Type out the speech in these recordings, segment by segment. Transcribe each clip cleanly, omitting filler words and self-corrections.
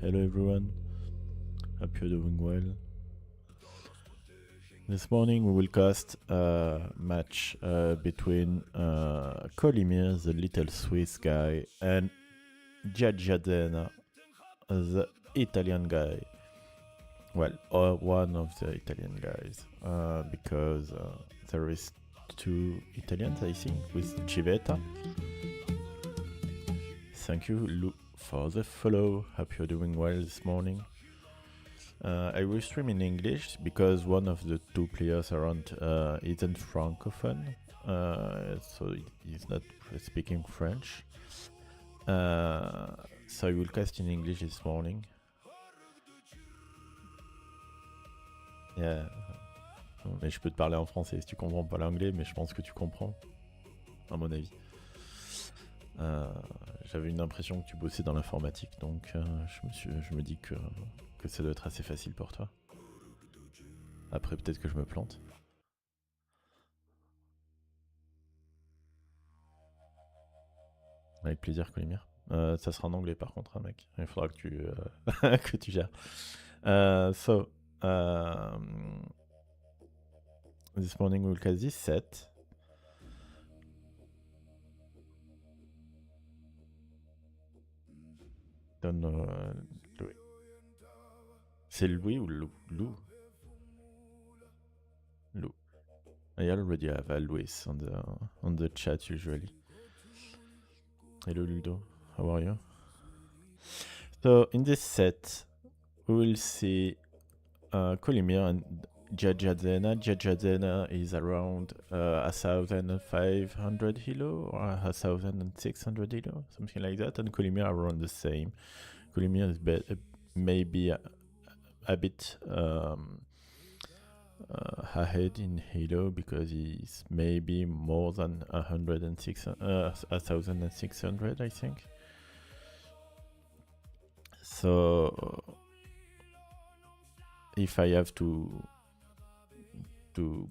Hello everyone, hope you're doing well. This morning we will cast a match between Kolimir, the Little Swiss guy, and Giaggiazena, the Italian guy. Well, one of the Italian guys, because there is two Italians, I think, with Civetta. Thank you, Lou, for the follow. Hope you're doing well this morning. I will stream in English because one of the two players around isn't francophone, so he's not speaking French. So I will cast in English this morning. Yeah. Mais je peux te parler en français si tu comprends pas l'anglais, mais je pense que tu comprends, à mon avis. J'avais une impression que tu bossais dans l'informatique, donc je me dis que ça doit être assez facile pour toi. Après, peut-être que je me plante. Avec plaisir, Kolimir. Ça sera en anglais par contre, hein, mec. Il faudra que tu, que tu gères. This morning we'll cast this set. Don't know. Louis. C'est Louis ou Lou? Lou? Lou. I already have a Louis on the chat usually. Hello Ludo, how are you? So in this set, we will see Kolimir and Giaggiazena. Giaggiazena is around 1,500 elo or 1,600 elo, something like that, and Kolimir are around the same. Kolimir is maybe a bit ahead in Halo because he's maybe more than 1,600, I think. So if I have to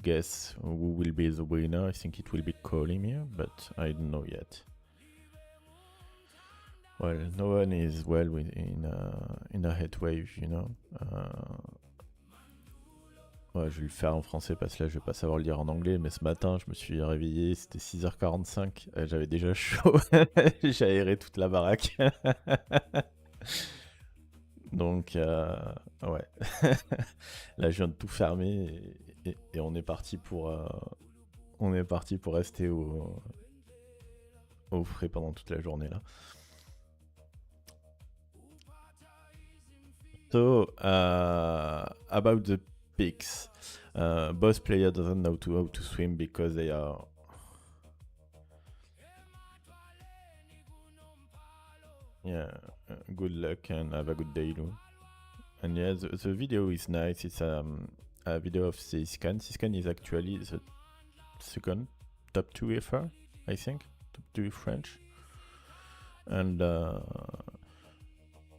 guess who will be the winner, I think it will be Kolimir, but I don't know yet. Well, no one is well in a heat wave, you know. Ouais, je vais le faire en français parce que là je vais pas savoir le dire en anglais, mais ce matin je me suis réveillé, c'était 6h45, j'avais déjà chaud, j'ai aéré toute la baraque. Donc ouais, là je viens de tout fermer et on est parti pour rester au frais pendant toute la journée là. So about the picks, both player doesn't know how to swim because they are good luck and have a good day, Lou. And yeah, the video is nice. It's a video of Siskan. Siskan is actually the second top 2 FR, I think, top 2 French, and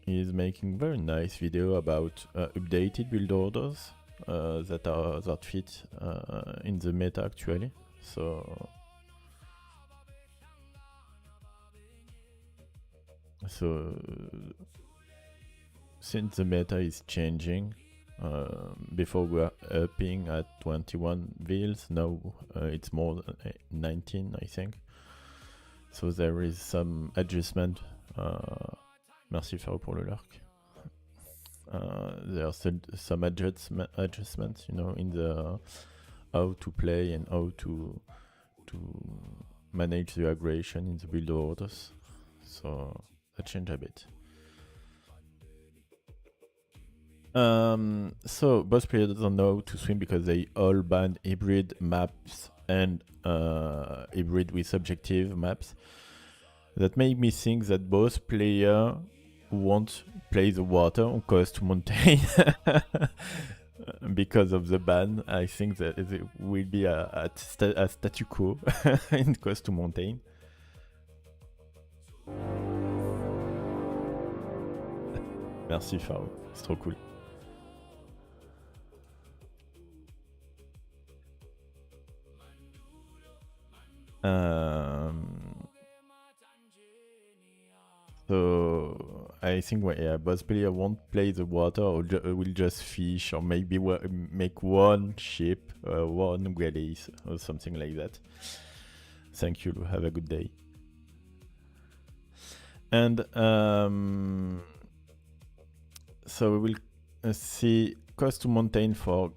he's making very nice video about updated build orders that fit in the meta actually. So since the meta is changing, before we were upping at 21 vils, now it's more than 19, I think. So there is some adjustment. Merci Faro pour le lurk. There are some adjustments, you know, in the how to play and how to manage the aggression in the build orders. So that changed a bit. So both players don't know how to swim because they all ban hybrid maps and hybrid with objective maps. That made me think that both players won't play the water on Coast to Mountain because of the ban. I think that it will be a statu quo in Coast to Mountain. Merci Faro, c'est trop cool. So I think both player won't play the water or will just fish or maybe make one ship, one galleys or something like that. Thank you, have a good day. And so we will see Coast to Mountain for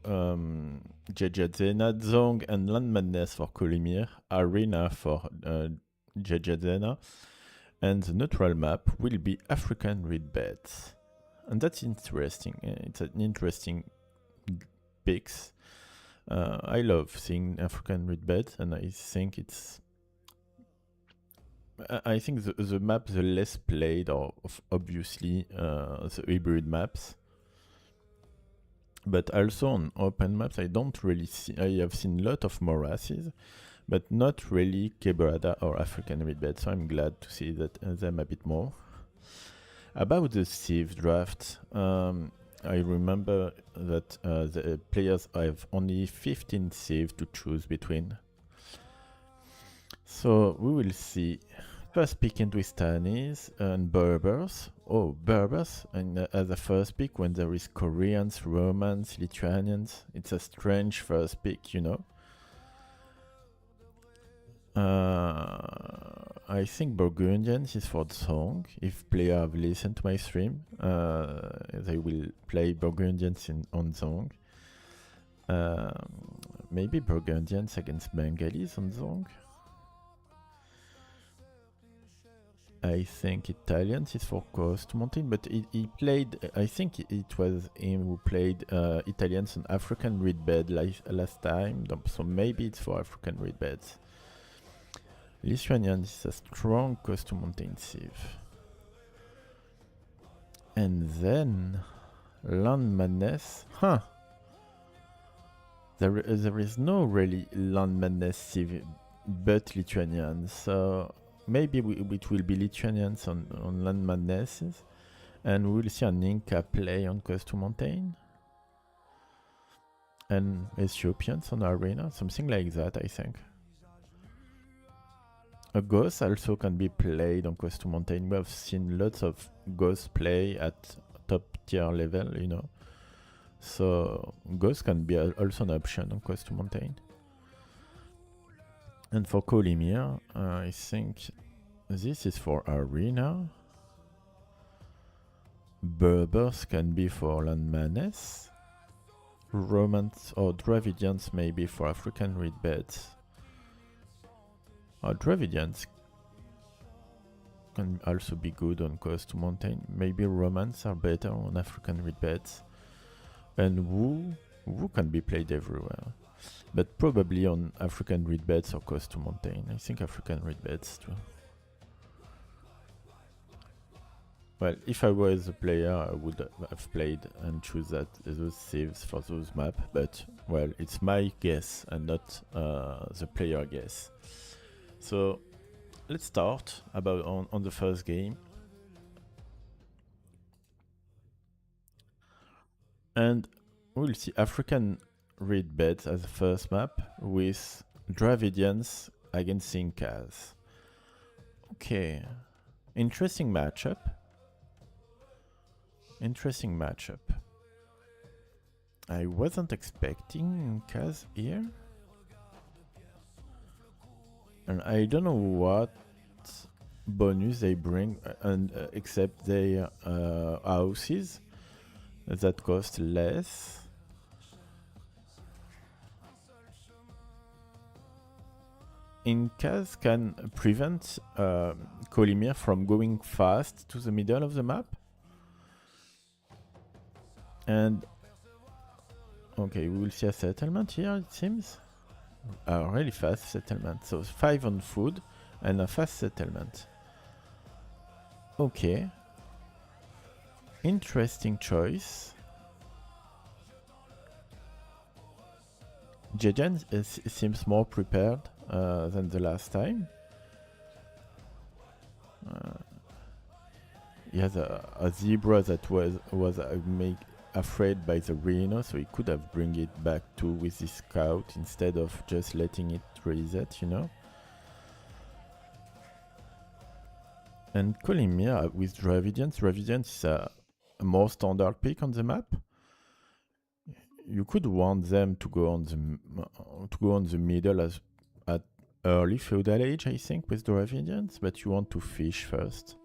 Giaggiazena, Zong and Land Madness for Kolimir, Arena for Giaggiazena, and the neutral map will be African Reed Beds. And that's interesting. It's an interesting picks. I love seeing African Reed Beds, and I think it's. I think the map the less played are obviously the hybrid maps. But also on open maps, I don't really see. I have seen a lot of morasses, but not really Quebrada or African Reed Bed. So I'm glad to see that them a bit more. About the Civ draft, I remember that the players have only 15 Civ to choose between. So we will see. First pick Hindustanis and Berbers. Oh, Berbers and as a first pick when there is Koreans, Romans, Lithuanians. It's a strange first pick, you know. I think Burgundians is for the song. If players have listened to my stream, they will play Burgundians on song. Maybe Burgundians against Bengalis on song. I think Italians is for Coast Mountain, but he played. I think it was him who played Italians on African Reed Bed last time, so maybe it's for African Reed Beds. Lithuanian is a strong Coast Mountain Civ. And then Land Madness. Huh. There is no really Land Madness Civ but Lithuanian, so maybe it will be Lithuanians on Land Madnesses, and we will see an Inca play on Coast Mountain, and Ethiopians on Arena, something like that, I think. A Ghost also can be played on Coast Mountain. We have seen lots of Ghosts play at top tier level, you know. So Ghost can be also an option on Coast Mountain. And for Kolimir, I think this is for Arena. Berbers can be for Land Madness. Romance or Dravidians maybe for African Reed Beds. Dravidians can also be good on Coast Mountain. Maybe Romance are better on African Reed Beds. And Wu can be played everywhere. But probably on African Reed Beds or Coast Mountain. I think African Reed Beds too. Well, if I was a player, I would have played and choose those saves for those maps. But, well, it's my guess and not the player guess. So let's start on the first game. And we'll see African Reed Beds as the first map with Dravidians against Incas. Okay, interesting matchup. I wasn't expecting Incas here. And I don't know what bonus they bring, and except their houses that cost less. Incas can prevent Kolimir from going fast to the middle of the map. And okay, we will see a settlement here, it seems. A really fast settlement. So 5 on food and a fast settlement. Okay. Interesting choice. Giaggiazena seems more prepared than the last time. He has a zebra that was afraid by the rhino, so he could have bring it back too with his scout instead of just letting it reset, you know. And Kolimir with Dravidians is a more standard pick on the map. You could want them to go on the middle at early feudal age, I think, with Dravidians, but you want to fish first.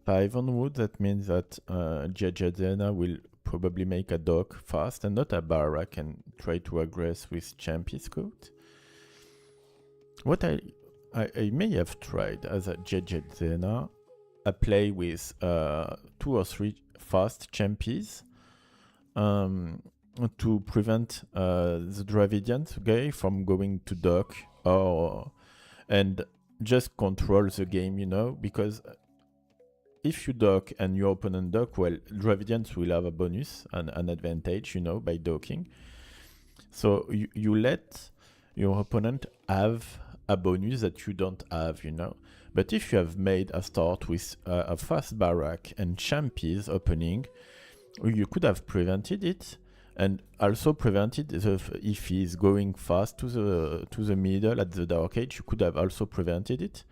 Five on wood, that means that Giaggiazena will probably make a dock fast and not a barrack and try to aggress with Champy Scout. What I may have tried as a Giaggiazena, a play with 2 or 3 fast Champies to prevent the Dravidian guy from going to dock and just control the game, you know, because if you dock and your opponent dock, well, Dravidians will have a bonus and an advantage, you know, by docking. So you let your opponent have a bonus that you don't have, you know. But if you have made a start with a fast barrack and Champies opening, you could have prevented it, and also prevented if he's going fast to the middle at the dark age, you could have also prevented it.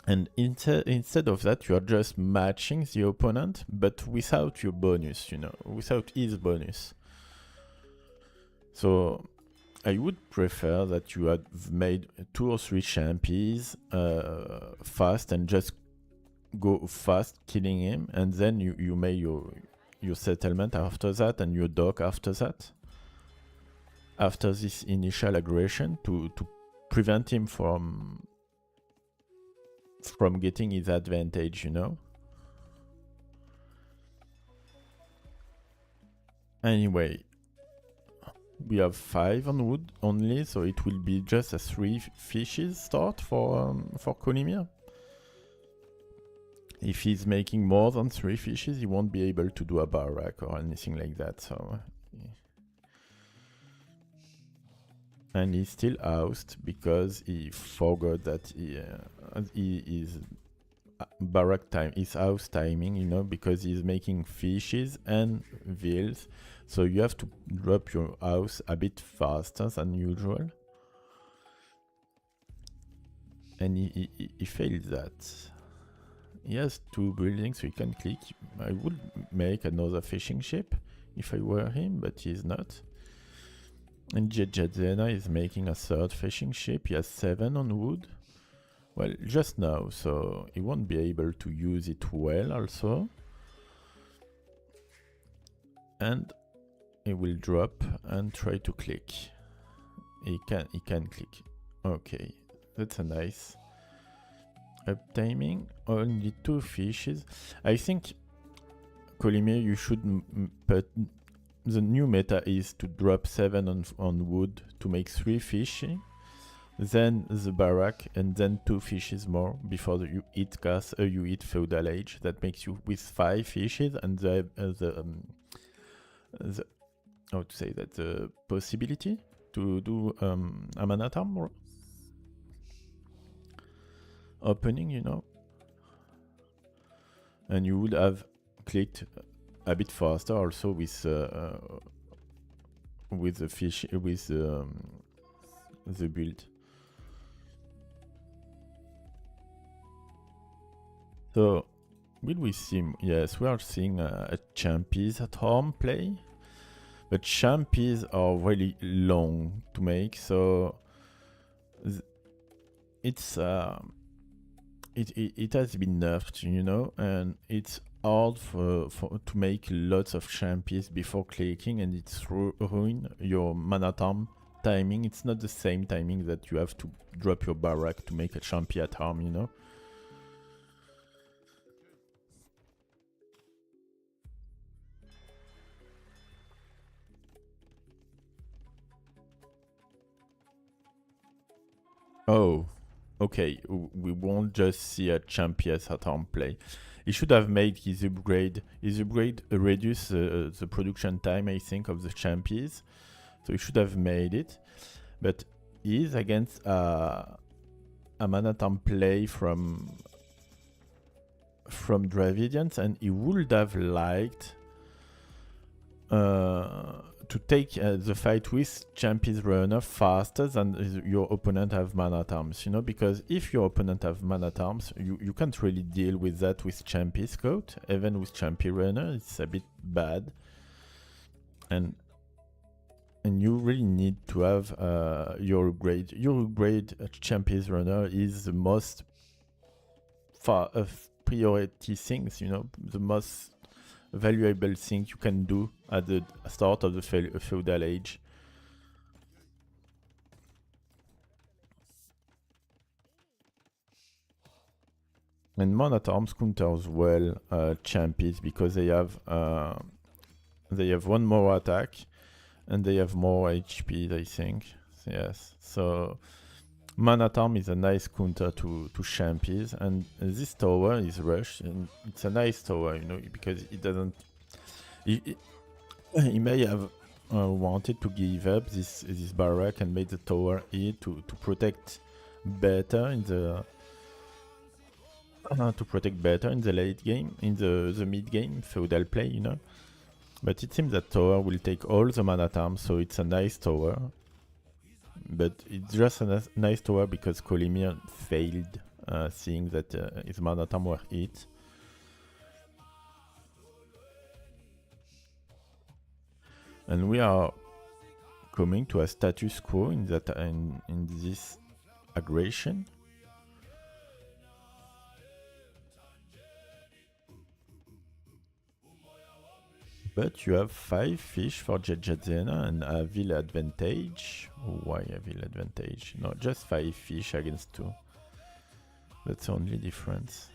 And instead of that, you are just matching the opponent, but without your bonus, you know, without his bonus. So I would prefer that you had made 2 or 3 champions fast and just go fast killing him, and then you make your settlement after that and your dock after that. After this initial aggression to prevent him from getting his advantage, you know? Anyway, we have 5 on wood only, so it will be just a 3 fishes start for Kolimir. If he's making more than 3 fishes, he won't be able to do a barrack or anything like that, so... And he's still ousted because he forgot that his barrack time, his house timing, you know, because he's making fishes and veals. So you have to drop your house a bit faster than usual. And he failed that. He has 2 buildings, so he can click. I would make another fishing ship if I were him, but he's not. And Giaggiazena is making a 3rd fishing ship. He has 7 on wood. Well, just now, so he won't be able to use it well also. And he will drop and try to click. He can click. Okay, that's a nice uptiming. Only 2 fishes. I think Kolimir, you should put... The new meta is to drop 7 on wood to make 3 fishy, then the barrack, and then 2 fishes more before you hit you hit feudal age. That makes you with 5 fishes and the how to say that, the possibility to do a mana farm opening, you know, and you would have clicked a bit faster also with the fish, with the build. So will we see? Yes, we are seeing a champions at home play, but champions are really long to make, so it's it has been nerfed, you know, and it's hard to make lots of champions before clicking, and it's ruin your mana timing. It's not the same timing that you have to drop your barrack to make a champion at home, you know. Oh, okay, we won't just see a champions at home play. He should have made his upgrade. His upgrade reduce the production time, I think, of the champions. So he should have made it. But he is against a mana time play from Dravidians, and he would have liked to take the fight with Champions Runner faster than your opponent have mana terms, you know, because if your opponent have mana terms, you can't really deal with that with Champion Scout. Even with Champion Runner, it's a bit bad. And you really need to have your upgrade. Your upgrade Champions Runner is the most priority things, you know, the most valuable thing you can do at the start of the feudal age. And mana terms counters well champions because they have 1 more attack and they have more HP, I think. Yes, so mana term is a nice counter to champions, and this tower is rushed, and it's a nice tower, you know, because it doesn't. He may have wanted to give up this barrack and made the tower here to protect better in the late game, in the mid game feudal play, you know. But it seems that tower will take all the mana terms, so it's a nice tower. But it's just a nice tower because Kolimir failed, seeing that his mana term were hit. And we are coming to a status quo in that in this aggression. But you have 5 fish for Giaggiazena and a Ville advantage. Why a Ville advantage? No, just 5 fish against 2. That's the only difference.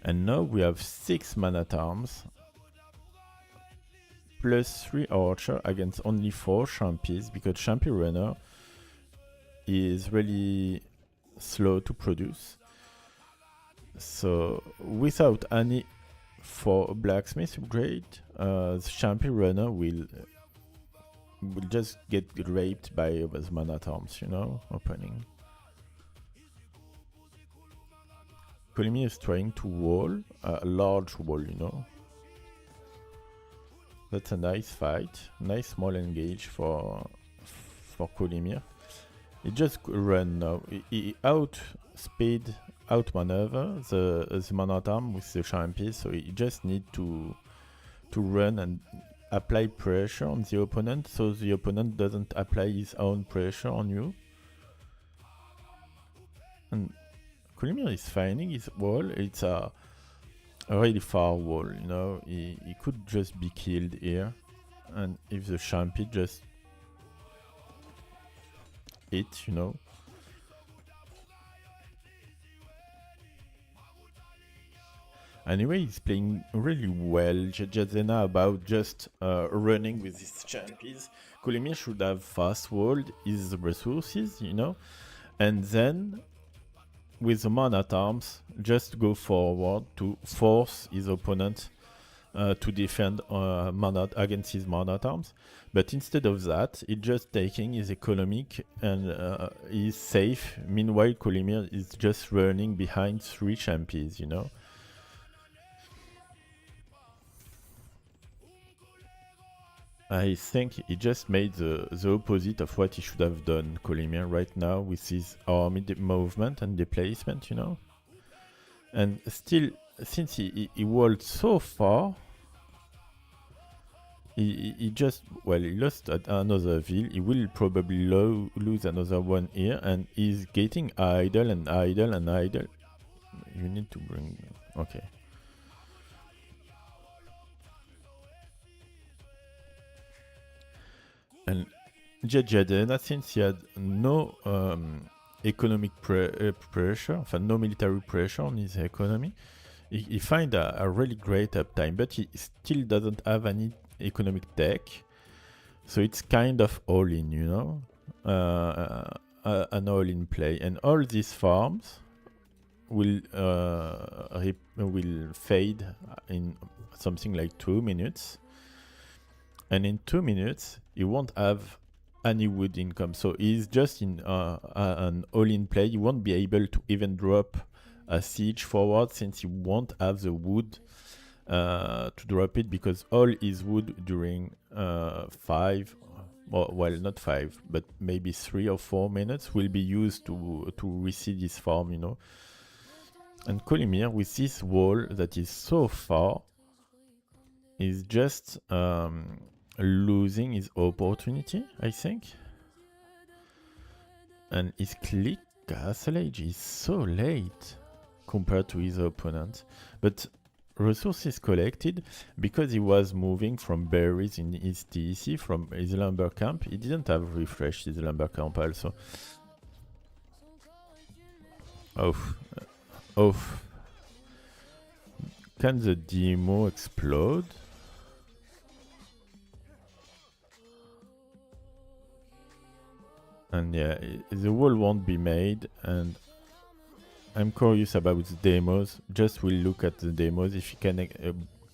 And now we have 6 man-at-arms plus 3 archer against only 4 champions, because champion runner is really slow to produce. So without any for blacksmith upgrade, the champion runner will just get raped by those man-at-arms, you know, opening. Kolimir is trying to wall, a large wall, you know. That's a nice fight, nice small engage for Kolimir. He just run now. He outspeed, outmaneuver the man-at-arm with the champion, so he just need to run and apply pressure on the opponent, so the opponent doesn't apply his own pressure on you. And Kolimir is finding his wall. It's a really far wall, you know. He could just be killed here, and if the champion just hit, you know. Anyway, he's playing really well. Giaggiazena about just running with his champions. Kolimir should have fast walled his resources, you know, and then with the man-at-arms just go forward to force his opponent to defend against his man-at-arms. But instead of that, he's just taking his economic and he's safe. Meanwhile, Kolimir is just running behind 3 champions, you know. I think he just made the opposite of what he should have done, Kolimir, right now with his army movement and displacement, you know. And still, since he walled so far, he just, well, he lost another ville. He will probably lose another one here, and he's getting idle and idle and idle. You need to bring, okay. And Giaggiazena, since he had no economic pressure, no military pressure on his economy, he find a really great uptime, but he still doesn't have any economic tech, so it's kind of all-in, you know, an all-in play, and all these farms will fade in something like 2 minutes. And in 2 minutes, he won't have any wood income. So he's just in an all-in play. He won't be able to even drop a siege forward, since he won't have the wood to drop it, because all his wood during 5, well, not 5, but maybe 3 or 4 minutes will be used to reseed his farm, you know. And Kolimir, with this wall that is so far, is just losing his opportunity, I think. And his click castle age is so late compared to his opponent. But resources collected, because he was moving from berries in his TEC from his lumber camp. He didn't have refreshed his lumber camp also. Oh. Can the demo explode? And yeah, the wall won't be made, and I'm curious about the demos. Just will look at the demos if you can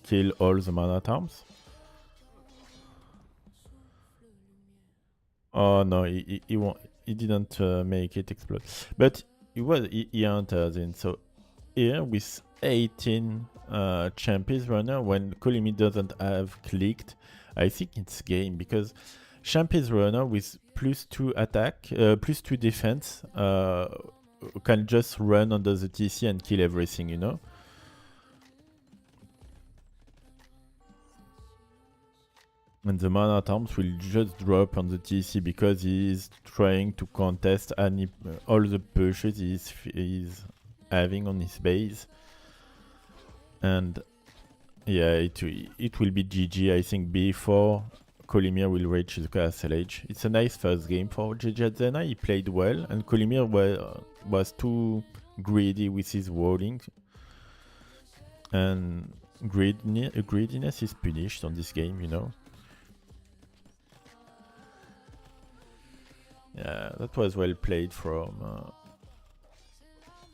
kill all the man-at-arms. Oh no, he won't. He didn't make it explode, but he entered in. So here with 18 champions runner, when Kolimir doesn't have clicked, I think it's game, because champions runner with +2 attack, +2 defense, can just run under the TC and kill everything, you know. And the man at arms will just drop on the TC because he is trying to contest all the pushes he's having on his base. And yeah, it will be GG, I think, before Kolimir will reach the castle age. It's a nice first game for Giaggiazena. He played well, and Kolimir was too greedy with his walling. And greediness is punished on this game, you know. Yeah, that was well played from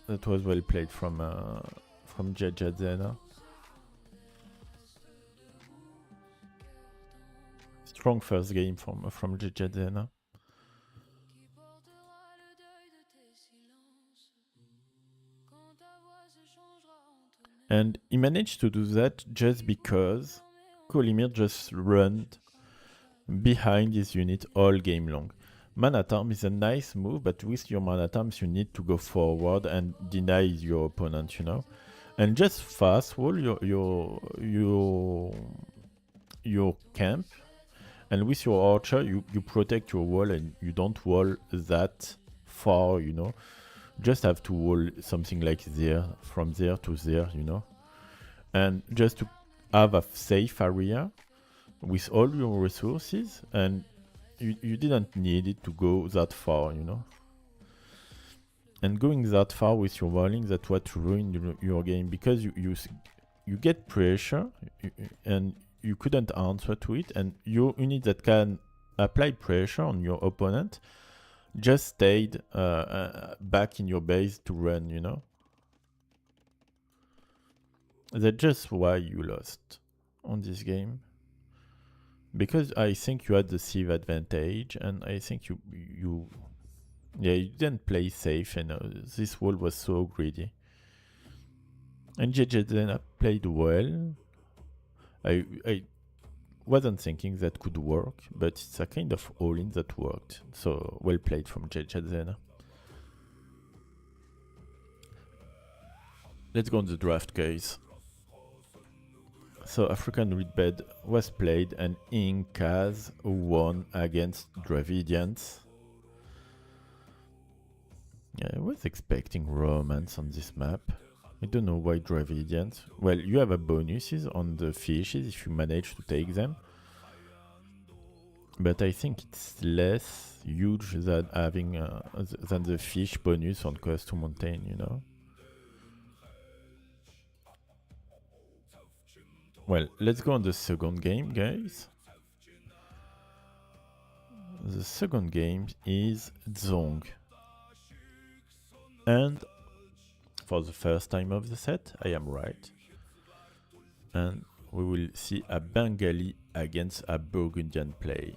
Giaggiazena. Strong first game from Giaggiazena. And he managed to do that just because Kolimir just ran behind his unit all game long. Man at Arms is a nice move, but with your Man at Arms you need to go forward and deny your opponent, you know. And just fast wall your camp, and with your archer you protect your wall and you don't wall that far, you know. Just have to wall something like there, from there to there, you know. And just to have a safe area with all your resources, and you didn't need it to go that far, you know. And going that far with your walling, that's what ruined your game, because you get pressure and you couldn't answer to it, and your unit that can apply pressure on your opponent just stayed back in your base to run, you know. That's just why you lost on this game. Because I think you had the sieve advantage, and I think you didn't play safe, and this wall was so greedy. And Giaggiazena played well. I wasn't thinking that could work, but it's a kind of all-in that worked. So well played from Giaggiazena. Let's go on the draft, guys. So African Reedbed was played, and Incas won against Dravidians. Yeah, I was expecting romance on this map. I don't know why Dravidians. Well, you have a bonuses on the fishes if you manage to take them. But I think it's less huge than having than the fish bonus on Coast to Mountain, you know. Well, let's go on the second game, guys. The second game is Zong. And for the first time of the set, I am right. And we will see a Bengali against a Burgundian play.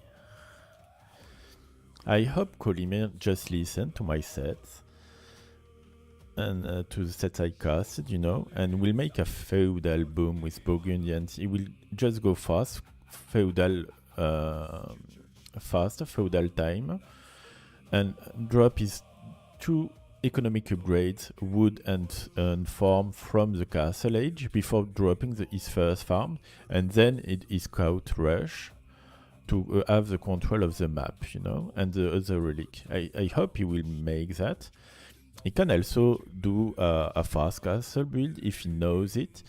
I hope Kolimir just listened to my sets and to the sets I casted, you know, and will make a feudal boom with Burgundians. He will just go fast, feudal time, and drop his 2 economic upgrades, wood and farm, from the castle age before dropping his first farm, and then his scout rush to have the control of the map, you know, and the other relic. I hope he will make that. He can also do a fast castle build if he knows it,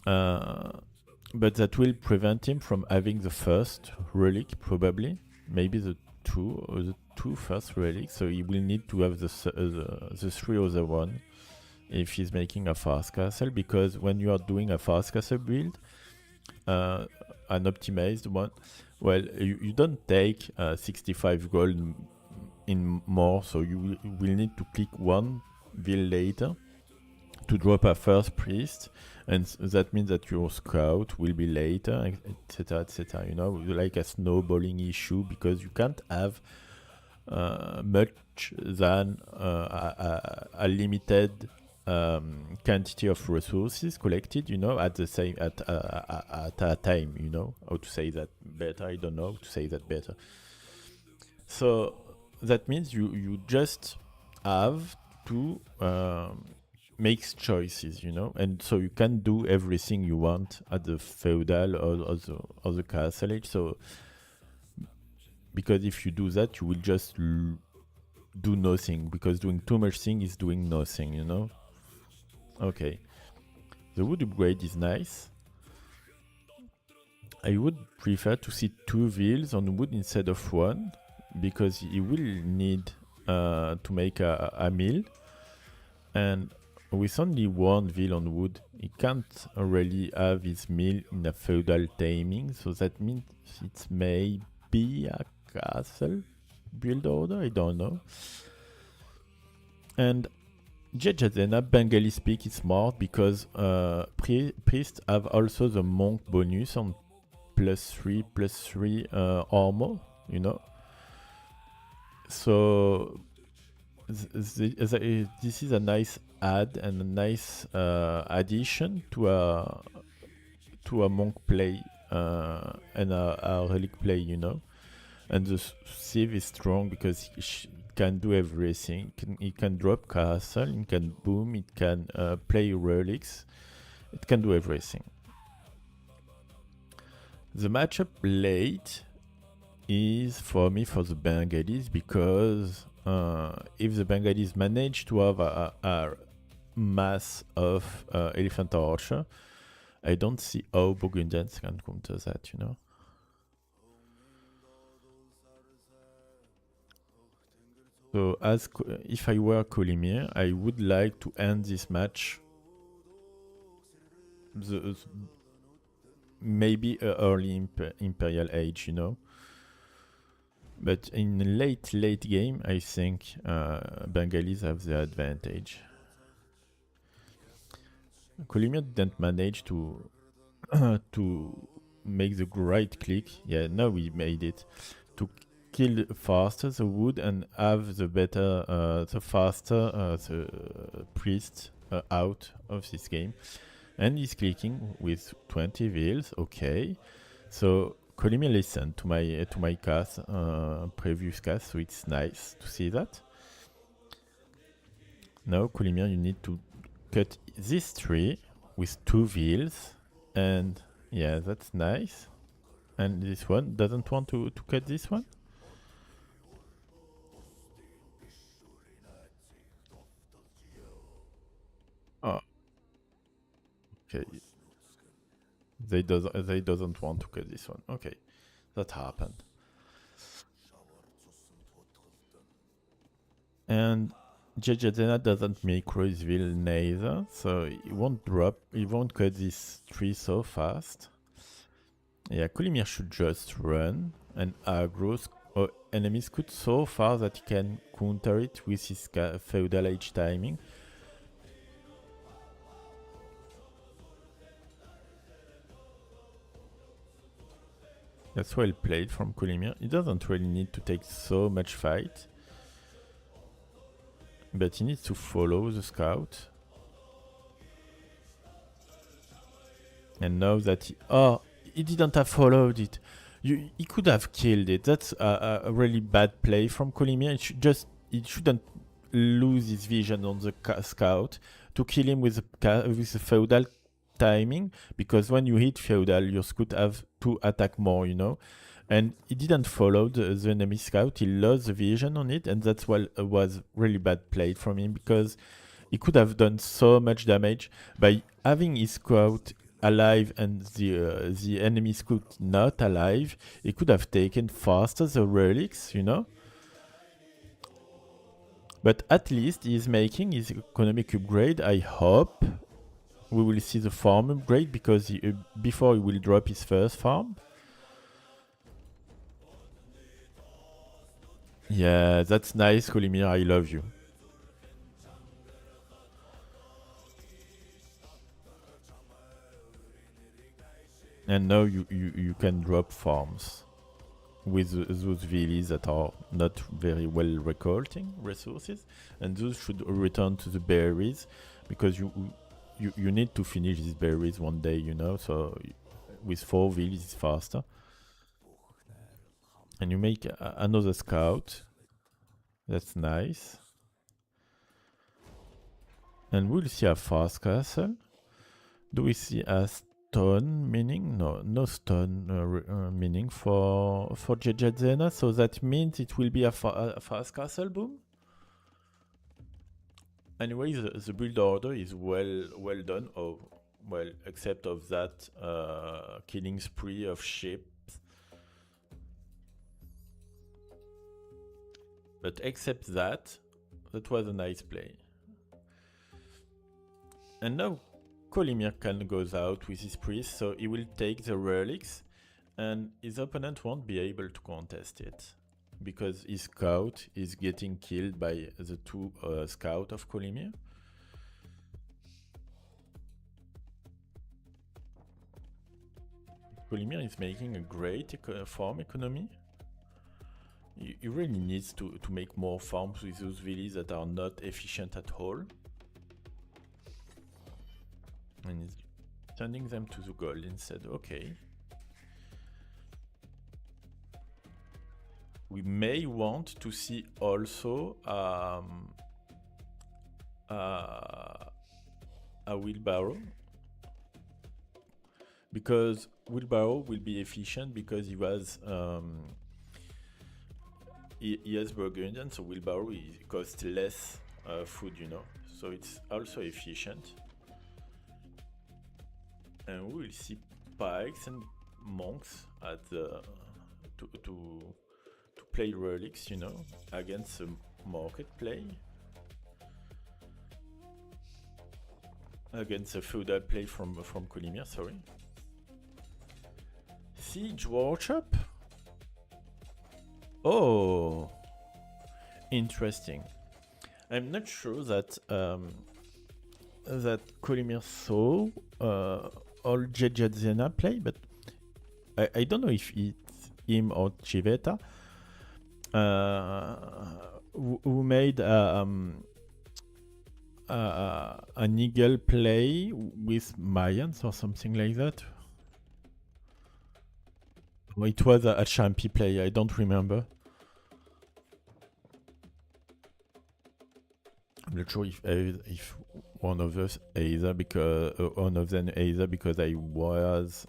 but that will prevent him from having the first relic, probably, maybe the two first relics. So he will need to have the 3 other one if he's making a fast castle, because when you are doing a fast castle build, an optimized one, well, you don't take 65 gold in more, so you will need to click one build later to drop a first priest, and that means that your scout will be later, etc, etc, you know, like a snowballing issue, because you can't have much than a limited quantity of resources collected, you know, at the same at a time, you know. How to say that better? I don't know how to say that better. So that means you just have to makes choices, you know, and so you can do everything you want at the feudal or the castle age. So because if you do that, you will just do nothing, because doing too much thing is doing nothing, you know. Okay, the wood upgrade is nice. I would prefer to see 2 wheels on wood instead of 1, because he will need to make a mill, and with only 1 wheel on wood, he can't really have his mill in a feudal taming, so that means it may be a castle build order, I don't know. And Giaggiazena, Bengali speak, is smart because priests have also the monk bonus on +3/+3 armor, you know. So this is a nice add and a nice addition to a monk play and a relic play, you know. And the sieve is strong because it can do everything. It can drop castle, it can boom, it can play relics, it can do everything. The matchup late is for me for the Bengalis, because if the Bengalis manage to have a mass of Elephant Archer, I don't see how Burgundians can counter that, you know. So if I were Kolimir, I would like to end this match maybe early Imperial Age, you know. But in late game, I think Bengalis have the advantage. Kolimir didn't manage to to make the right click. Yeah, now we made it to kill faster the wood and have the better, the faster the priest out of this game. And he's clicking with 20 wheels. Okay, so Kolimir listened to my cast, previous cast, so it's nice to see that. Now Kolimir, you need to cut this tree with 2 wheels, and yeah, that's nice. And this one doesn't want to cut this one. Oh, okay. They doesn't want to cut this one. Okay, that happened. And Giaggiazena doesn't make Roseville neither, so he won't cut this tree so fast. Yeah, Kolimir should just run and aggro enemies scout so far that he can counter it with his feudal age timing. That's well played from Kolimir. He doesn't really need to take so much fight, but he needs to follow the scout. And now that he didn't have followed it. He could have killed it. That's a really bad play from Kolimir. It shouldn't lose his vision on the scout to kill him with the feudal timing, because when you hit feudal, your scout have to attack more, you know. And he didn't follow the enemy scout. He lost the vision on it, and that's what was really bad played from him, because he could have done so much damage by having his scout alive and the enemy scout not alive. He could have taken faster the relics, you know. But at least he's making his economic upgrade. I hope we will see the farm upgrade, because before he will drop his first farm. Yeah, that's nice, Kolimir. I love you. And now you can drop farms with those villas that are not very well recollecting resources, and those should return to the berries, because you need to finish these berries one day, you know. So with 4 villas it's faster. And you make another scout. That's nice. And we'll see a fast castle. Do we see a stone meaning? No, no stone meaning for Giaggiazena. So that means it will be a fast castle boom. Anyway, the build order is well done. Oh, well, except of that killing spree of ships. But except that, that was a nice play. And now Kolimir can goes out with his priest, so he will take the relics, and his opponent won't be able to contest it, because his scout is getting killed by the two scouts of Kolimir. Kolimir is making a great farm economy. He really needs to make more farms with those villages that are not efficient at all. And he's sending them to the gold instead. Okay. We may want to see also a wheelbarrow, because wheelbarrow will be efficient because he was he has Burgundian, so wheelbarrow costs less food, you know, so it's also efficient. And we will see pikes and monks at the to play relics, you know, against the market play, against the feudal play from Kolimir. Sorry. Siege workshop. Oh, interesting. I'm not sure that that Kolimir saw all Giaggiazena play, but I don't know if it's him or Civetta who made an eagle play with Mayans or something like that. Well, it was a Champi play, I don't remember. I'm not sure if one of us either, because one of them either, because I was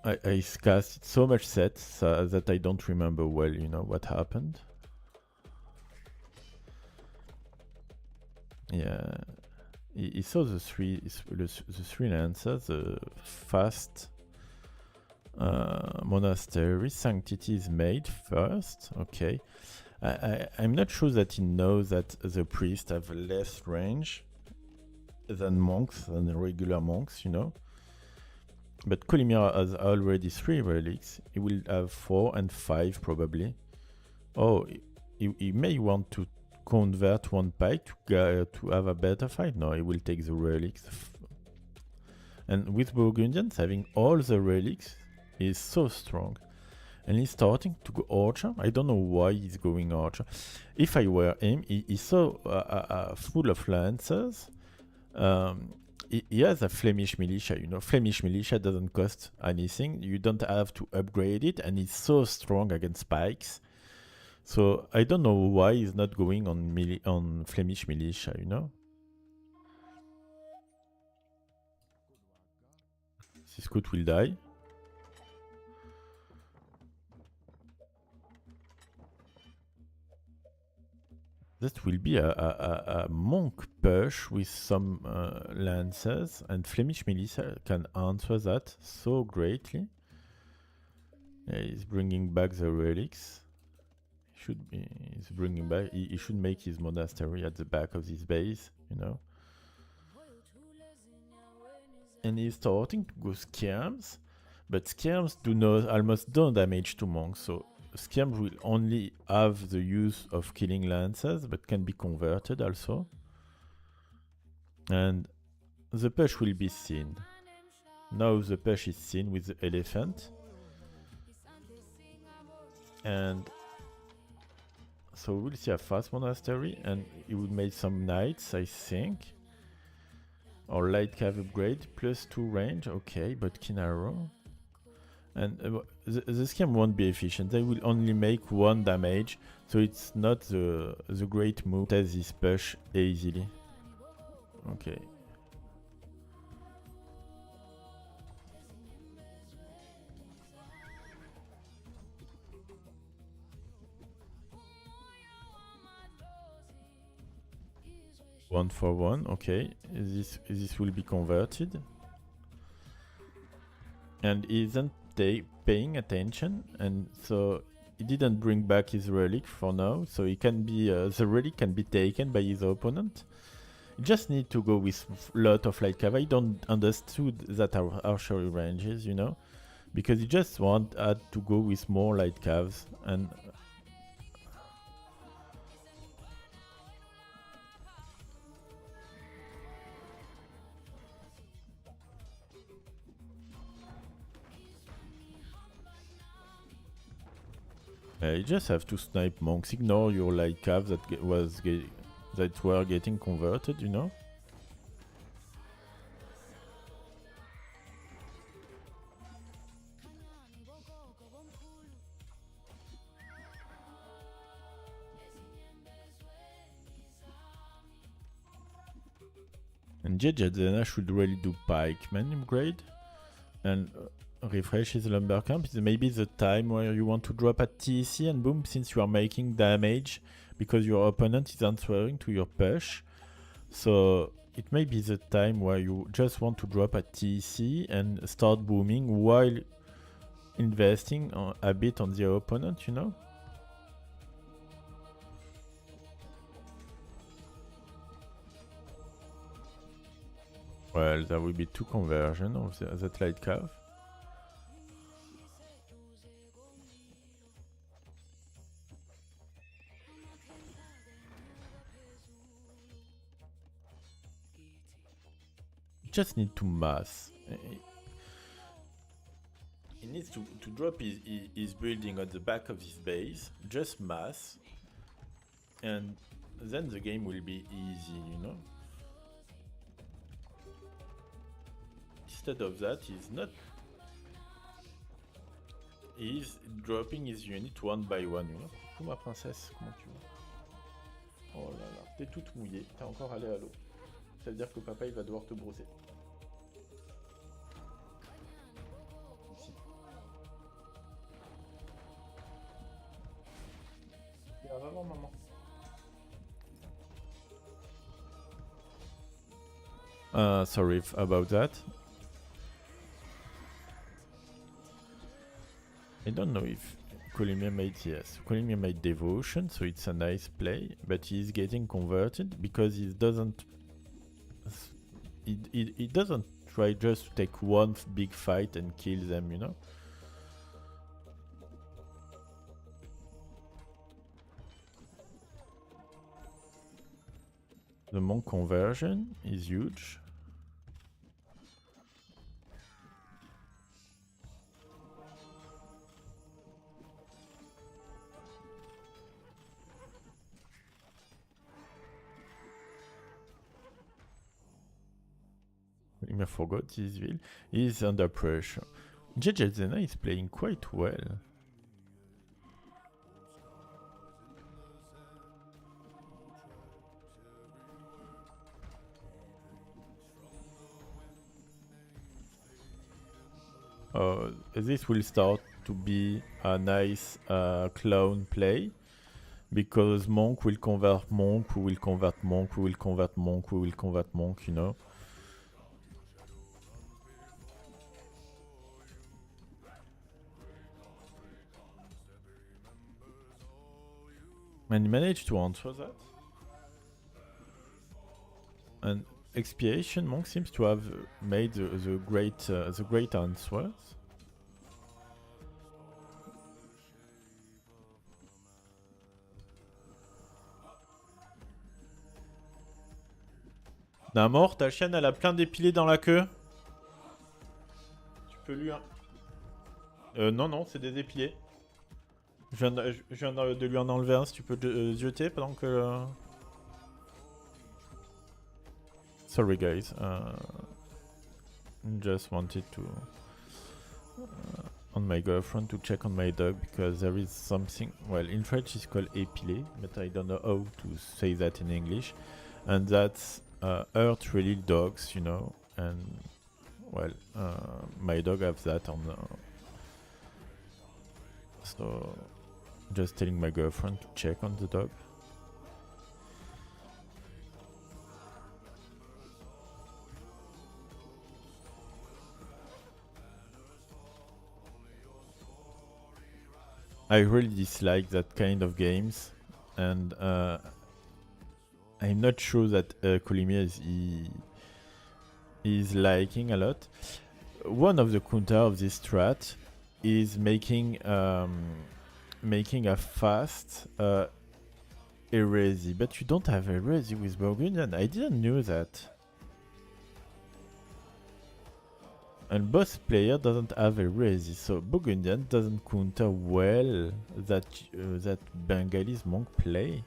I casted so much sets that I don't remember well, you know, what happened. Yeah, he saw the three lancers, the fast monastery. Sanctity is made first. Okay. I'm not sure that he knows that the priests have less range than monks, than regular monks, you know. But Kolimir has already 3 relics. He will have 4 and 5 probably. Oh, he may want to convert one pike to have a better fight. No, he will take the relics. And with Burgundians having all the relics, he is so strong. And he's starting to go archer. I don't know why he's going archer. If I were him, he's so full of lancers. He has a Flemish militia, you know. Flemish militia doesn't cost anything. You don't have to upgrade it, and it's so strong against spikes. So I don't know why he's not going on Flemish militia, you know. This scout will die. That will be a monk push with some lancers, and Flemish militia can answer that so greatly. Yeah, he's bringing back the relics. He's bringing back. He should make his monastery at the back of this base, you know. And he's starting to go skirms, but skirms do almost no damage to monks, so skirms will only have the use of killing lancers, but can be converted also. And the push will be seen. Now the push is seen with the elephant. And so we'll see a fast monastery, and he would make some knights, I think. Or light cav upgrade, +2 range, okay, but Kinaro. And the scheme won't be efficient. They will only make 1 damage, so it's not the great move. Test this push easily. Okay. One for one, okay. This will be converted. And he isn't paying attention, and so he didn't bring back his relic for now, so he can be the relic can be taken by his opponent. You just need to go with lot of light cav. I don't understood that our archery ranges, you know, because you just want to go with more light cavs, and you just have to snipe monks. Ignore your light cav that were getting converted, you know. And Giaggiazena should really do pikeman upgrade and refresh his lumber camp. It's maybe the time where you want to drop at TEC and boom, since you are making damage because your opponent is answering to your push. So it may be the time where you just want to drop at TEC and start booming while investing a bit on the opponent, you know? Well, there will be 2 conversions of that light cav. Just need to mass. He needs to drop his building at the back of his base, just mass, and then the game will be easy, you know? Instead of that, he's dropping his unit one by one, you know? Coucou ma princesse, comment tu vas? Oh là là, t'es toute mouillée, t'es encore allé à l'eau. Ça veut dire que papa il va devoir te brosser. Ici. Viens, va voir maman. Sorry about that. I don't know if Kolimir made, yes, Kolimir made devotion, so it's a nice play, but he's getting converted because he doesn't try just to take one big fight and kill them, you know. The monk conversion is huge. I forgot his will. He's under pressure. Giaggiazena is playing quite well. This will start to be a nice clone play, because monk will convert monk, who will convert monk, who will convert monk, who will convert monk, you know. And he managed to answer that. And Expiation Monk seems to have made the great answers. Namor, ta chienne elle a plein d'épilés dans la queue. Tu peux lui... non, c'est des épilés. Je viens de lui en enlever un, si tu peux jeter pendant que... Sorry guys, just wanted to on my girlfriend to check on my dog because there is something, well, in French it's called épilé, but I don't know how to say that in English, and that's hurt really dogs, you know, and well, my dog have that on, so just telling my girlfriend to check on the dog. I really dislike that kind of games, and I'm not sure that Kolimir is liking a lot. One of the counter of this strat is making a fast Eresi, but you don't have Eresi with Burgundian. I didn't know that. And both player doesn't have Eresi, so Burgundian doesn't counter well that that Bengalese monk play.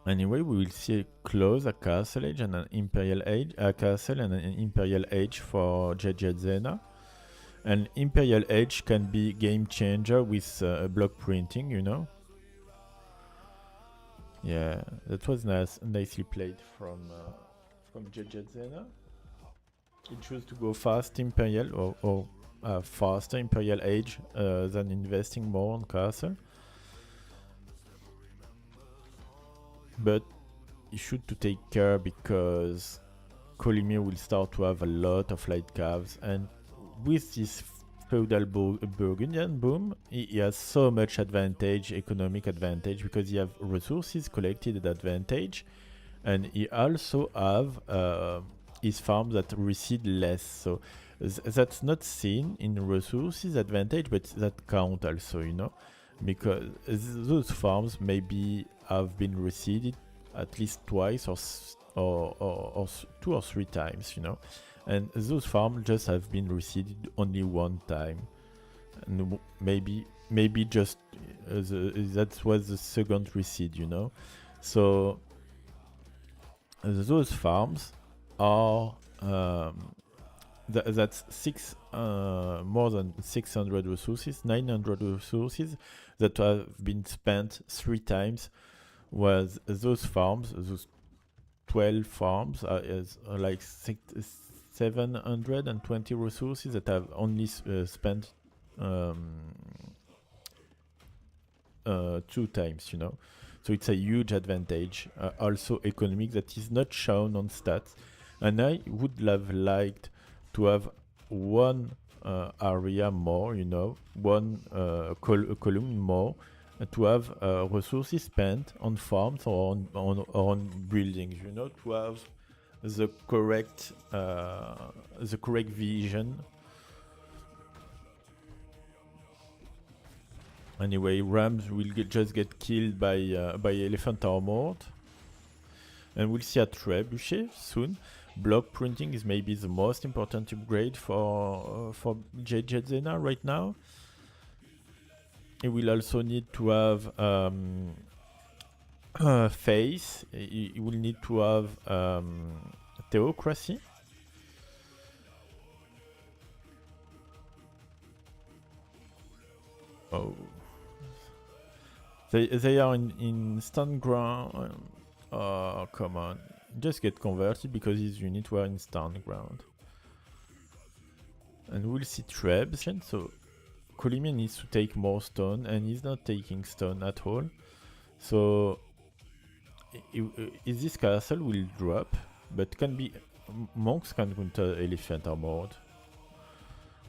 Anyway, we will see a castle age and an imperial age, a castle and an imperial age for Giaggiazena. And imperial age can be game changer with block printing, you know. Yeah, that was nicely played from Giaggiazena. He chose to go fast imperial or faster imperial age than investing more on castle. But you should to take care because Kolimir will start to have a lot of light calves, and with this feudal Burgundian boom, he has so much advantage, economic advantage, because he have resources collected advantage, and he also have his farms that recede less. So that's not seen in resources advantage, but that count also, you know, because those farms maybe have been receded at least twice or 2 or 3 times, you know, and those farms just have been receded only one time, and maybe just that was the second recede, you know. So those farms are that's more than 600 resources, 900 resources that have been spent 3 times. Was those farms, those 12 farms, are like 720 resources that have only spent 2 times, you know. So it's a huge advantage, also economic, that is not shown on stats. And I would have liked to have one area more, you know, one column more, to have resources spent on farms or on buildings, you know, to have the correct vision. Anyway, rams will just get killed by elephant armored, and we'll see a trebuchet soon. Block printing is maybe the most important upgrade for Giaggiazena right now. He will also need to have faith. He will need to have theocracy. Oh, they are in stand ground. Oh, come on, just get converted because his units were in stand ground. And we'll see trebs. So Kolimir needs to take more stone, and he's not taking stone at all. So this castle will drop, but can be monks can counter elephant armored.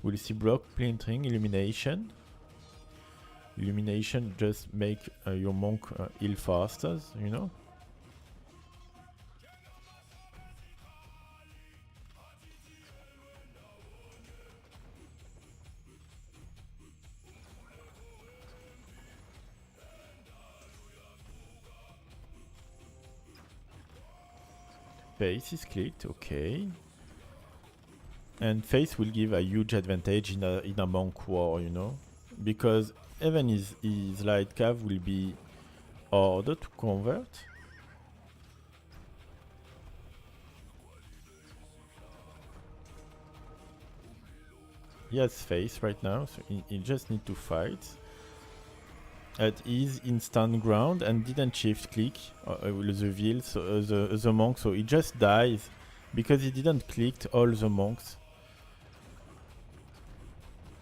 We'll see block printing, illumination. Illumination just make your monk heal faster, you know. Face is clicked, okay. And face will give a huge advantage in a monk war, you know, because even his light cav will be harder to convert. he has face right now, so he just need to fight at ease in stand ground and didn't shift click the veil, so the monk, so he just dies because he didn't click all the monks.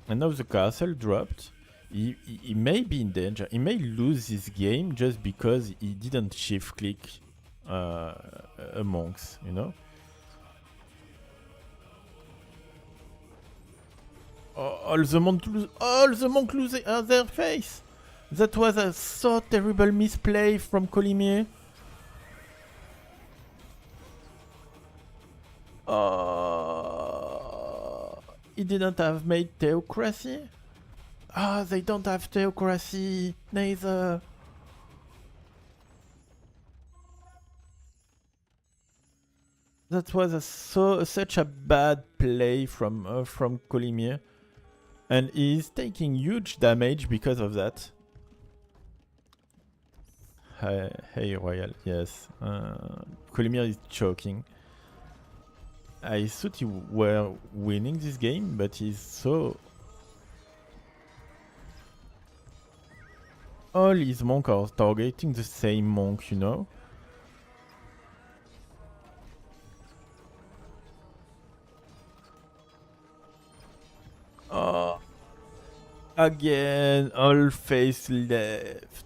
And now the castle dropped. He may be in danger. He may lose this game just because he didn't shift click monks, you know. All the monks lose their face. That was a so terrible misplay from Kolimir. He didn't have made theocracy. They don't have theocracy neither. That was such a bad play from Kolimir, and he's taking huge damage because of that. Hey Royal, yes. Kolimir is choking. I thought he were winning this game, but he's so... All his monks are targeting the same monk, you know? Again, all face left.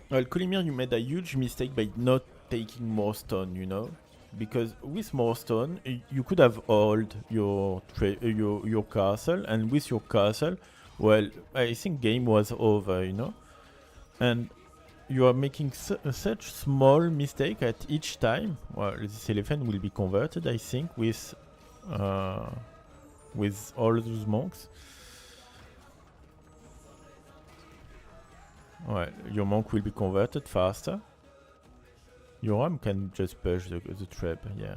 Well, Kolimir, you made a huge mistake by not taking more stone, you know? Because with more stone, you could have held your castle, and with your castle, well, I think game was over, you know? And you are making such small mistake at each time. Well, this elephant will be converted, I think, with all those monks. Well, your monk will be converted faster. Your arm can just push the trap, yeah.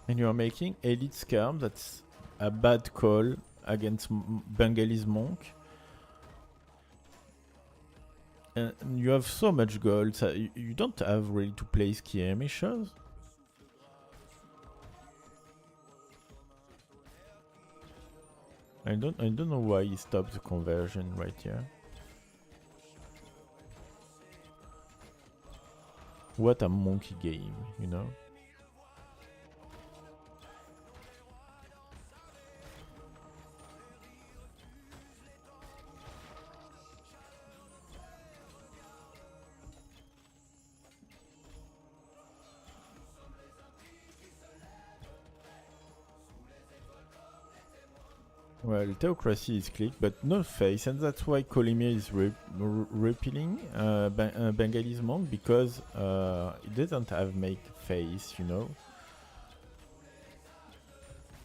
And you are making elite scam. That's a bad call against Bengalese monk. And you have so much gold, so you don't have really to play skirmishes. I don't know why he stopped the conversion right here. What a monkey game, you know? Well, theocracy is click, but no face, and that's why Kolimir is repealing Bengalese monk, because it doesn't have make face, you know.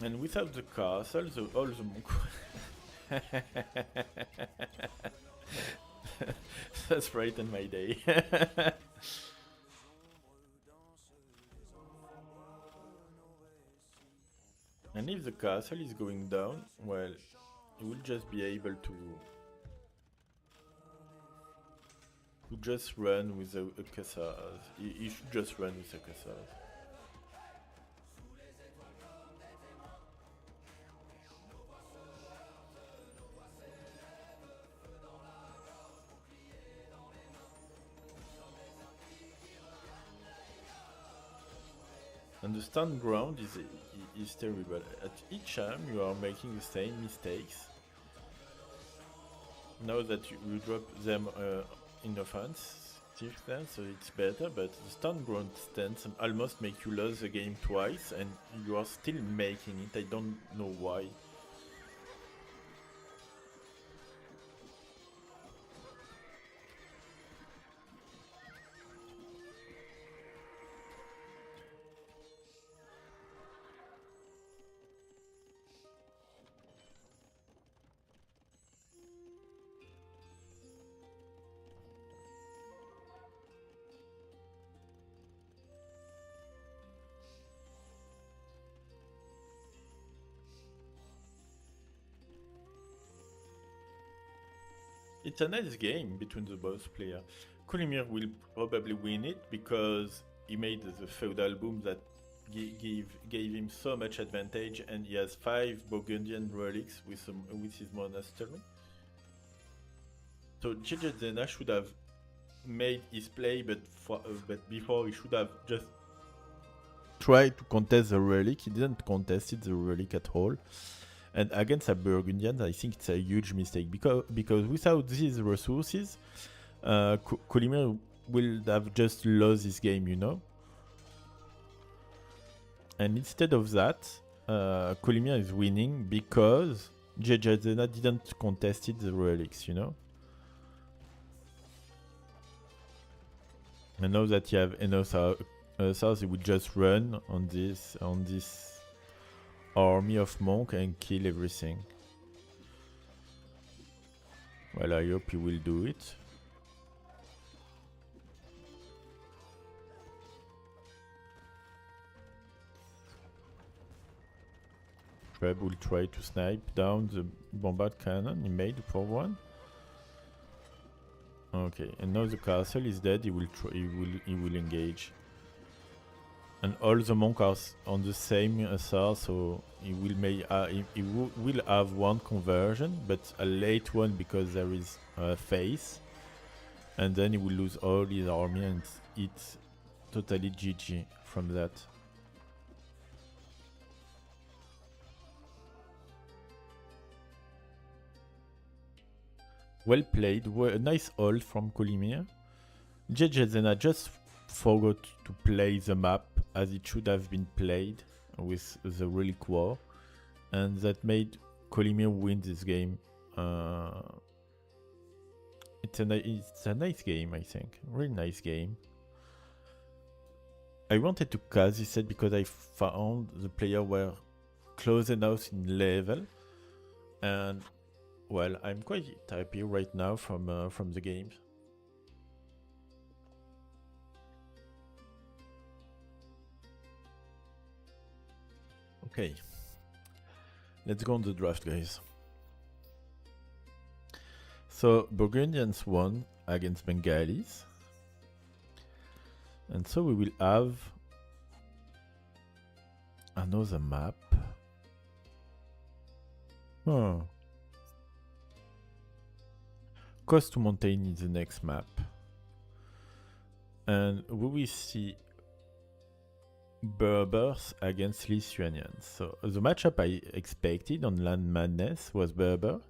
And without the castle, all the monk. That's brightened my day. And if the castle is going down, well, he will just be able to just run with a cassaz. He should just run with a cassaz. And the stand ground is terrible. At each time you are making the same mistakes. Now that you drop them in offense, so it's better, but the stand ground stance almost make you lose the game twice, and you are still making it. I don't know why. It's a nice game between the both players. Kolimir will probably win it because he made the feudal boom that gave him so much advantage, and he has 5 Burgundian relics with his monastery. So Giaggiazena should have made his play, but before he should have just tried to contest the relic. He didn't contest it, the relic at all. And against a Burgundian, I think it's a huge mistake because without these resources, Kolimir will have just lost this game, you know. And instead of that, Kolimir is winning because Giaggiazena didn't contest the relics, you know. And now that you have enough south, he will just run on this army of monk and kill everything. Well, I hope he will do it. Treb will try to snipe down the bombard cannon he made for one. Okay, and now the castle is dead. He will engage. And all the monks are on the same SR, so he will have one conversion, but a late one because there is a face. And then he will lose all his army, and it's totally GG from that. Well played, nice ult from Kolimir. Giaggiazena just forgot to play the map as it should have been played with the relic war, and that made Kolimir win this game. It's a nice game, I think. Really nice game. I wanted to cast this set because I found the player were close enough in level, and well, I'm quite happy right now from the game. Okay, let's go on the draft, guys. So Burgundians won against Bengalis, and so we will have another map. Oh. Coast to Mountain is the next map, and we will see Berbers against Lithuanians. So the matchup I expected on Land Madness was Berbers.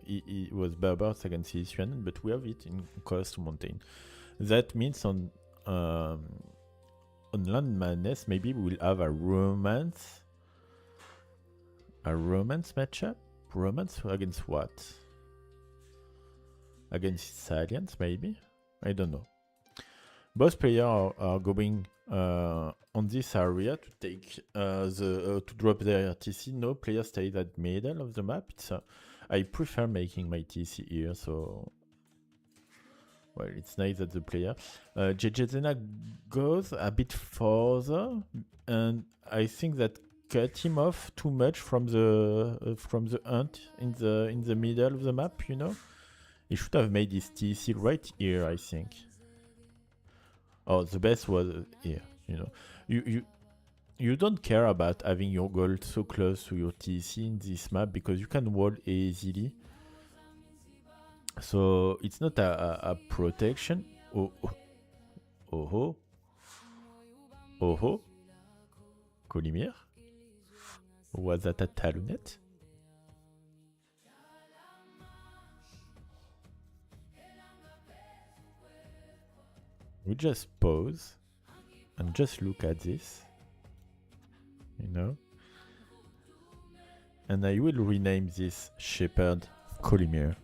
It was Berbers against Lithuanians, but we have it in Coast to Mountain. That means on Land Madness maybe we will have a romance matchup. Romance against what? Against Italians, maybe? I don't know. Both players are going on this area to take to drop their TC. No player stays at middle of the map. I prefer making my TC here, so well, it's nice that the player Giaggiazena goes a bit further, and I think that cut him off too much from the hunt in the middle of the map, you know. He should have made his TC right here, I think. Oh, the best was here, you know. You don't care about having your gold so close to your TC in this map because you can wall easily. So it's not a protection. Oh. Kolimir? Was that a talonette? We just pause and just look at this, you know, and I will rename this Shepherd Kolimir.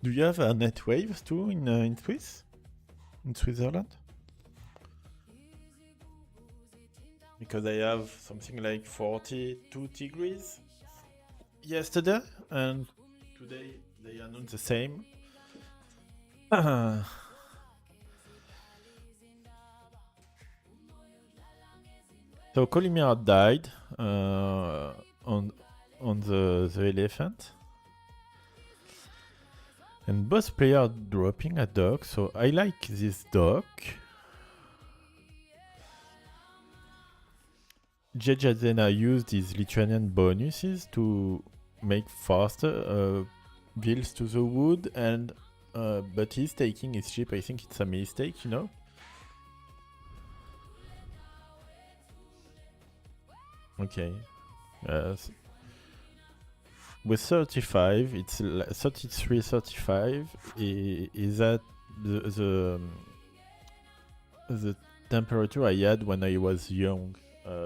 Do you have a net waves too in Swiss? In Switzerland? Because I have something like 42 degrees yesterday, and today They are not the same. So Kolimir died on the elephant. And both players are dropping a dog, so I like this dog. Giaggiazena used his Lithuanian bonuses to make faster builds to the wood, and but he's taking his ship. I think it's a mistake, you know. Okay. With 35, it's 33, 35. Is that the temperature I had when I was young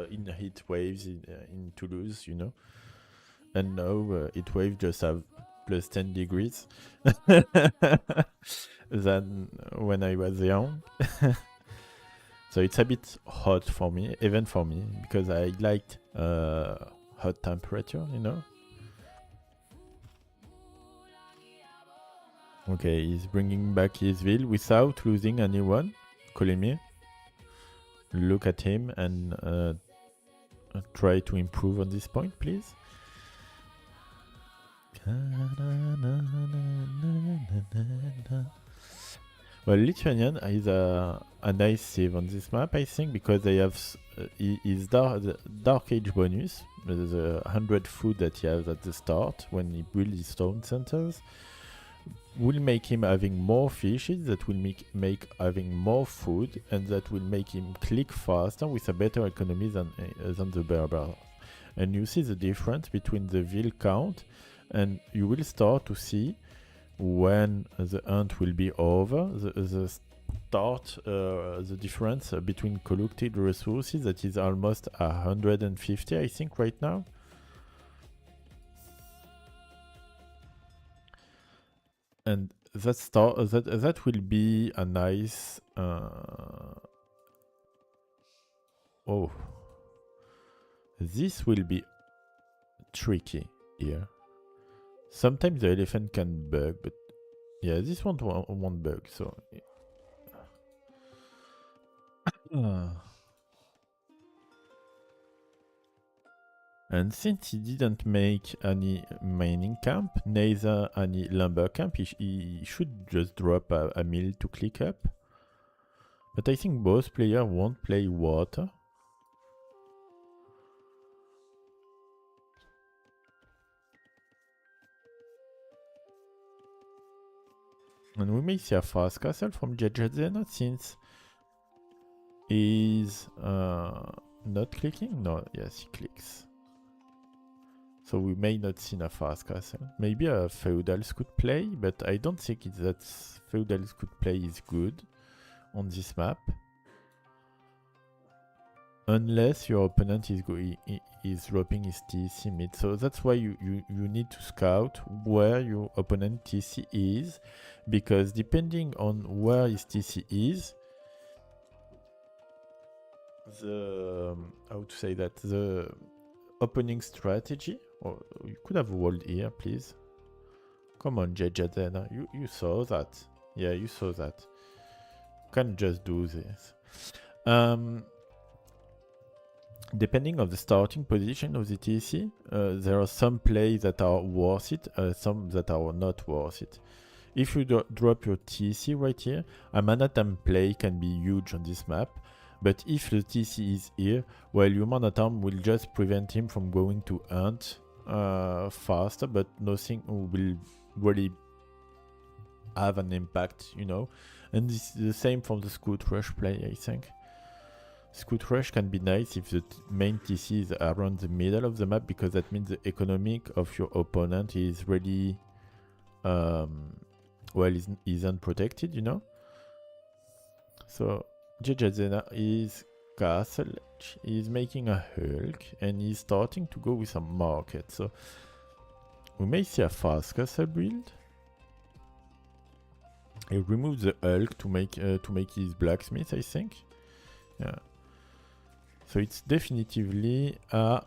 in heat waves in Toulouse, you know? And now heat waves just have plus 10 degrees than when I was young. So it's a bit hot for me, even for me, because I liked hot temperature, you know? Okay, he's bringing back his ville without losing anyone. Kolimir. Look at him and try to improve on this point, please. Well, Lithuanian is a nice save on this map, I think, because they have his Dark Age bonus, the 100 food that he has at the start when he builds his stone centers. Will make him having more fishes, that will make having more food, and that will make him click faster with a better economy than the Berbers. And you see the difference between the ville count, and you will start to see when the hunt will be over, the difference between collected resources, that is almost 150, I think, right now. And that will be a nice oh, this will be tricky here. Sometimes the elephant can bug, but yeah, this one won't bug, so and since he didn't make any mining camp, neither any lumber camp, he should just drop a mill to click up. But I think both players won't play water. And we may see a fast castle from Giaggiazena since he's not clicking. No, yes, he clicks. So we may not see a fast castle. Maybe a feudals could play, but I don't think that feudals could play is good on this map. Unless your opponent is dropping his TC mid. So that's why you need to scout where your opponent TC is, because depending on where his TC is, the opening strategy. Oh, you could have walled here, please. Come on, Giaggiazena. You saw that. Yeah, you saw that. You can't just do this. Depending on the starting position of the TC, there are some plays that are worth it, some that are not worth it. If you drop your TC right here, a Manhattan play can be huge on this map. But if the TC is here, well, your Manhattan will just prevent him from going to hunt faster, but nothing will really have an impact, you know. And this is the same for the Scout Rush play, I think. Scout Rush can be nice if the main TC is around the middle of the map, because that means the economic of your opponent is really, well, isn't protected, you know. So Giaggiazena is castle, he's making a Hulk, and he's starting to go with a market. So we may see a fast castle build. He removes the Hulk to make his blacksmith, I think. Yeah. So it's definitively a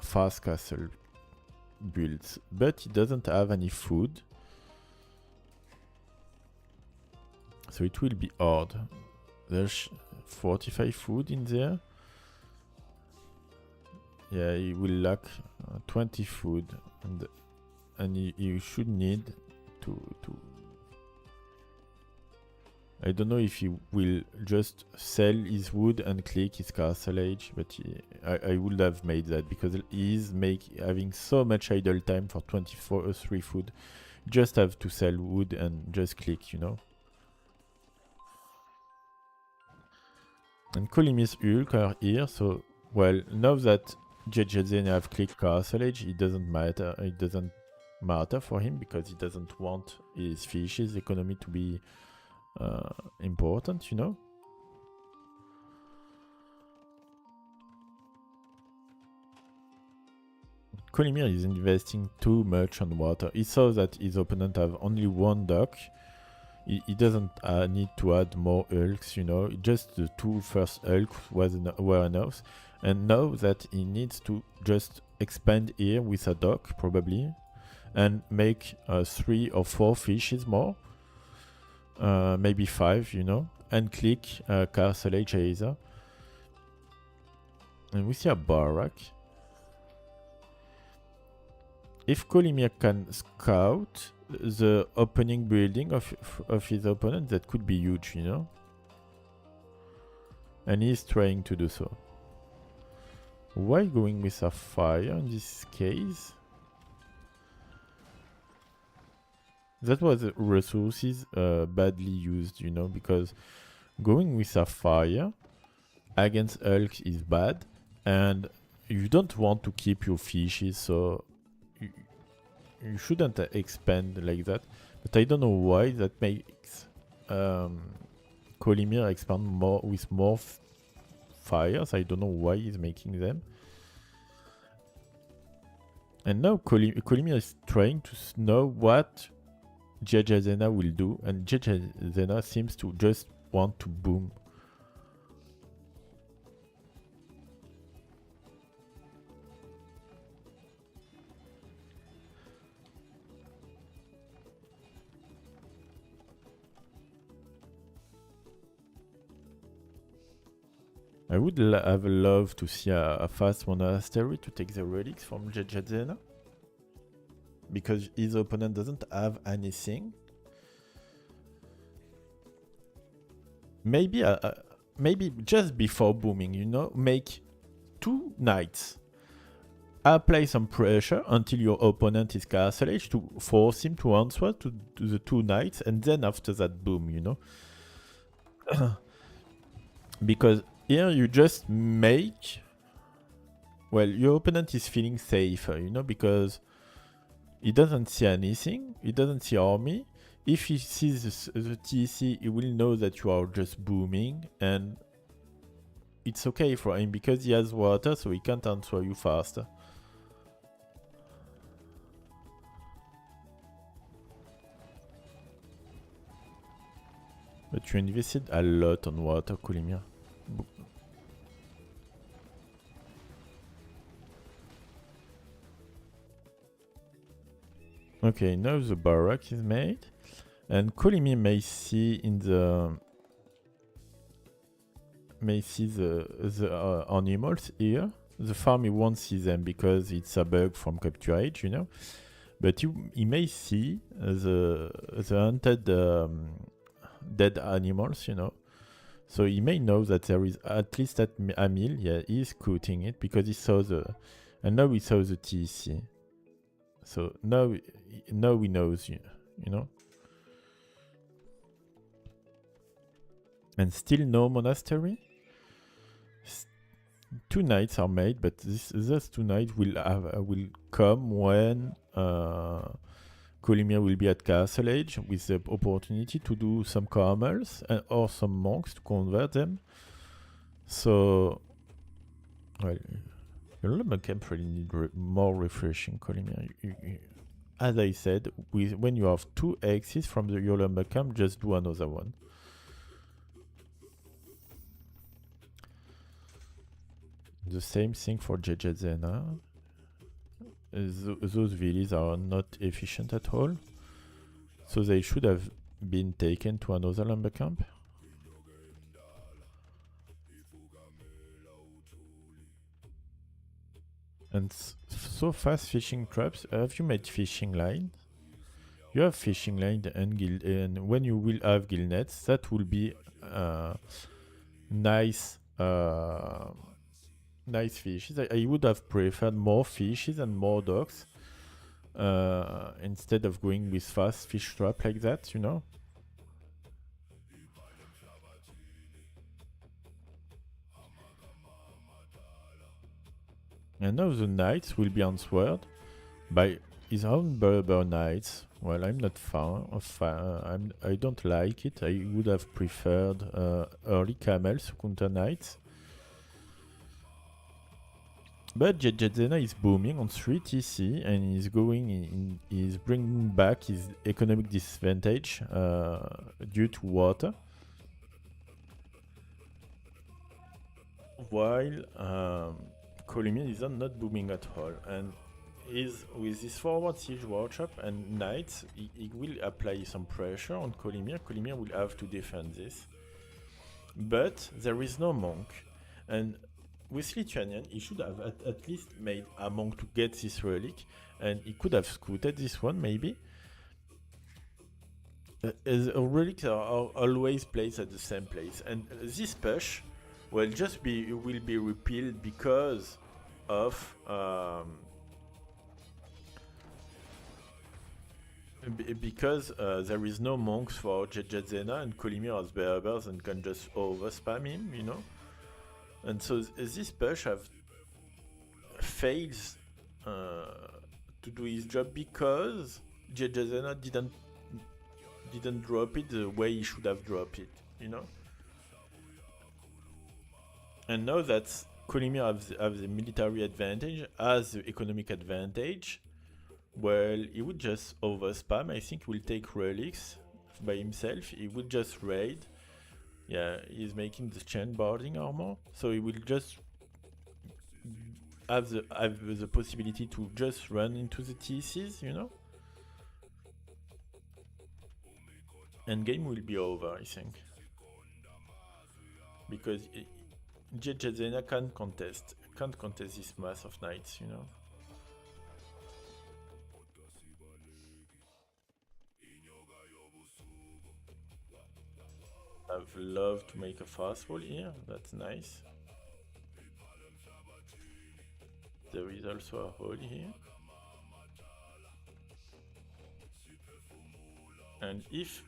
fast castle build, but he doesn't have any food. So it will be hard. There's 45 food in there. Yeah, he will lack 20 food, and you should need to. I don't know if he will just sell his wood and click his castle age, but I would have made that because he is having so much idle time for 3 food. Just have to sell wood and just click, you know. And Kolimir's Hulk are here, so well, now that Giaggiazena have clicked castle age, it doesn't matter. It doesn't matter for him because he doesn't want his fishes economy to be important, you know. Kolimir is investing too much on water. He saw that his opponent have only 1 dock. He doesn't need to add more hulks, you know. Just the 2 first hulks were enough. And now that he needs to just expand here with a dock, probably, and make 3 or 4 fishes more. Maybe 5, you know. And click Castle Age Aza. And we see a barrack. If Kolimir can scout the opening building of his opponent, that could be huge, you know. And he's trying to do so. Why going with a fire in this case? That was resources badly used, you know, because going with a fire against Hulk is bad, and you don't want to keep your fishes, so you shouldn't expand like that. But I don't know why that makes Kolimir expand more with more fires. I don't know why he's making them. And now Kolimir is trying to know what Giaggiazena will do, and Giaggiazena seems to just want to boom. I would have loved to see a fast monastery to take the relics from Giaggiazena, because his opponent doesn't have anything. Maybe maybe just before booming, you know, make 2 knights. Apply some pressure until your opponent is castle age to force him to answer to the 2 knights, and then after that boom, you know. Because here you just make, well, your opponent is feeling safer, you know, because he doesn't see anything, he doesn't see army. If he sees the TC, he will know that you are just booming, and it's okay for him because he has water, so he can't answer you faster. But you invested a lot on water, Kolimir. Okay, now the barrack is made, and Kolimir may see the animals here. The farm, he won't see them because it's a bug from Capture Age, you know. But he may see the hunted dead animals, you know. So he may know that there is at least a meal. Yeah, he's scouting it because he saw and now he saw the TC. So now he knows, you know. And still no monastery. 2 knights are made, but those 2 knights will come when Kolimir will be at castle age, with the opportunity to do some camels or some monks to convert them. So, well, your Lumber Camp really need more refreshing, Kolimir. As I said, when you have 2 X's from your Lumber Camp, just do another one. The same thing for Giaggiazena. Those villas are not efficient at all, so they should have been taken to another lumber camp. And so fast fishing traps. Have you made fishing line? You have fishing line and when you will have gill nets, that will be nice, nice fishes. I would have preferred more fishes and more docks instead of going with fast fish trap like that, you know. And now the knights will be answered by his own Berber knights. Well, I'm not fan of. I don't like it. I would have preferred early camels counter knights. But Giaggiazena is booming on 3 TC and he's he's bringing back his economic disadvantage due to water. While Kolimir is not booming at all, and with his forward siege workshop and knights, he will apply some pressure on Kolimir. Kolimir will have to defend this, but there is no monk, and with Lithuanian, he should have at least made a monk to get this relic, and he could have scooted this one maybe. As relics are always placed at the same place, and this push will be repealed because of there is no monks for Giaggiazena, and Kolimir has Berbers and can just over spam him, you know. And so this push fails to do his job because Giaggiazena didn't drop it the way he should have dropped it, you know. And now that Kolimir have the military advantage, has the economic advantage, well, he would just over spam. I think he will take relics by himself. He would just raid. Yeah, he's making the chain boarding armor, so he will just have the possibility to just run into the TCs, you know. And game will be over, I think, because Giaggiazena can't contest this mass of knights, you know. I've loved to make a fast wall here, that's nice. There is also a hole here. And if,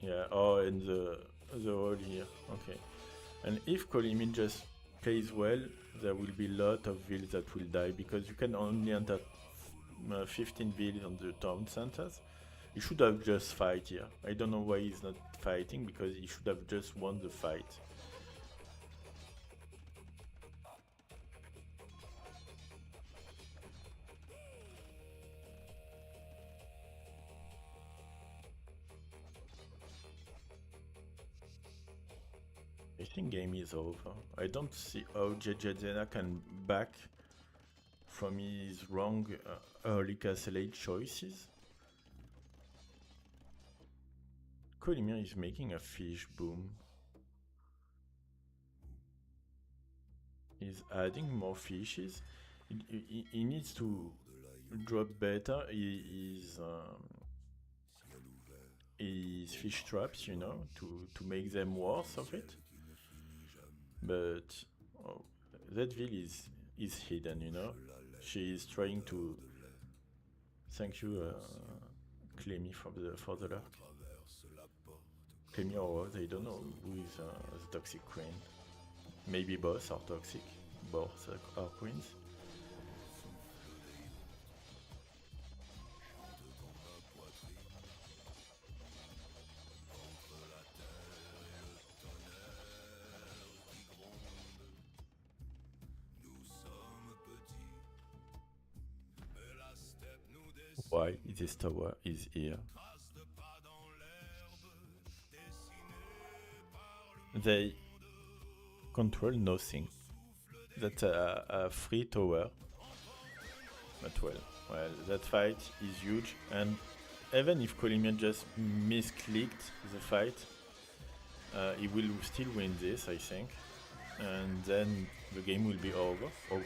yeah, oh, and the hole here, okay. And if Kolimir just plays well, there will be a lot of vills that will die, because you can only enter 15 vills on the town centers. He should have just fight here. I don't know why he's not fighting, because he should have just won the fight. I think game is over. I don't see how Giaggiazena can back from his wrong early castle age choices. Kolimir is making a fish boom. He's adding more fishes. He needs to drop better his fish traps, you know, to make them worth of it. But oh, that ville is hidden, you know. She is trying to. Thank you, Clemmy, for the lurk. Clemmy or Rose, I don't know who is the toxic queen. Maybe both are toxic. Both are queens. Why this tower is here? They control nothing. That's a free tower. But well, that fight is huge, and even if Kolimir just misclicked the fight, he will still win this, I think. And then the game will be over. Oh.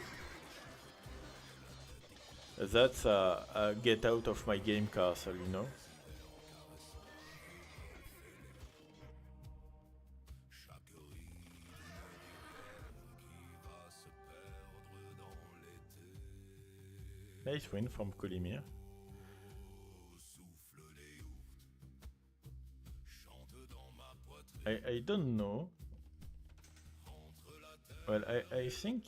That's a get out of my game castle, you know? Nice win from Kolimir. I don't know. Well, I think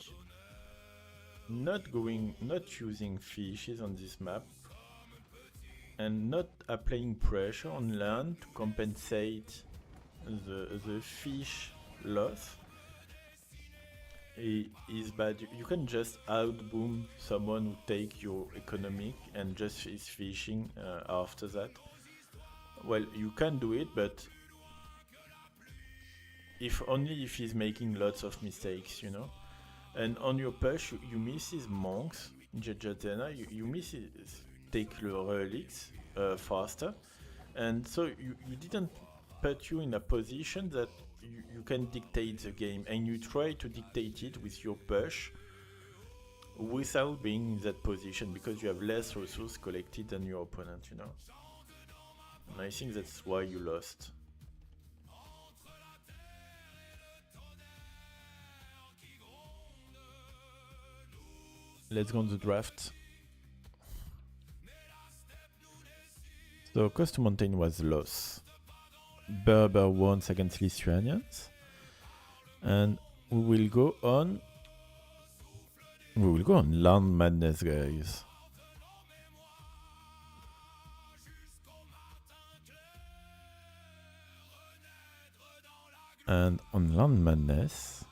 not using fishes on this map and not applying pressure on land to compensate the fish loss is bad. You can just outboom someone who take your economic and just is fishing after that. Well, you can do it, but if only if he's making lots of mistakes, you know. And on your push, you miss his monks, Giaggiazena, you miss his take the relics faster, and so you didn't put you in a position that you can dictate the game, and you try to dictate it with your push without being in that position because you have less resources collected than your opponent, you know. And I think that's why you lost. Let's go on the draft. So Coast Mountain was loss. Berber wants against Lithuanians. And we will go on Land Madness, guys. And on Land Madness,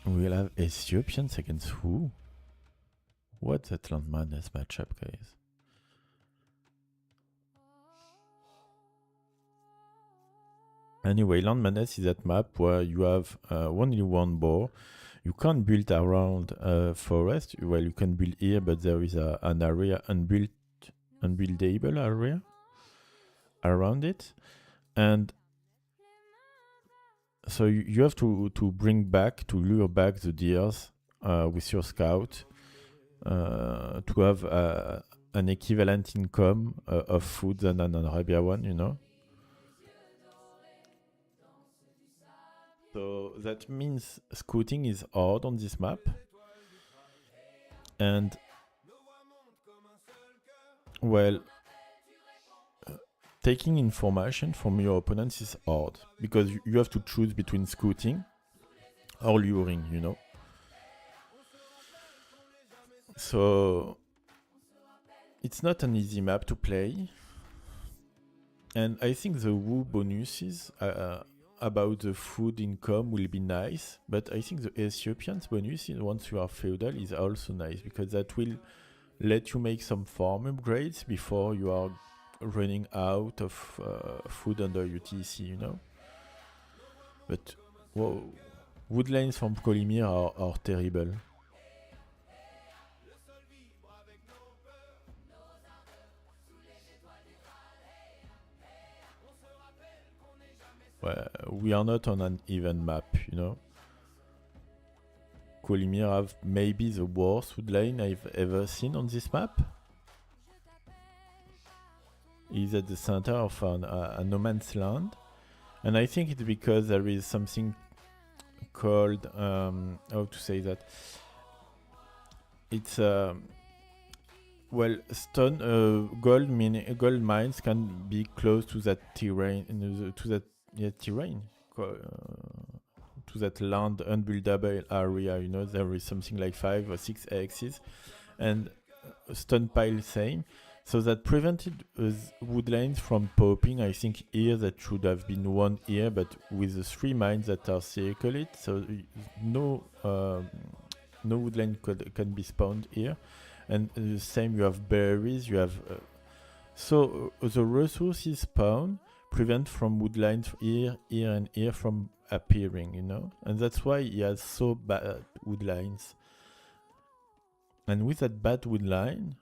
we'll have Ethiopians against who? What's that Land Madness matchup, guys? Anyway, Land Madness is that map where you have only one boar. You can't build around a forest. Well, you can build here, but there is an area, unbuildable area around it. And so you have to lure back the deers with your scout to have an equivalent income of food than an Arabia one, you know. So that means scouting is hard on this map. And well, taking information from your opponents is hard because you have to choose between scouting or luring, you know. So it's not an easy map to play. And I think the Wu bonuses about the food income will be nice, but I think the Ethiopians bonus once you are feudal is also nice because that will let you make some farm upgrades before you are running out of food under UTC, you know. But whoa, woodlands from Kolimir are terrible. Well, we are not on an even map, you know. Kolimir have maybe the worst woodline I've ever seen on this map. He's at the center of a no man's land, and I think it's because there is something called how to say that. It's well, gold mines can be close to that terrain, to that land unbuildable area, you know. There is something like 5 or 6 axes, and stone pile same, so that prevented woodlands from popping. I think here that should have been one here, but with the 3 mines that are circled, so no woodland can be spawned here. And the same, you have berries, you have so the resources spawn prevent from woodlines here and here from appearing, you know. And that's why he has so bad woodlines. And with that bad wood line,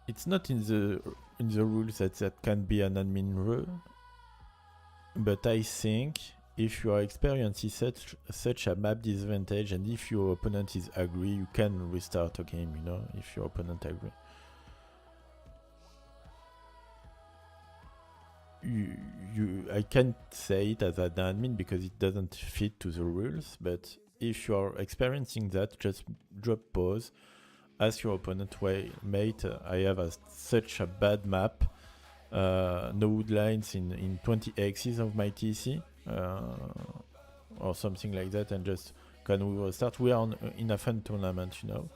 it's not in the rules that can be an admin row, but I think if you are experiencing such a map disadvantage, and if your opponent is agree, you can restart a game, you know, if your opponent agree. I can't say it as an admin because it doesn't fit to the rules, but if you are experiencing that, just drop pause, ask your opponent, wait, mate, I have such a bad map, no wood lines in 20 axes of my TC, or something like that, and just can we restart? We are in a fun tournament, you know.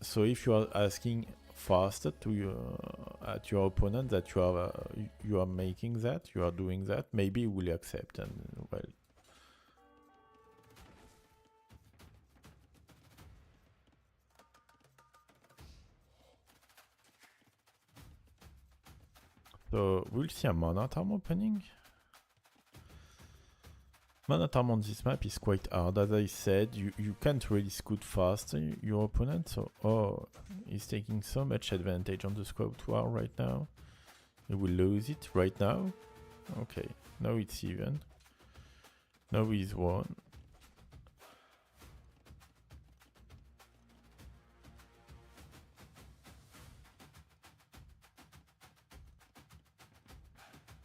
So if you are asking faster to at your opponent that you are making that, you are doing that, maybe he will accept, and well. So we'll see a Monotarm opening. Monotarm on this map is quite hard. As I said, you can't really scoot fast your opponent, so he's taking so much advantage on the scout war right now. He will lose it right now. Okay, now it's even. Now he's won.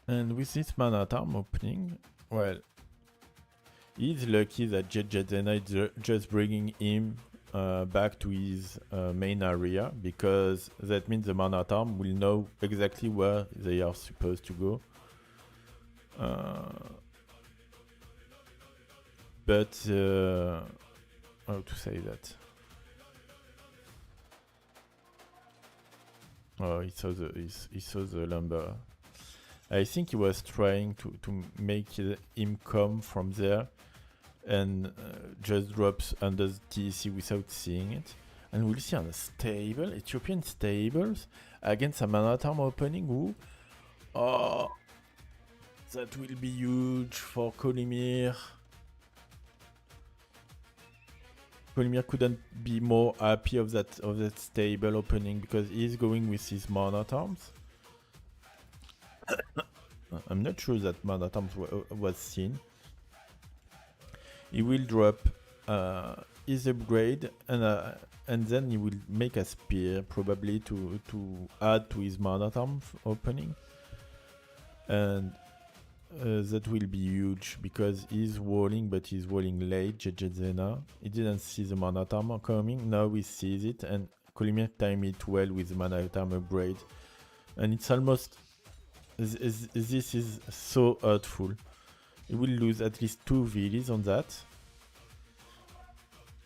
And with this Monotarm opening, well, he's lucky that Giaggiazena is just bringing him back to his main area, because that means the Monotarm will know exactly where they are supposed to go. But how to say that? Oh, he saw the lumber. I think he was trying to make him come from there and just drops under the TC without seeing it. And we'll see on a stable, Ethiopian stables, against a Monotarm opening who... Oh, that will be huge for Kolimir. Kolimir couldn't be more happy of that stable opening, because he's going with his Monotarms. I'm not sure that Monotarms was seen. He will drop his upgrade, and then he will make a spear, probably to add to his Monotarm opening. And that will be huge, because he's walling, but he's walling late, Giaggiazena. He didn't see the Monotarm coming, now he sees it, and Kolimir timed it well with the Monotarm upgrade. And it's almost... This is so hurtful. He will lose at least 2 VDs on that.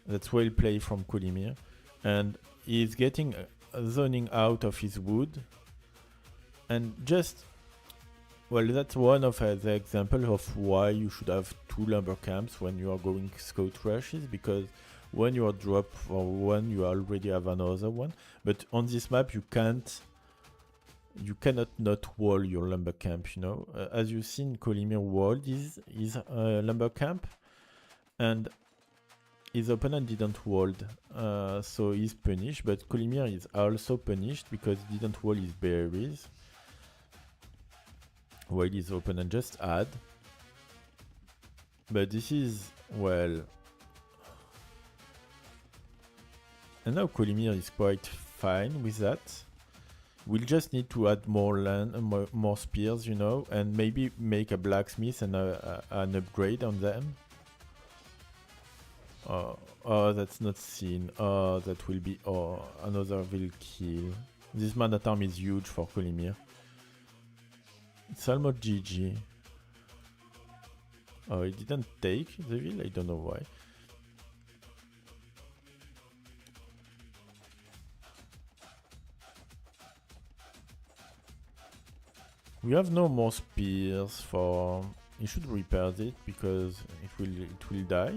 That's well played from Kolimir. And he's getting zoning out of his wood. And just... Well, that's one of the examples of why you should have 2 lumber camps when you are going scout rushes, because when you are drop for one, you already have another one. But on this map, you cannot not wall your lumber camp, you know. As you've seen, Kolimir walled his lumber camp, and his opponent didn't wall, so he's punished. But Kolimir is also punished because he didn't wall his berries, while his opponent just had. But this is, well... And now Kolimir is quite fine with that. We'll just need to add more land, more spears, you know, and maybe make a blacksmith and an upgrade on them. Oh, that's not seen. Oh, that will be... Oh, another will kill. This Monotarm is huge for Kolimir. It's almost GG. Oh, he didn't take the wheel? I don't know why. We have no more spears for... He should repair it because it will die.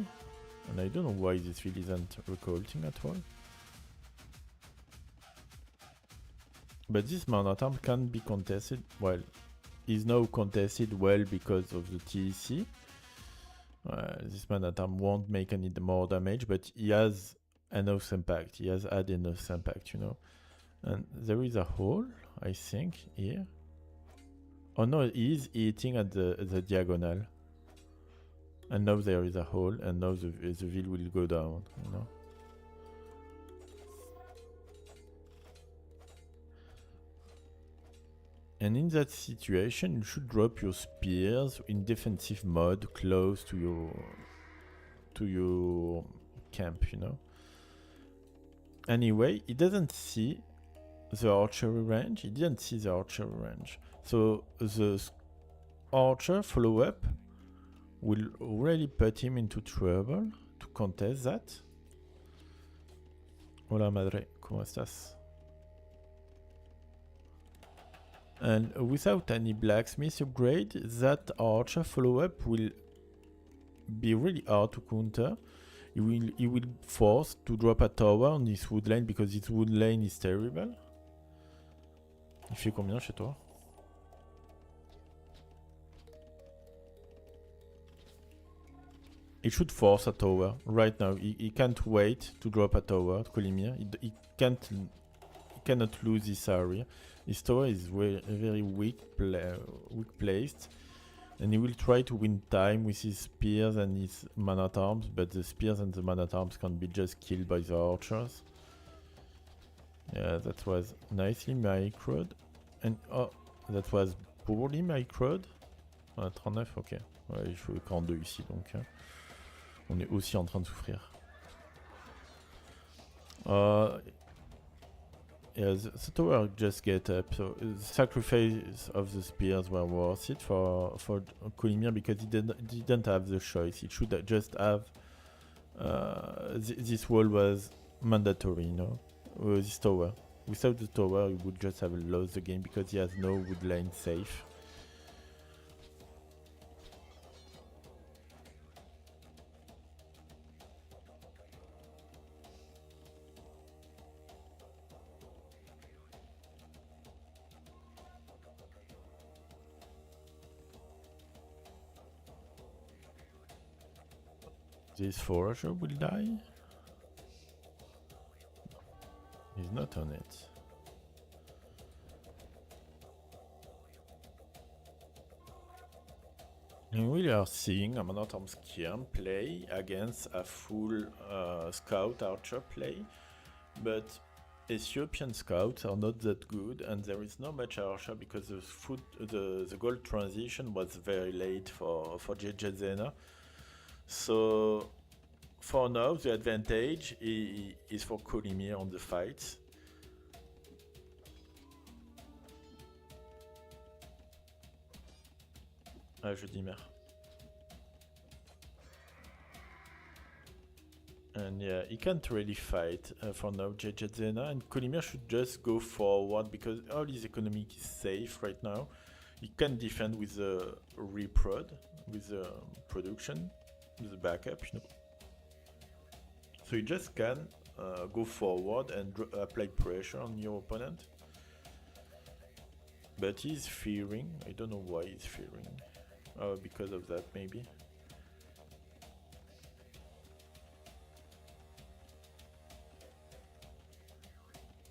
And I don't know why this field isn't recolting at all. But this Monotarm can be contested. Well, is now contested well because of the TEC. This man at arm won't make any more damage, but he has enough impact. He has had enough impact, you know. And there is a hole, I think, here. Oh no, he is eating at the diagonal. And now there is a hole, and now the wheel will go down, you know. And in that situation, you should drop your spears in defensive mode close to your camp, you know. Anyway, he doesn't see the archery range. He didn't see the archery range. So the archer follow-up will really put him into trouble to contest that. Hola madre, ¿cómo estás? And without any blacksmith upgrade, that archer follow-up will be really hard to counter. He will force to drop a tower on this wood lane because this wood lane is terrible. Il fait combien chez toi? He should force a tower right now. He can't wait to drop a tower at Kolimir. He cannot lose this area. His tower is very weak placed, and he will try to win time with his spears and his man-at-arms, but the spears and the man-at-arms can be just killed by the archers. Yeah, that was nicely microed. And oh, that was poorly microed. On a 39, ok. Ouais, il faut 42 ici, donc on est aussi en train de souffrir. Yeah, the tower just get up. So the sacrifice of the spears were worth it for Kolimir because he didn't have the choice. He should just have. This wall was mandatory, you know. This tower. Without the tower, he would just have lost the game because he has no wood lane safe. This forager will die? He's not on it. And we are seeing a man-at-arms Kian play against a full scout archer play, but Ethiopian scouts are not that good, and there is not much archer because the gold transition was very late for Giaggiazena. So for now, the advantage is for Kolimir on the fight. Ah, je dis merde. And yeah, he can't really fight for now, Giaggiazena, and Kolimir should just go forward because all his economic is safe right now. He can defend with the reprod, with the production, with the backup, you know. So you just can go forward and apply pressure on your opponent. But he's fearing, I don't know why he's fearing. Because of that maybe.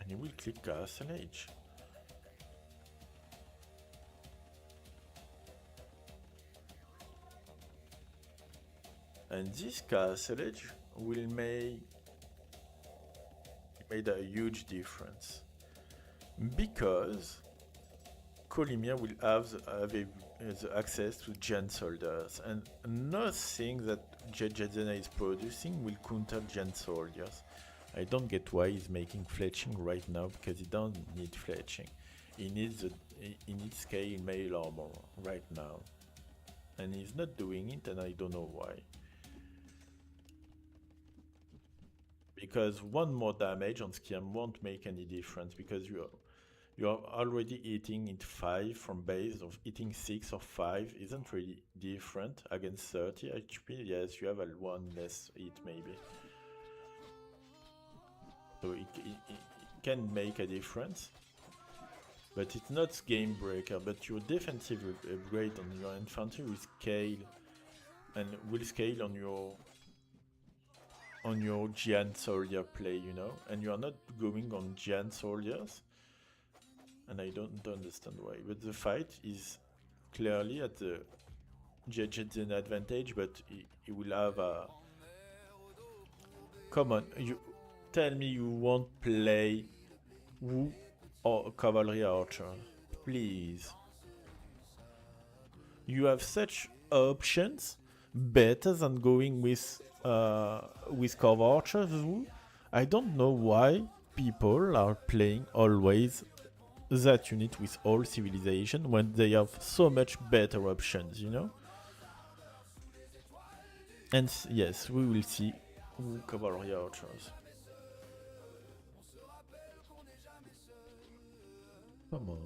And he will click Castle Age. And this Castle Age will make made a huge difference because Kolimir will have the access to Gen soldiers, and nothing that Giaggiazena is producing will counter Gen soldiers. I don't get why he's making fletching right now because he don't need fletching. He needs scale mail armor right now, and he's not doing it, and I don't know why. Because one more damage on Skiam won't make any difference because you are already hitting it 5 from base, of hitting 6 or 5 isn't really different against 30 HP. Yes, you have a 1 less hit maybe. So it can make a difference. But it's not game breaker, but your defensive upgrade on your infantry with scale and will scale on your giant soldier play, you know, and you are not going on giant soldiers, and I don't understand why. But the fight is clearly at the Giaggiazena advantage, but he will have a. Come on, you tell me you won't play Wu or Cavalry Archer, please. You have such options better than going with Cav Archers Wu. I don't know why people are playing always that unit with all civilization when they have so much better options, you know? And yes, we will see Wu Cavalry Archers. Come on.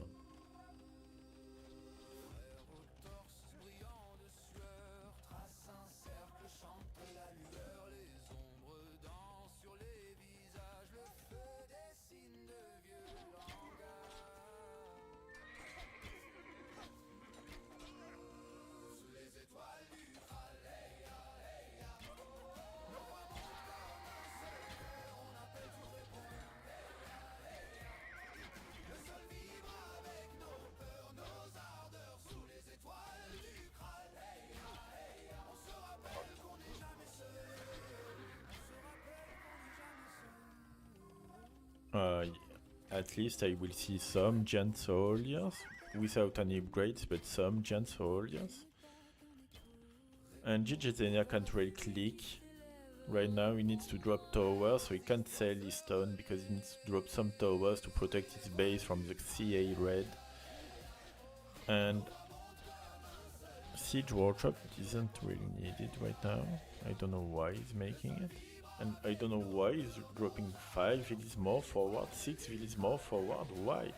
At least I will see some giant soldiers without any upgrades, but some giant soldiers. And Giaggiazena can't really click. Right now he needs to drop towers, so he can't sell his stone because he needs to drop some towers to protect his base from the CA red. And Siege Workshop isn't really needed right now. I don't know why he's making it. And I don't know why he's dropping 5 villas more forward, 6 villas more forward, why?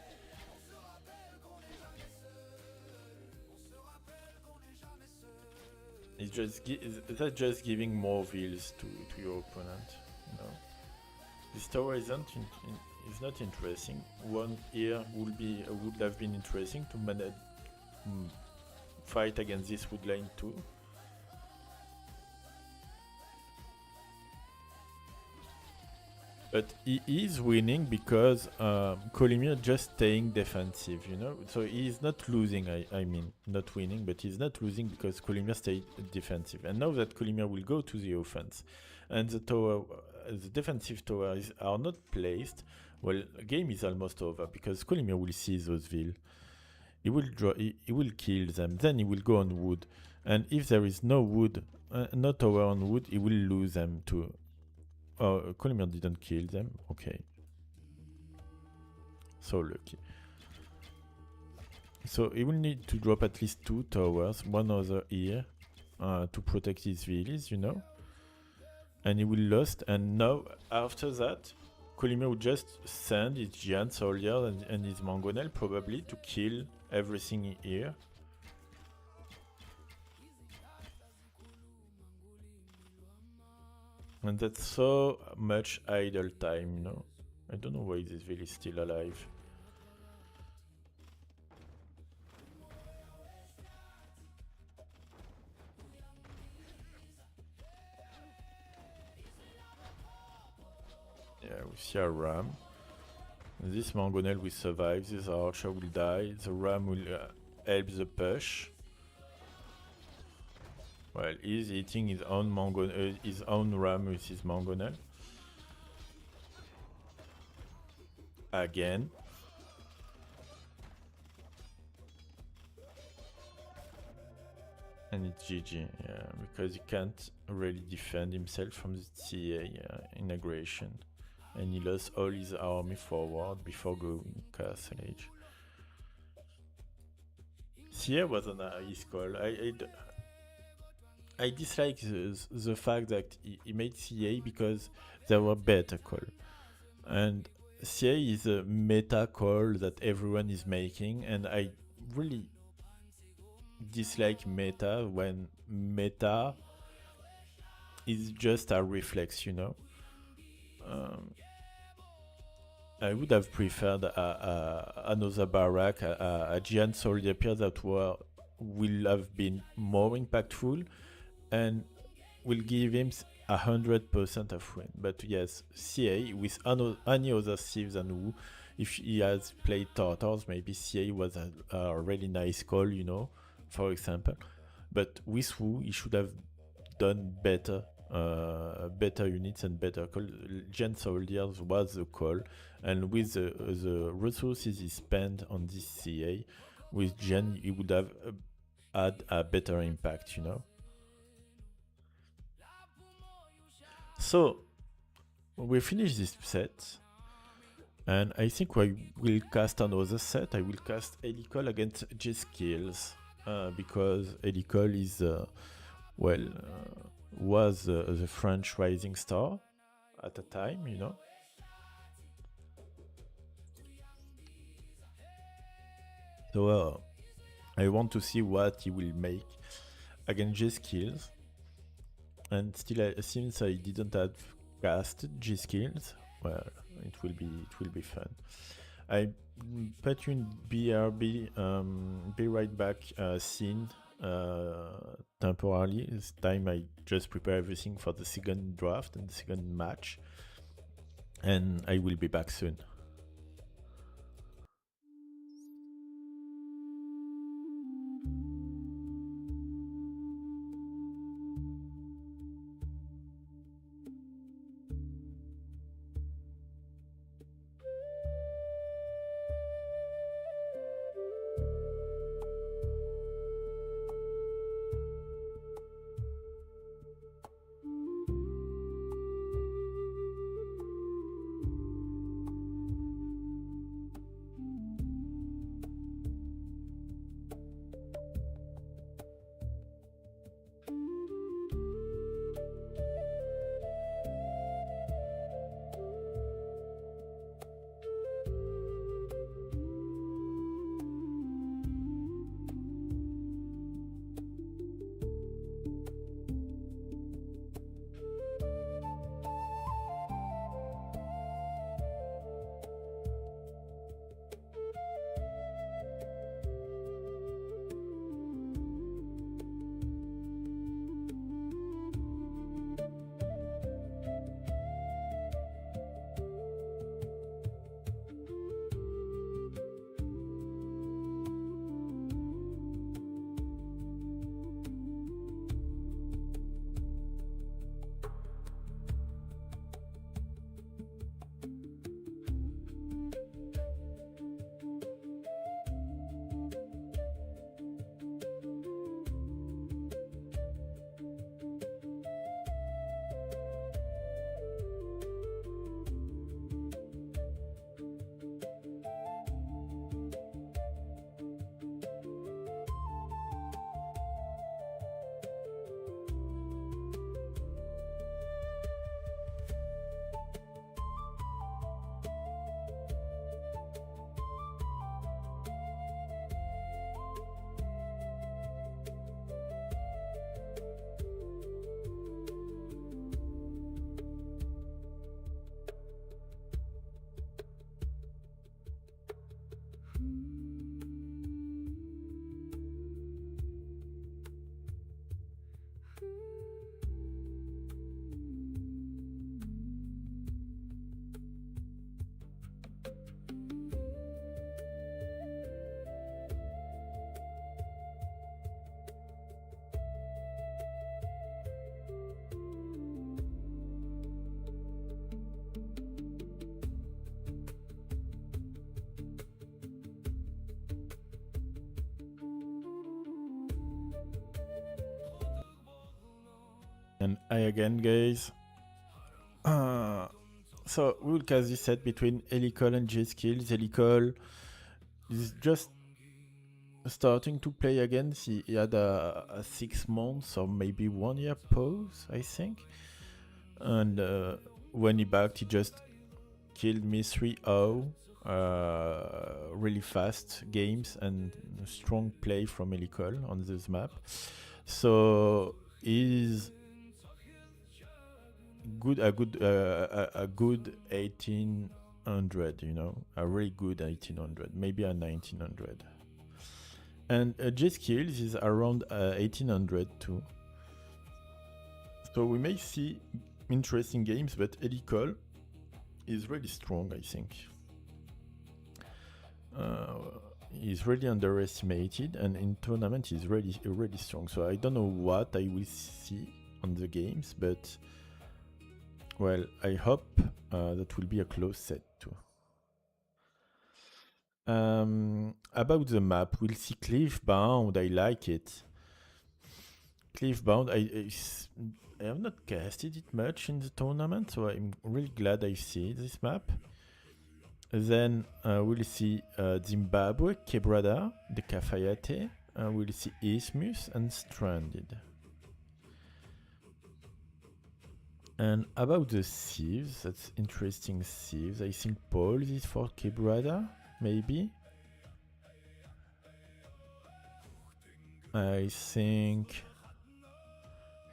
It's just that's just giving more villas to your opponent, you know. This tower is not interesting. One here would have been interesting to manage fight against this wood line too. But he is winning because Kolimir just staying defensive, you know? So he's not losing, I mean, not winning, but he's not losing because Kolimir stayed defensive. And now that Kolimir will go to the offense, and the defensive towers are not placed, well, the game is almost over because Kolimir will see those villas. He will kill them, then he will go on wood. And if there is no wood, no tower on wood, he will lose them too. Oh, Kolimir didn't kill them. Okay. So lucky. So he will need to drop at least 2 towers, one other here, to protect his villas, you know. And he will lost. And now, after that, Kolimir will just send his giant soldier and his mangonel probably to kill everything here. And that's so much idle time, you know. I don't know why this village is still alive. Yeah, we see a ram. This mangonel will survive, this archer will die, the ram will help the push. Well, he's eating his own ram with his mangonel. Again. And it's GG, yeah, because he can't really defend himself from the CA integration. And he lost all his army forward before going Castle Age. CA was a nice call. I dislike the fact that he made CA because there were better call. And CA is a meta call that everyone is making, and I really dislike meta when meta is just a reflex, you know. I would have preferred another barrack, a giant soldier pair that will have been more impactful, and will give him 100% of win. But yes, CA with any other Civ than Wu, if he has played Turtles, maybe CA was a really nice call, you know, for example. But with Wu, he should have done better, better units and better call. Gen Soldiers was the call, and with the resources he spent on this CA, with Gen, he would have had a better impact, you know. So we finish this set, and I think we will cast another set. I will cast Helical against G-Skills, because Helical is, was the French rising star at a time, you know. So I want to see what he will make against G-Skills. And still, since I didn't have cast G-Skills, well, it will be fun. I put you in BRB, be right back scene temporarily. This time I just prepare everything for the second draft and the second match, and I will be back soon. And hi again, guys. So we will cast this set between Helical and G-Skills. Helical is just starting to play again. He had a 6 months or maybe 1 year pause, I think. And when he backed, he just killed me 3-0. Really fast games and strong play from Helical on this map. So he's a good 1800, you know, a really good 1800, maybe a 1900. And G-Skills is around 1800 too. So we may see interesting games, but Elicol is really strong, I think. He's really underestimated, and in tournament he's really strong. So I don't know what I will see on the games, but well, I hope that will be a close set too. About the map, we'll see Cliffbound. I like it. Cliffbound, I have not casted it much in the tournament, so I'm really glad I see this map. Then we'll see Zimbabwe, Quebrada, the Cafayate. We'll see Isthmus and Stranded. And about the sieves, that's interesting sieves. I think Paul is for Quebrada, maybe. I think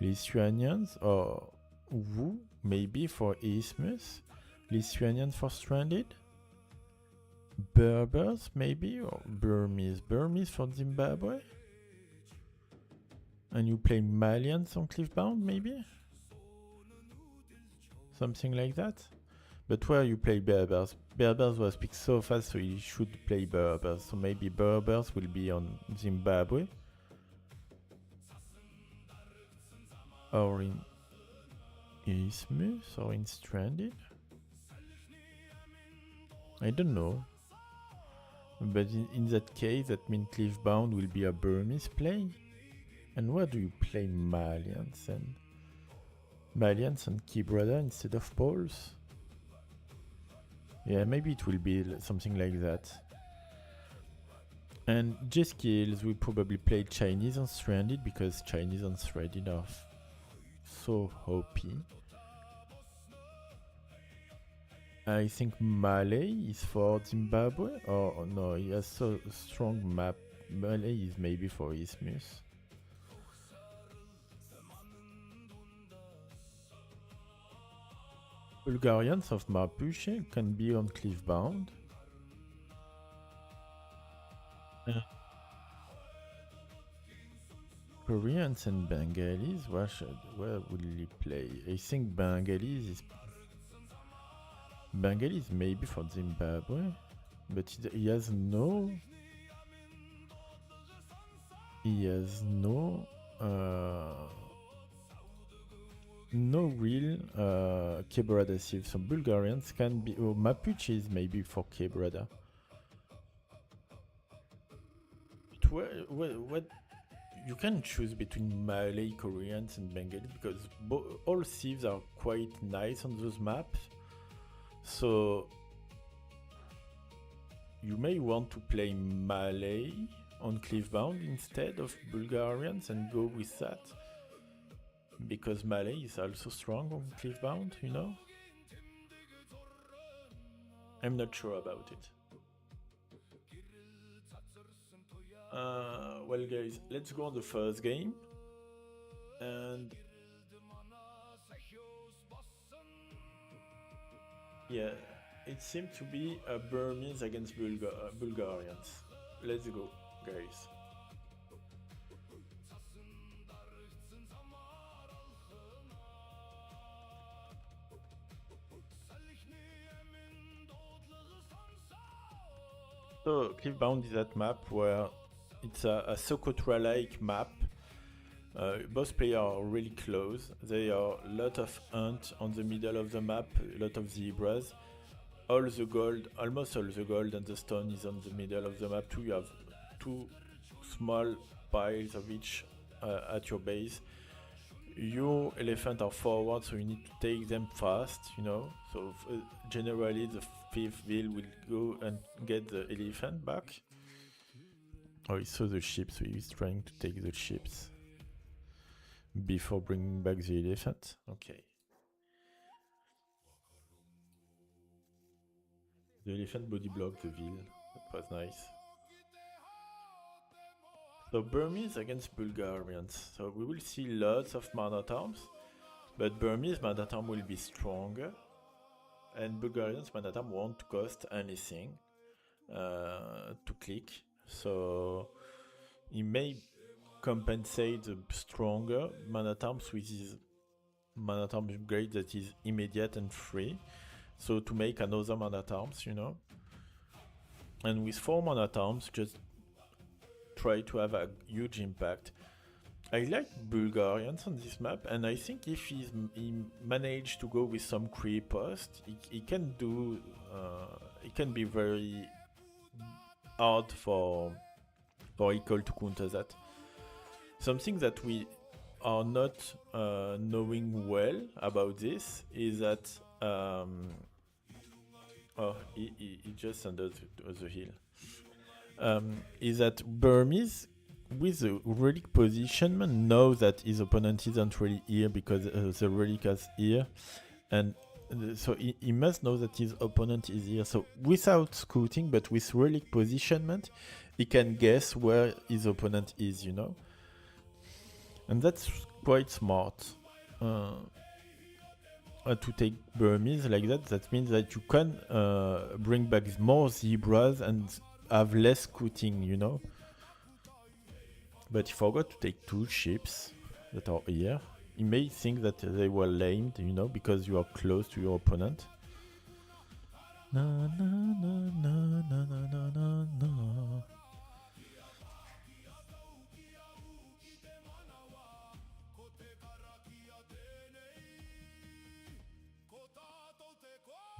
Lithuanians or Wu, maybe for Isthmus. Lithuanians for Stranded. Berbers, maybe, or Burmese. Burmese for Zimbabwe. And you play Malians on Cliffbound, maybe? Something like that? But where you play Berbers? Berbers will speak so fast, so you should play Berbers. So maybe Berbers will be on Zimbabwe. Or in Isthmus, or in Stranded? I don't know. But in that case, that means Cliffbound will be a Burmese play. And where do you play Malians and Quebrada instead of Poles? Yeah, maybe it will be something like that. And G-Skills will probably play Chinese on Stranded because Chinese on Stranded are so OP. I think Malay is for Zimbabwe, or no, he has so strong map. Malay is maybe for Isthmus. Bulgarians of Mapuche can be on Cliffbound. Koreans and Bengalis, where will he play? I think Bengalis maybe for Zimbabwe, but he has no real Quebrada sieve. So Bulgarians can be, or Mapuches maybe for Quebrada. What you can choose between Malay, Koreans, and Bengali because all sieves are quite nice on those maps. So you may want to play Malay on Cliffbound instead of Bulgarians and go with that. Because Malay is also strong on Cliffbound, you know? I'm not sure about it. Well guys, let's go on the first game. And yeah, it seemed to be a Burmese against Bulgarians. Let's go, guys. So Cliffbound is that map where it's a Socotra-like map. Both players are really close. There are a lot of ants on the middle of the map, a lot of zebras. Almost all the gold and the stone is on the middle of the map too. You have two small piles of each at your base. Your elephant are forward, so you need to take them fast, you know. So generally the fifth wheel will go and get the elephant back. Oh, he saw the ship, so he's trying to take the ships before bringing back the elephant. Okay. The elephant body blocked the wheel. That was nice. So Burmese against Bulgarians. So we will see lots of man-at-arms, but Burmese man-at-arm will be stronger, and Bulgarians man-at-arm won't cost anything to click. So he may compensate the stronger man-at-arms with his man at arms upgrade that is immediate and free. So to make another man at arms, you know. And with 4 man at arms, just try to have a huge impact. I like Bulgarians on this map, and I think if he managed to go with some creep post, he can do. It can be very hard for Equal to counter that. Something that we are not knowing well about this is that he just under the hill. Is that Burmese with the relic positionment know that his opponent isn't really here because the relic is here, and so he must know that his opponent is here. So without scouting, but with relic positionment, he can guess where his opponent is, you know. And that's quite smart to take Burmese like that. That means that you can bring back more zebras and have less scouting, you know. But he forgot to take 2 ships that are here. He may think that they were lamed, you know, because you are close to your opponent. Na, na, na, na, na, na, na, na.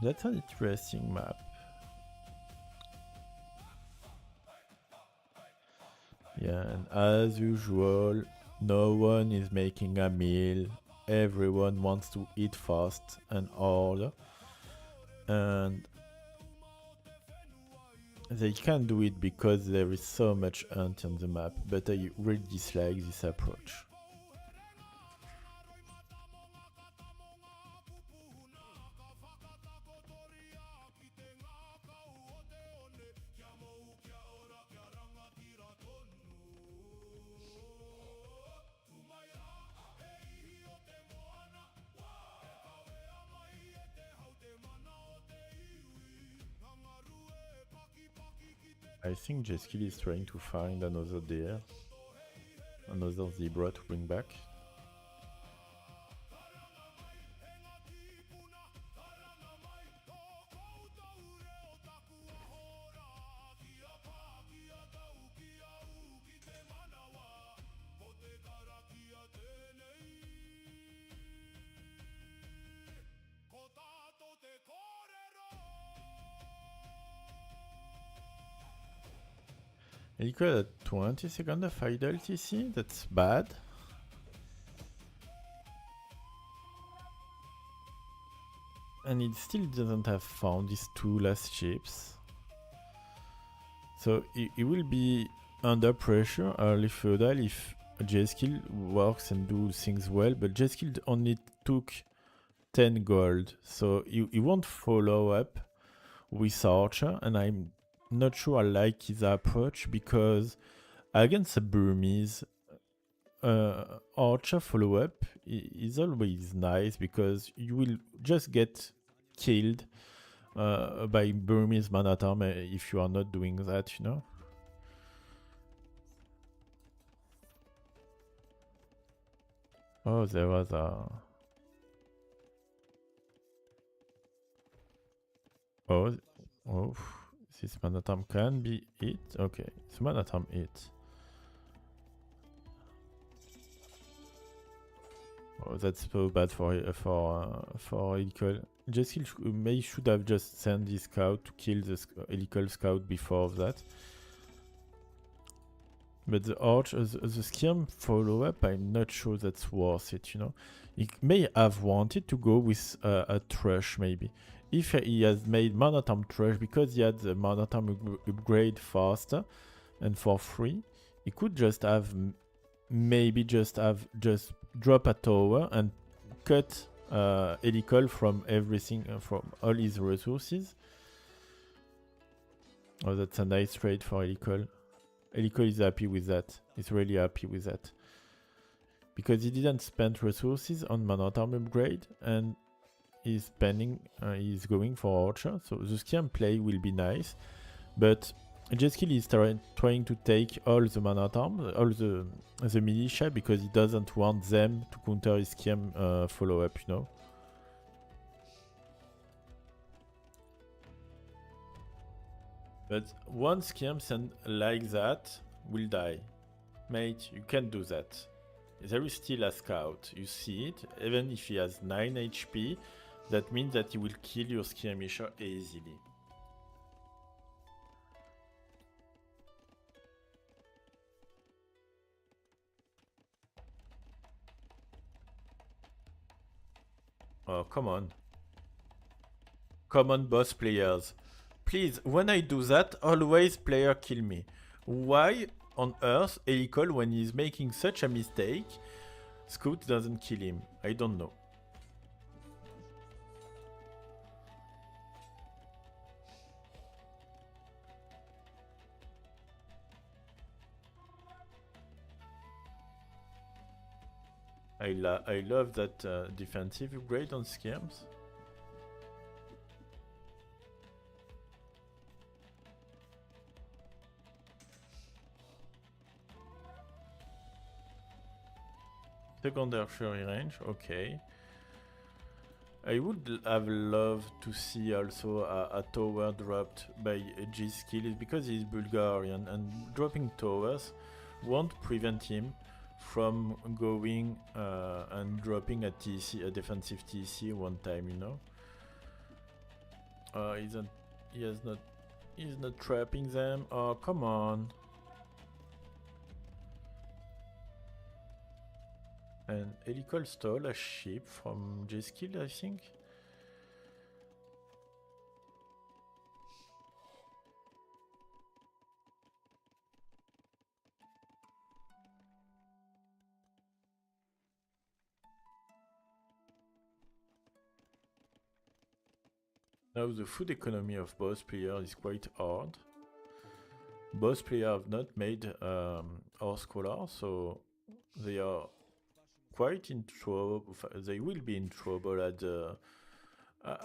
That's an interesting map. Yeah, and as usual, no one is making a meal. Everyone wants to eat fast and all. And they can't do it because there is so much hunt on the map, but I really dislike this approach. I think J-Skill is trying to find another deer, another zebra to bring back. Equal at 20 seconds of idle TC, that's bad. And it still doesn't have found these 2 last ships. So it will be under pressure early feudal if J-Skill works and do things well, but J-Skill only took 10 gold, so he won't follow up with Archer, and I'm not sure I like his approach because against a Burmese, Archer follow-up is always nice because you will just get killed by Burmese man-at-arm if you are not doing that, you know. Oh, there was a... Oh, this man-at-arm can be hit. Okay, so man-at-arm hit. Oh, that's so bad for Helical. J-Skill should have just sent this scout to kill the Helical scout before that. But the Arch, the Skirm follow-up, I'm not sure that's worth it, you know. He may have wanted to go with a Thrush, maybe. If he has made man-at-arm Thrush, because he had the man-at-arm upgrade faster and for free, he could just have, maybe just drop a tower and cut Helical from everything, from all his resources. Oh, that's a nice trade for Helical. Helical is happy with that. He's really happy with that. Because he didn't spend resources on man-at-arm upgrade, and he's spending, he's going for Archer. So the Skirm play will be nice. But J-Skill is trying to take all the man-at-arms, all the militia, because he doesn't want them to counter his scheme follow-up, you know. But one scheme sent like that will die. Mate, you can't do that. There is still a scout, you see it, even if he has 9 HP, that means that he will kill your skirmisher easily. Oh, come on. Come on, boss players. Please, when I do that, always player kill me. Why on earth Helical, when he's making such a mistake, Scout doesn't kill him? I don't know. I love that defensive upgrade on Skirms. Second archery range, okay. I would have loved to see also a tower dropped by G-Skill because he's Bulgarian, and dropping towers won't prevent him from going and dropping a TC, a defensive TC one time, you know. He's not trapping them. Oh, come on. And Helical stole a ship from J-Skill, I think. Now the food economy of both players is quite hard. Both players have not made horse collar, so they are quite in trouble. They will be in trouble at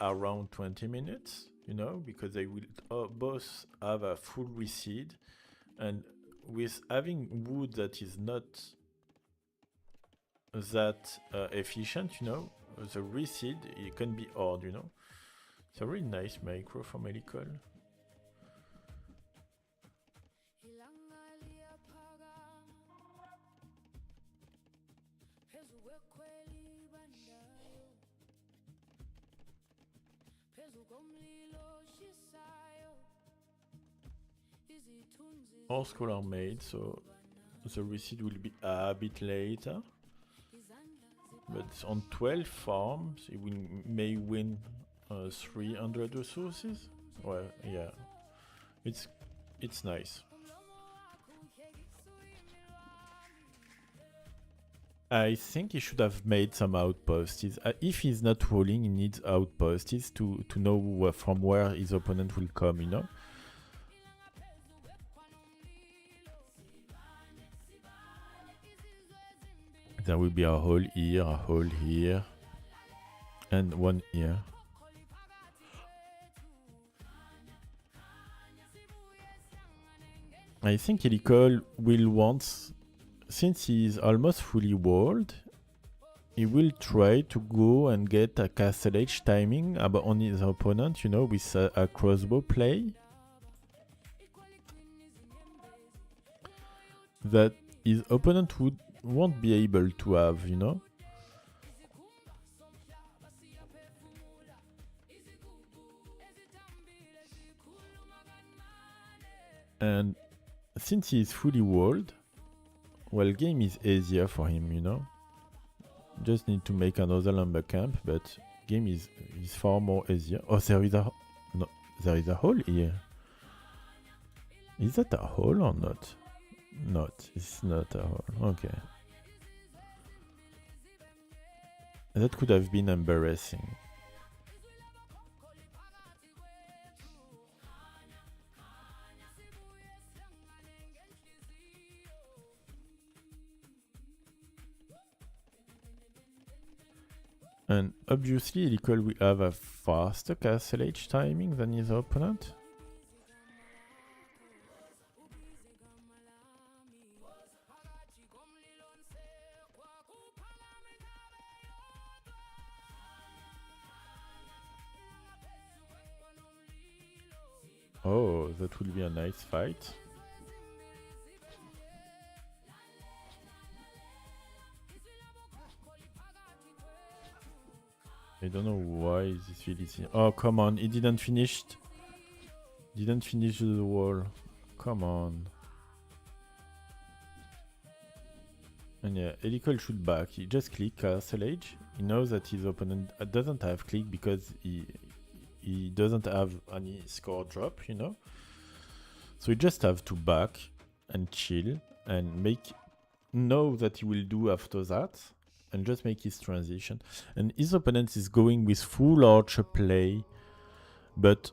around 20 minutes, you know, because they will both have a full reseed, and with having wood that is not that efficient, you know, the reseed, it can be hard, you know. It's a really nice macro from Helical. All schools are made, so the reseed will be a bit later. But on 12 farms, it may win 300 resources. Well, yeah, it's nice. I think he should have made some outposts. If he's not rolling, he needs outposts to know from where his opponent will come, you know? There will be a hole here, and one here. I think Helical will want, since he is almost fully walled, he will try to go and get a castle age timing on his opponent, you know, with a crossbow play. That his opponent won't be able to have, you know. And since he is fully walled, well, game is easier for him, you know. Just need to make another lumber camp, but game is far more easier. Oh, there is a hole here. Is that a hole or not? Not. It's not a hole. Okay. That could have been embarrassing. And obviously Helical will have a faster castle age timing than his opponent. that will be a nice fight. I don't know why this really... Oh, come on, he didn't finish the wall. Come on. And yeah, Helical should back. He just click Castle Age. He knows that his opponent doesn't have click because he doesn't have any score drop, you know? So he just have to back and chill and know that he will do after that. And just make his transition. And his opponent is going with full archer play, but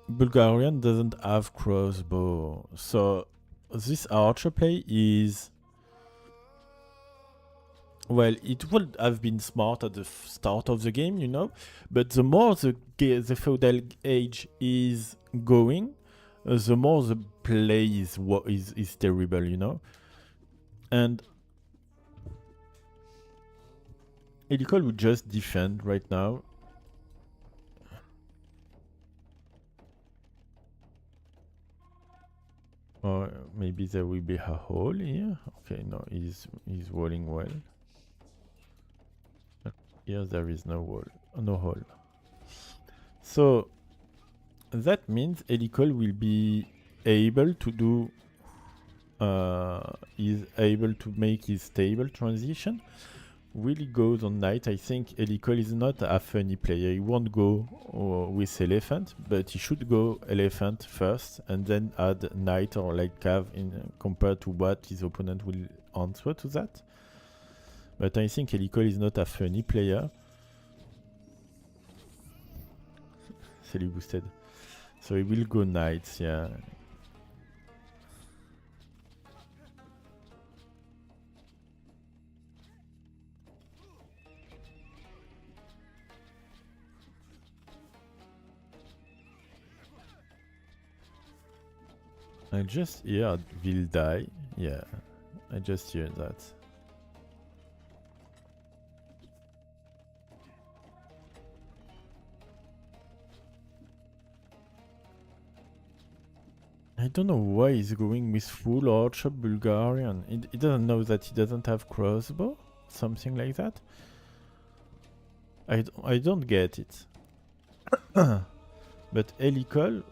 Bulgarian doesn't have crossbow. So this archer play is... Well, it would have been smart at the start of the game, you know, but the more the feudal age is going, the more the play is terrible, you know. And Helical would just defend right now. Or maybe there will be a hole here. Okay, no, he's walling well. Here there is no hole. So that means Helical will be able to do is able to make his stable transition. Will he goes on knight? I think Helical is not a funny player. He won't go with elephant, but he should go elephant first and then add knight or light cav in compared to what his opponent will answer to that. But I think Helical is not a funny player. Salut boosted. So he will go knights, yeah. I just hear will die. Yeah, I just hear that. I don't know why he's going with full archer Bulgarian. He doesn't know that he doesn't have crossbow? Something like that? I don't get it. But Helical,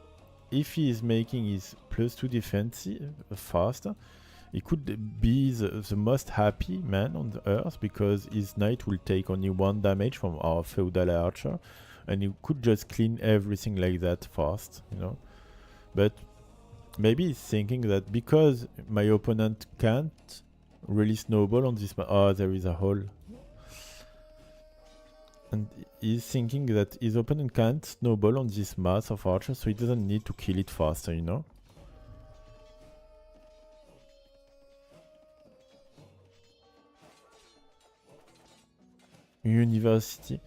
if he is making his +2 defensive faster, he could be the most happy man on the earth because his knight will take only 1 damage from our feudal archer and he could just clean everything like that fast, you know. But maybe he's thinking that because my opponent can't really snowball on this oh, there is a hole. And he's thinking that his opponent can't snowball on this mass of archers, so he doesn't need to kill it faster, you know? University.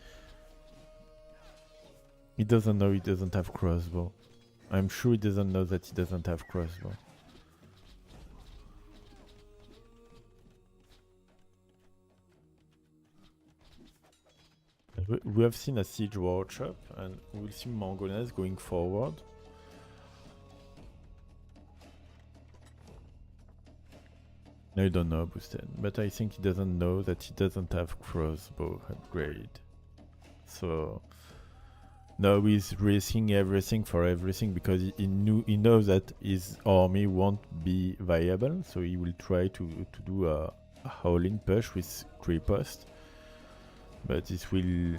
He doesn't know he doesn't have crossbow. I'm sure he doesn't know that he doesn't have crossbow. We have seen a siege workshop and we'll see Mangonese going forward. I don't know, Boosted, but I think he doesn't know that he doesn't have crossbow upgrade. So now he's risking everything for everything because he knows that his army won't be viable, so he will try to do a howling push with Creepost. But this will...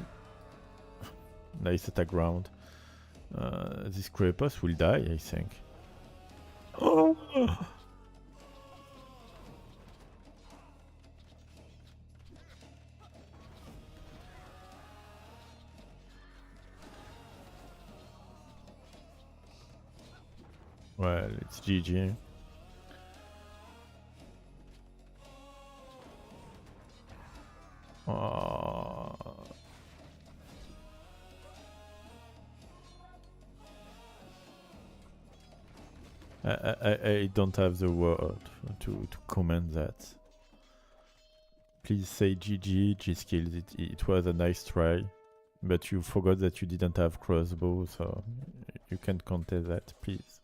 nice attack ground. This Creepost will die, I think. Oh! Well, it's GG. I don't have the word to comment that. Please say GG, G-Skills, it was a nice try, but you forgot that you didn't have crossbow, so you can't contest that, please.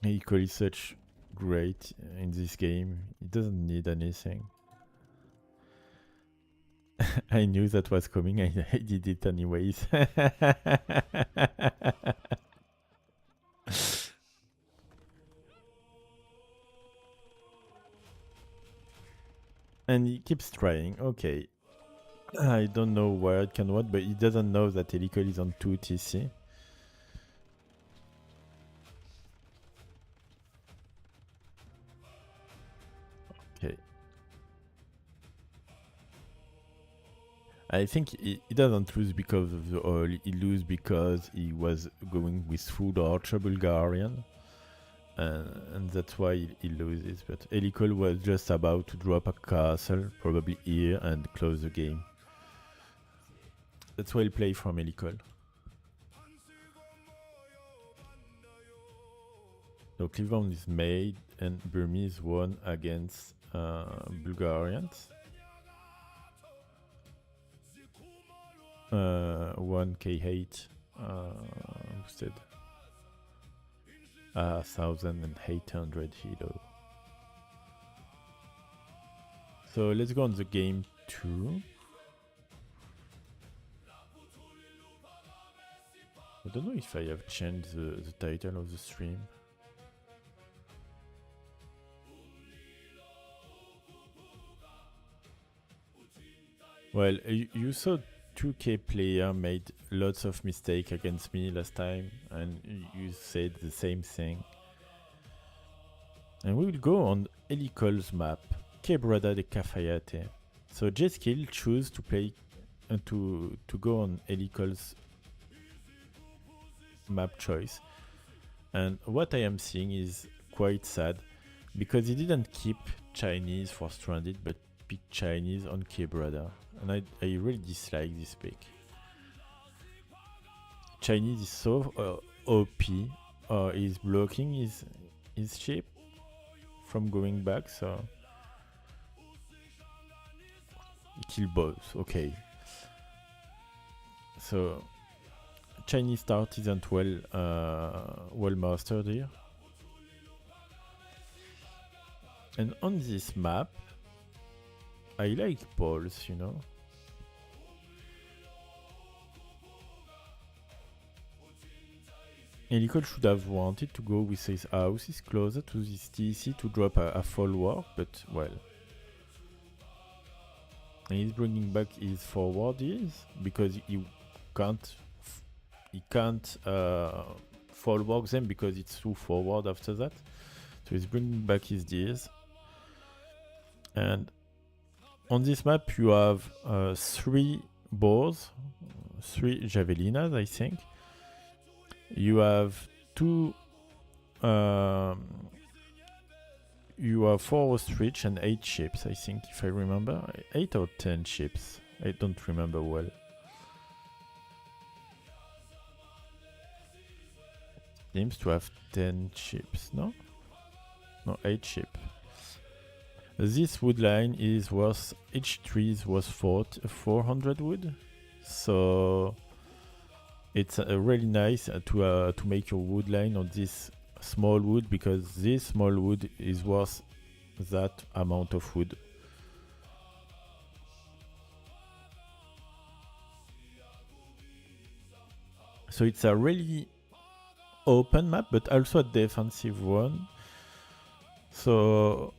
Equally such great in this game. He doesn't need anything. I knew that was coming. I did it anyways. And he keeps trying. Okay. I don't know where it can work, but he doesn't know that Helical is on 2 TC. Okay. I think he doesn't lose because of the oil. He loses because he was going with Food Archer Bulgarian. And that's why he loses. But Helical was just about to drop a castle, probably here, and close the game. That's why he play from Helical. So Cleveland is made and Burmese won against Bulgarians. 1k8 boosted. 1,800 hilo. So let's go on the game 2. I don't know if I have changed the title of the stream. Well, you saw 2K player made lots of mistakes against me last time, and you said the same thing. And we will go on Helical's map, Quebrada de Cafayate. So J-Skill choose to play to go on Helical's map choice. And what I am seeing is quite sad, because he didn't keep Chinese for Stranded, but picked Chinese on Quebrada. And I really dislike this pick. Chinese is so OP, he's blocking his ship from going back, so kill both. Okay. So Chinese start isn't well mastered here. And on this map, I like balls, you know. Helical should have wanted to go with his houses closer to this TC to drop a follower, but well. And he's bringing back his forwardies because he can't follow them because it's too forward after that. So he's bringing back his Ds. And on this map you have 3 boars, 3 javelinas, I think. You have 2 you have 4 ostrich and 8 ships, I think, if I remember. 8 or 10 ships, I don't remember well. Seems to have 10 ships, no? No, 8 ships. This wood line is worth, each tree is worth 400 wood. So it's really nice to make your wood line on this small wood, because this small wood is worth that amount of wood. So it's a really open map, but also a defensive one. So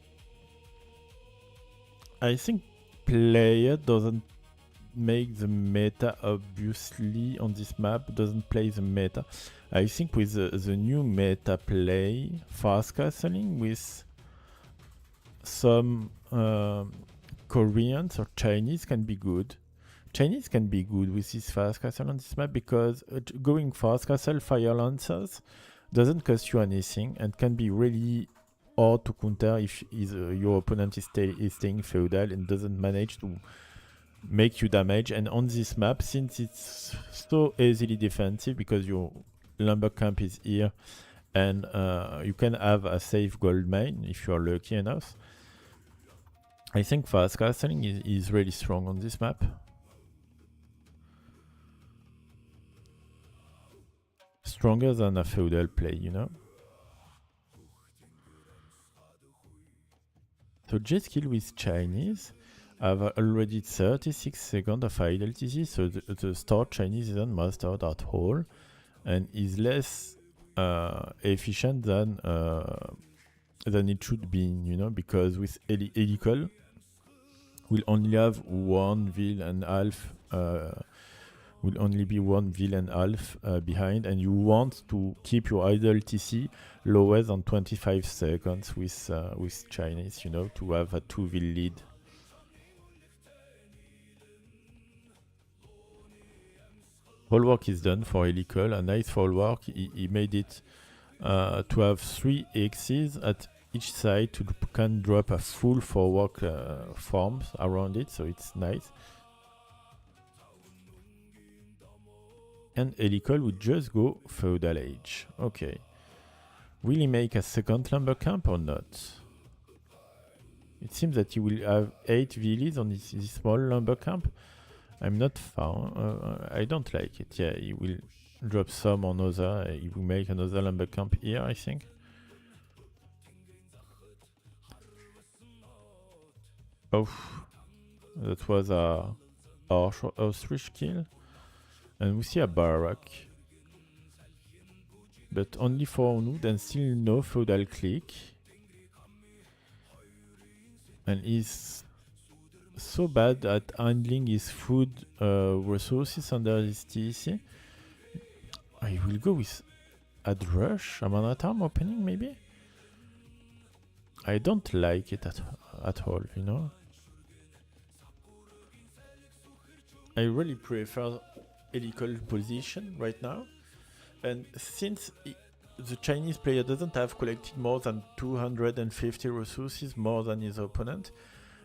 I think player doesn't make the meta, obviously, on this map, doesn't play the meta. I think with the new meta play, fast castling with some Koreans or Chinese can be good. Chinese can be good with this fast castle on this map, because going fast castle fire lancers doesn't cost you anything and can be really hard to counter if your opponent is staying feudal and doesn't manage to make you damage. And on this map, since it's so easily defensive because your lumber camp is here and you can have a safe gold mine if you are lucky enough, I think fast castling is really strong on this map. Stronger than a feudal play, you know. So J-Skill with Chinese have already 36 seconds of idle TC, so the start Chinese isn't mastered at all, and is less efficient than it should be, you know, because with Helical will only have one Vil and half, will only be one Vil and half behind, and you want to keep your idle TC lower than 25 seconds with Chinese, you know, to have a 2 Vil lead. All work is done for Helical, a nice fall work. He made it to have 3 X's at each side to can drop a full forward forms around it, so it's nice. And Helical would just go Feudal Age. Okay. Will he make a second lumber camp or not? It seems that he will have 8 villas on this small lumber camp. I'm not found. I don't like it. Yeah, he will drop some on other. He will make another lumber camp here, I think. Oh, that was a ostrich kill. And we see a barrack. But only 4 wood and still no feudal click. And he's so bad at handling his food resources under his TC. I will go with Ad Rush, a mana time opening maybe? I don't like it at all, you know? I really prefer Helical position right now. And since the Chinese player doesn't have collected more than 250 resources more than his opponent,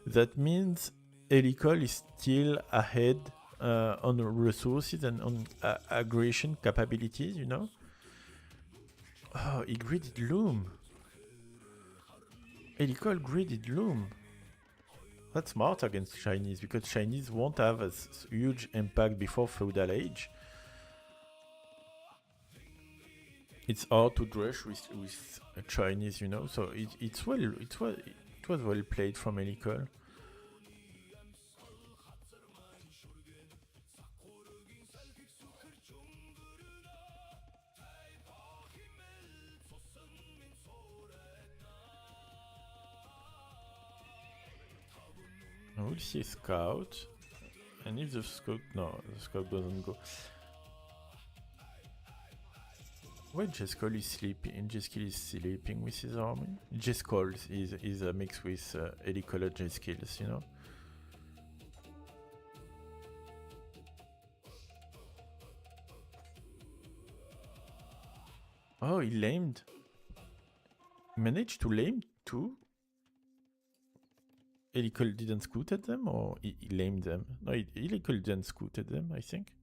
that means Helical is still ahead on resources and on aggression capabilities, you know? Oh, he gridded Loom. Helical gridded Loom. That's smart against Chinese, because Chinese won't have a huge impact before Feudal Age. It's hard to rush with Chinese, you know, so it was well played from Helical. We'll see a scout, and if the scout doesn't go. Why J-Skull is sleeping? J-Skill is sleeping with his army. J-Skull is a mix with Helical and J-Skills, you know. Oh, he lamed. Managed to lame too? Helical didn't scoot at them, or he lamed them? No, Helical didn't scoot at them, I think.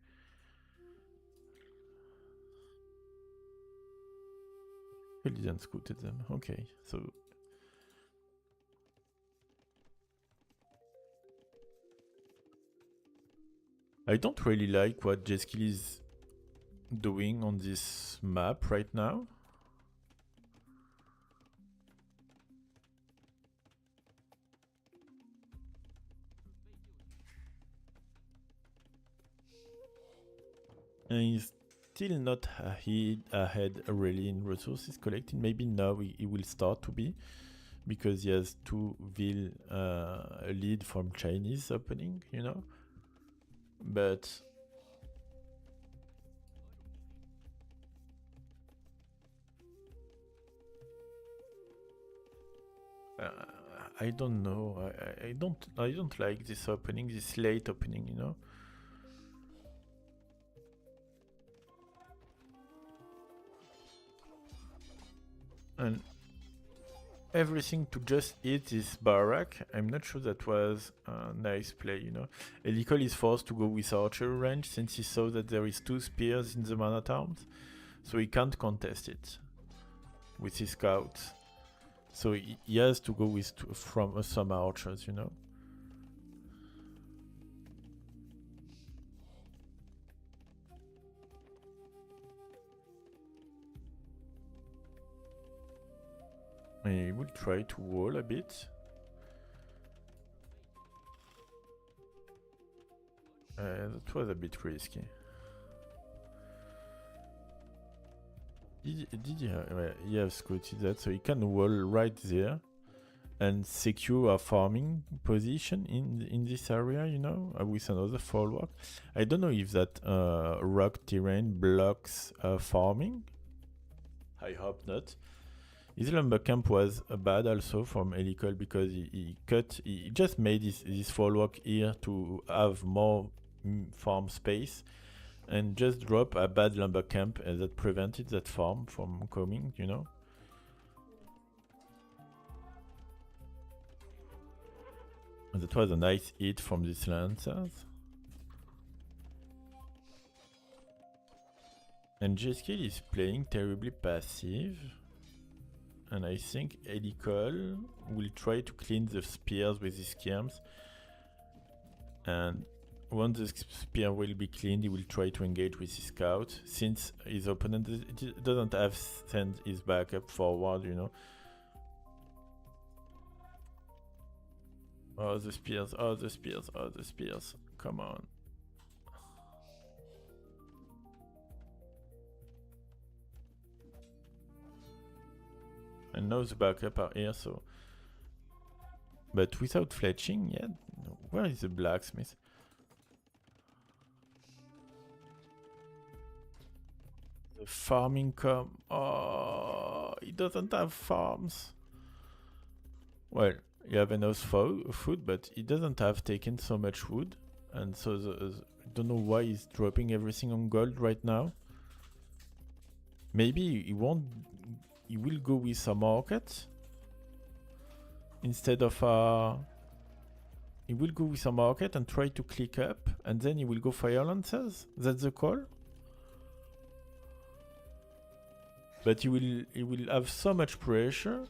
He didn't scoot at them, okay, so... I don't really like what J-Skill is doing on this map right now. And he's still not ahead really in resources collected. Maybe now he will start to be, because he has 2 Vil lead from Chinese opening, you know. But I don't know. I don't like this opening, this late opening, you know. And everything to just hit this barrack, I'm not sure that was a nice play, you know. Helical is forced to go with archery range since he saw that there is 2 spears in the mana towns, so he can't contest it with his scouts. So he has to go with from some archers, you know. I will try to wall a bit. That was a bit risky. He has scouted that, so he can wall right there and secure a farming position in this area, you know, with another follow-up. I don't know if that rock terrain blocks farming. I hope not. His lumber camp was bad also from Helical because he just made this follow-up here to have more farm space and just drop a bad lumber camp that prevented that farm from coming, you know. And that was a nice hit from these lancers. And J-Skill is playing terribly passive. And I think Helical will try to clean the spears with his skirms. And once the spear will be cleaned, he will try to engage with his scout. Since his opponent doesn't have sent his backup forward, you know. Oh, the spears, oh, the spears, oh, the spears. Come on. And now the backup are here, so... But without fletching, yeah, where is the blacksmith? The farming come... Oh, he doesn't have farms. Well, you have enough food, but he doesn't have taken so much wood. And so I don't know why he's dropping everything on gold right now. Maybe he won't... He will go with a market instead of he will go with a market and try to click up, and then he will go fire lancers. That's the call. But he will have so much pressure.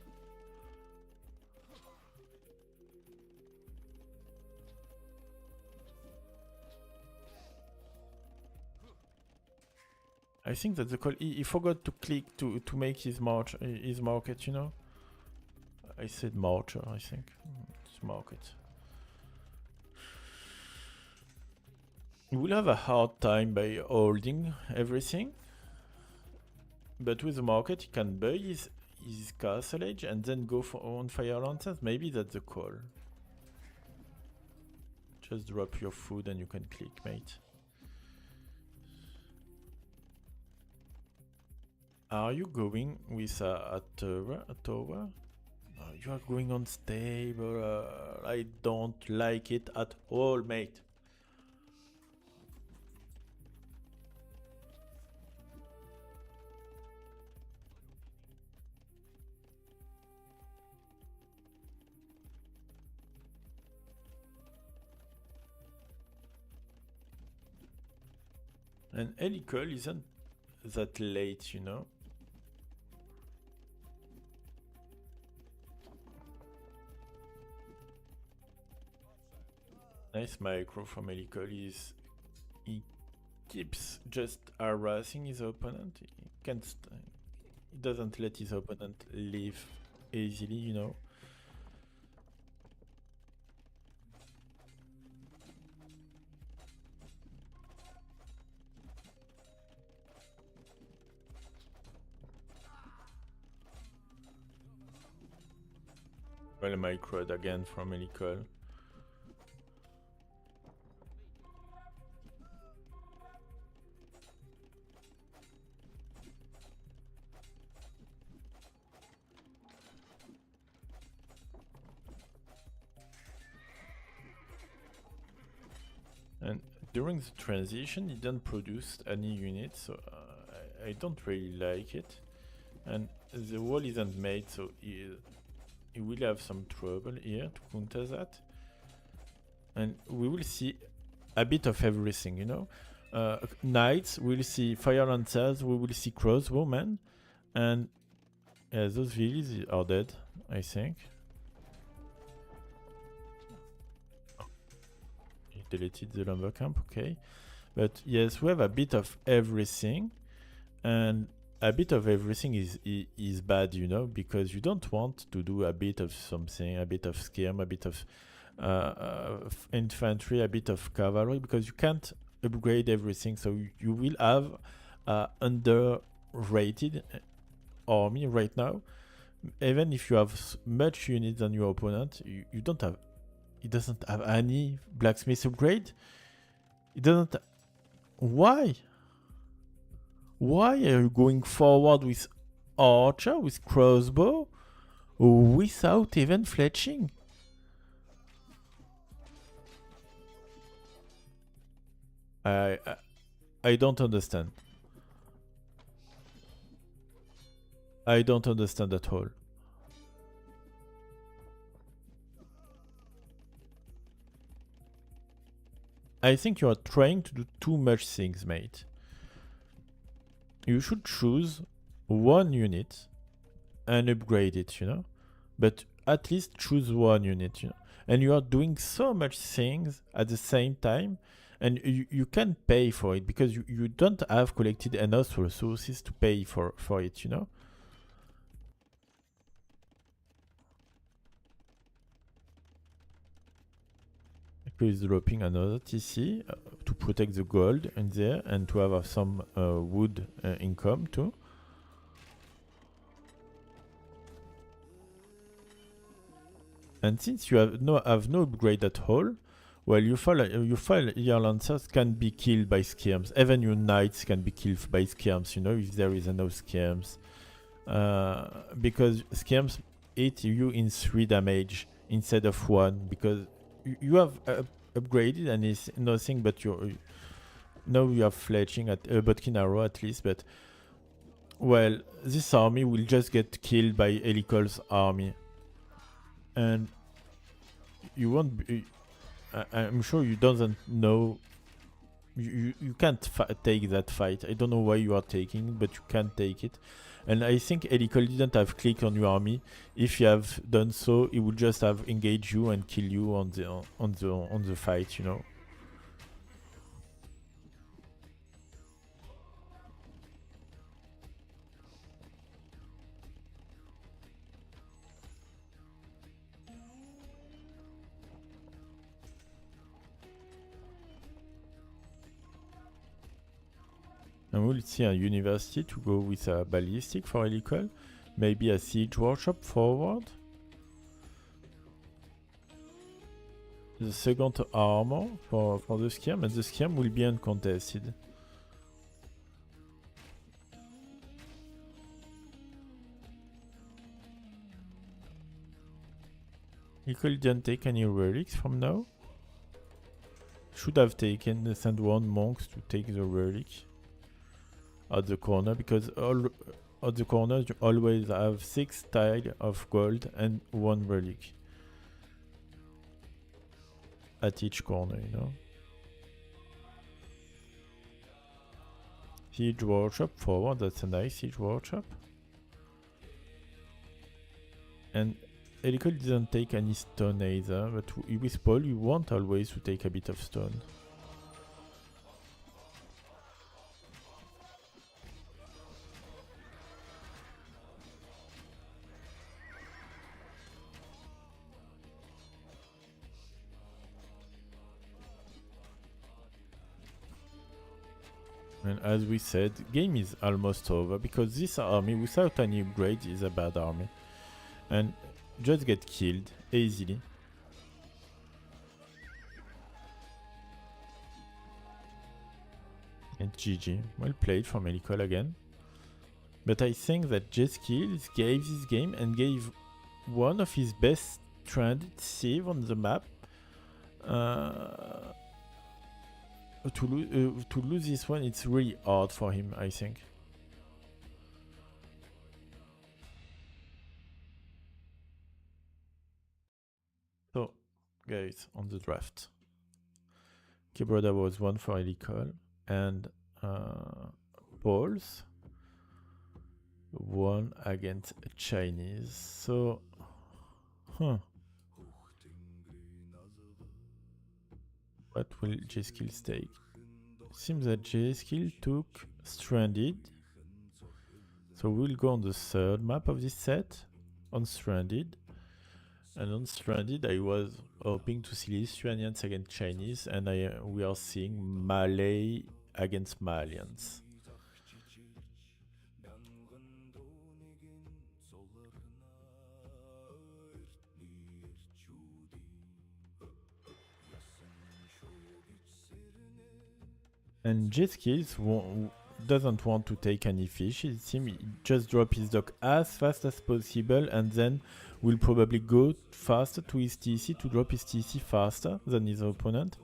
I think that's the call. He forgot to click to make his market, you know. I said marcher, I think. It's market. He will have a hard time by holding everything. But with the market, he can buy his castle edge and then go for on fire lanterns. Maybe that's the call. Just drop your food and you can click, mate. Are you going with a tower? You are going on stable. I don't like it at all, mate. And Helical isn't that late, you know. Nice micro from Helical. He keeps just harassing his opponent. He doesn't let his opponent leave easily, you know. Well, micro again from Helical. And during the transition, he didn't produce any units, so I don't really like it. And the wall isn't made, so he will have some trouble here to counter that. And we will see a bit of everything, you know. Knights, we'll see fire lancers, we will see crossbowmen, and those villies are dead, I think. Deleted the lumber camp, okay. But yes, we have a bit of everything, and a bit of everything is bad, you know, because you don't want to do a bit of something, a bit of scam, a bit of infantry, a bit of cavalry, because you can't upgrade everything. So you will have underrated army right now. Even if you have much units than your opponent, you don't have. It doesn't have any blacksmith upgrade. It doesn't. Why? Why are you going forward with archer, with crossbow, without even fletching? I I don't understand. I don't understand at all. I think you are trying to do too much things, mate. You should choose one unit and upgrade it, you know? But at least choose one unit, you know? And you are doing so much things at the same time, and you can pay for it because you don't have collected enough resources to pay for it, you know? Is dropping another TC to protect the gold in there and to have some wood income too. And since you have no upgrade at all, well, your lancers can be killed by skirms. Even your knights can be killed by skirms, you know, if there is enough skirms. Because skirms hit you in 3 damage instead of 1, because you have upgraded and it's nothing but now you have fletching at Botkin arrow at least, but well, this army will just get killed by Helical's army, and you won't be, I'm sure you doesn't know, you can't take that fight. I don't know why you are taking it, but you can't take it. And I think Helical didn't have click on your army. If you have done so, he would just have engaged you and kill you on the fight, you know. And we'll see a university to go with a ballistic for Helical. Maybe a siege workshop forward. The second armor for the skirm, and the skirm will be uncontested. Helical didn't take any relics from now. Should have taken the send one monks to take the relic at the corner, because at the corners you always have 6 tile of gold and 1 relic at each corner, you know. Siege workshop forward, that's a nice siege workshop. And Helical didn't take any stone either, but with Paul you want always to take a bit of stone. And as we said, game is almost over, because this army without any upgrade is a bad army. And just get killed easily. And GG. Well played from Helical again. But I think that J-Skills gave this game and gave one of his best stranded save on the map. To lose this one, it's really hard for him, I think. So, guys, on the draft, Kibroda was 1 for Helical, and Paul's 1 against Chinese. So, what will J-Skills take? Seems that J-Skill took Stranded. So we'll go on the 3rd map of this set, on Stranded. And on Stranded I was hoping to see Lithuanians against Chinese, and we are seeing Malay against Malians. And J-Skills doesn't want to take any fish. It seems he just drop his dock as fast as possible and then will probably go faster to his TC to drop his TC faster than his opponent.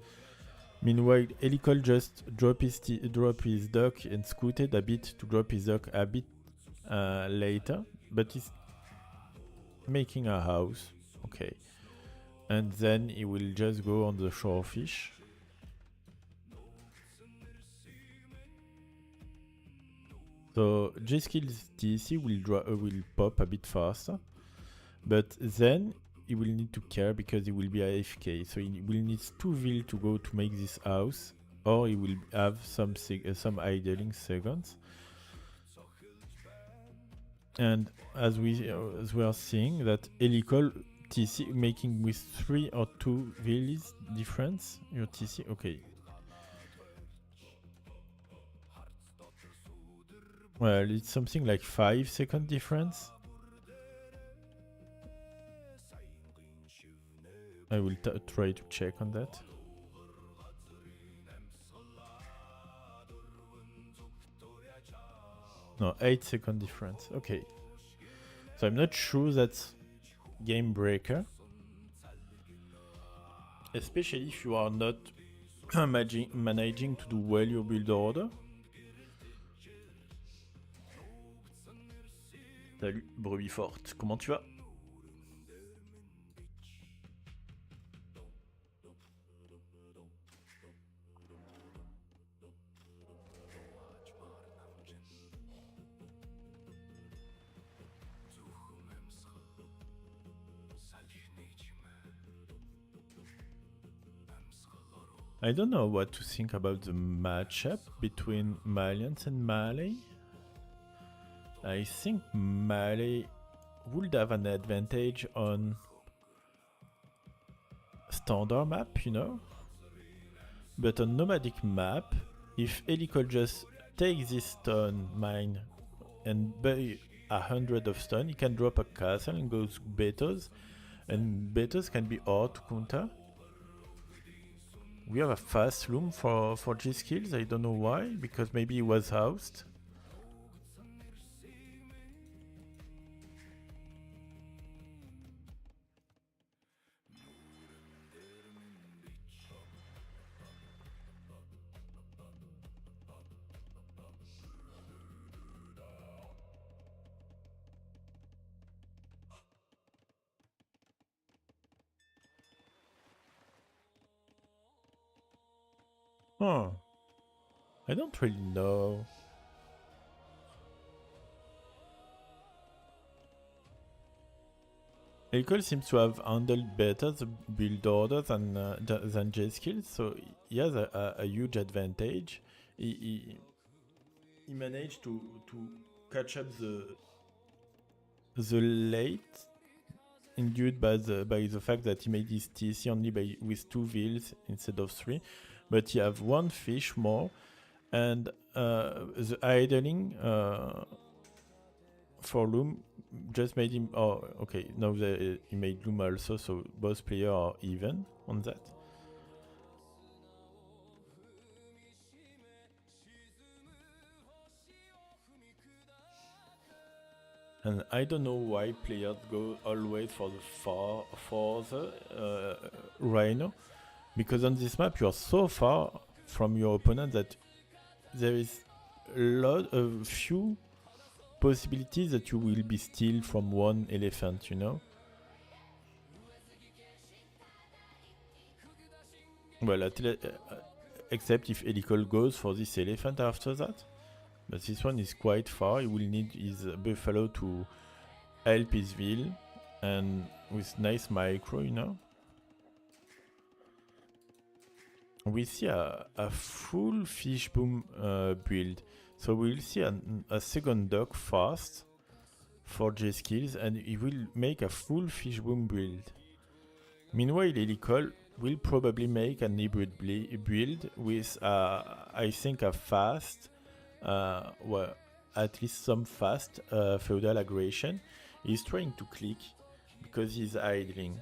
Meanwhile, Helical just drop his dock and scooted a bit to drop his dock a bit later, but he's making a house. Okay. And then he will just go on the shore fish. So J-Skill's TC will pop a bit faster, but then he will need to care because he will be AFK. So he will need 2 vil to go to make this house, or he will have some idling seconds. And as we are seeing that Helical TC making with 3 or 2 vills difference your TC. Okay. Well, it's something like 5-second difference. I will try to check on that. No, 8-second difference. Okay. So I'm not sure that's game breaker. Especially if you are not managing to do well your build order. Salut, brebis forte, comment tu vas? I don't know what to think about the matchup between Malians and Malay. I think Malay would have an advantage on standard map, you know? But on nomadic map, if Helical just takes this stone mine and buy 100 of stone, he can drop a castle and goes betas, and betas can be hard to counter. We have a fast loom for G-Skills, I don't know why, because maybe he was housed. Huh. I don't really know. Helical seems to have handled better the build order than J-Skills, so he has a huge advantage. He managed to catch up the late, induced by the fact that he made his TC only with 2 vills instead of 3. But you have 1 fish more, and the idling for loom just made him. Oh, okay. Now he made loom also, so both players are even on that. And I don't know why players go always for the Rhino. Because on this map you are so far from your opponent that there is a few possibilities that you will be steal from 1 elephant, you know? Well, except if Helical goes for this elephant after that. But this one is quite far, he will need his buffalo to help his will, and with nice micro, you know? We see a full fish boom build, so we'll see a second dock fast for J-Skills, and he will make a full fish boom build. Meanwhile, Helical will probably make an hybrid build with, I think, a fast, well, at least some fast feudal aggression. He's trying to click because he's idling.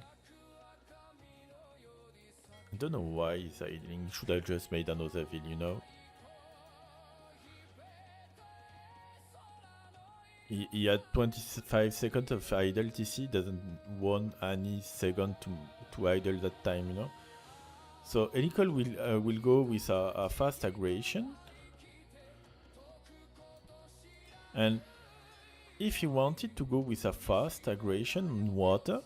I don't know why he's idling. He should have just made another ville, you know? He had 25 seconds of idle TC, doesn't want any second to idle that time, you know? So Helical will go with a fast aggression. And if he wanted to go with a fast aggression in water,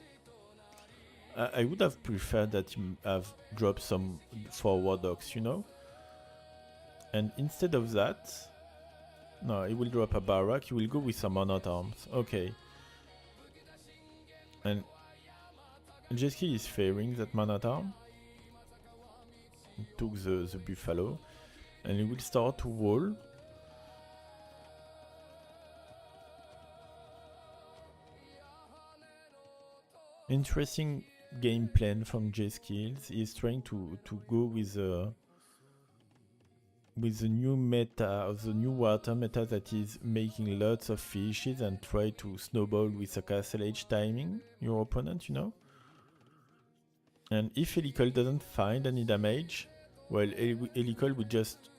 I would have preferred that he have dropped some forward docks, you know? And instead of that, no, he will drop a barrack, he will go with some man at arms. Okay. And Jeski is fearing that man at arm. He took the buffalo. And he will start to wall. Interesting game plan from J-Skills. He's trying to go with the new meta, the new water meta that is making lots of fishes and try to snowball with a castle age timing your opponent, you know? And if Helical doesn't find any damage, well, Helical would just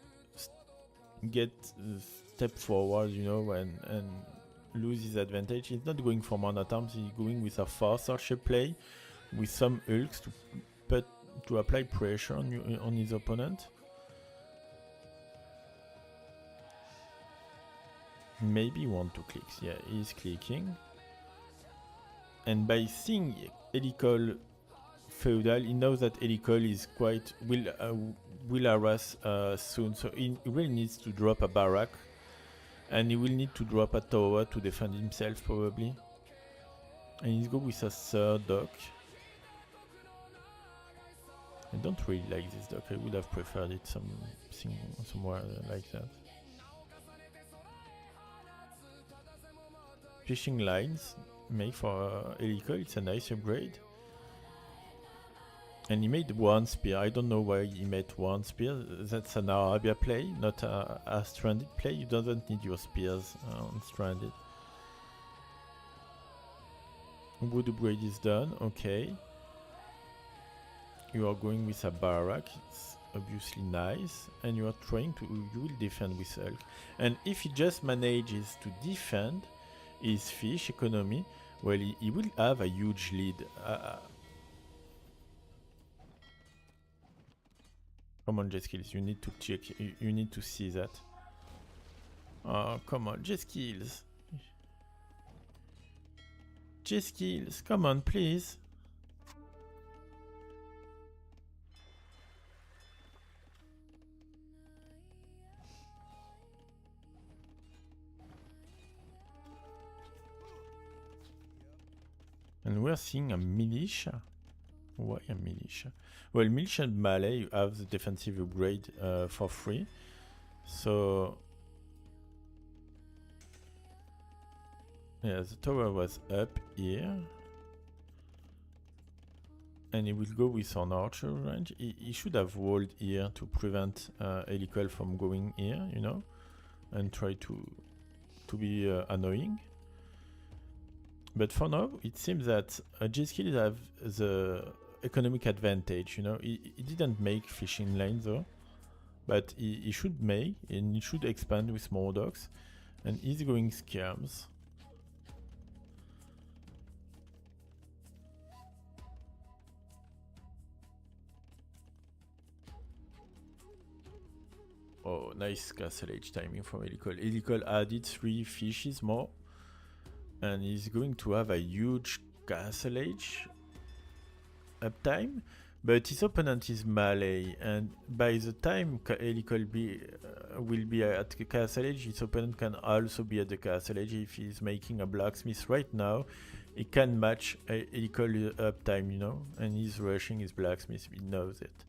get step forward, you know, and lose his advantage. He's not going for man at arms, he's going with a fast archer play with some hulks to apply pressure on his opponent. Maybe 1 2 clicks, yeah, he's clicking. And by seeing Helical feudal, he knows that Helical is quite will harass soon, so he really needs to drop a barrack. And he will need to drop a tower to defend himself probably. And he's go with a third dock. I don't really like this dock, I would have preferred it somewhere like that. Fishing lines make for Helical, it's a nice upgrade. And he made 1 spear, I don't know why he made 1 spear, that's an Arabia play, not a stranded play, you don't need your spears on stranded. Wood upgrade is done, okay. You are going with a barrack, it's obviously nice, and you are trying to, you will defend with Hulk. And if he just manages to defend his fish economy, well, he will have a huge lead. Come on, J-Skills, you need to check, you need to see that. Oh, come on, J-Skills. J-Skills, come on, please. And we're seeing a militia. Why a militia? Well, militia and melee, you have the defensive upgrade for free. So yeah, the tower was up here. And he will go with an archer range. He should have walled here to prevent Helical from going here, you know, and try to be annoying. But for now, it seems that J-Skills have the economic advantage, you know. He didn't make fishing lanes though, but he should make, and he should expand with more docks, and he's going skirms. Oh, nice castle age timing from Helical. Helical added 3 fishes more, and he's going to have a huge castle age uptime, but his opponent is melee, and by the time Helical will be at the castle age, his opponent can also be at the castle age. If he's making a blacksmith right now, he can match Helical uptime, you know, and he's rushing his blacksmith, he knows it.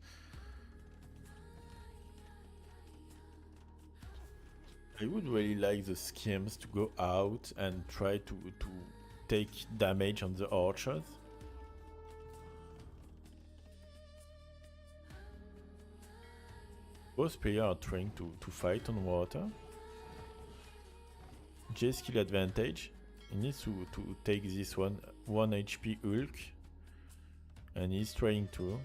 I would really like the schemes to go out and try to take damage on the archers. Both players are trying to fight on water. J skill advantage. He needs to take this 1 HP Hulk. And he's trying to.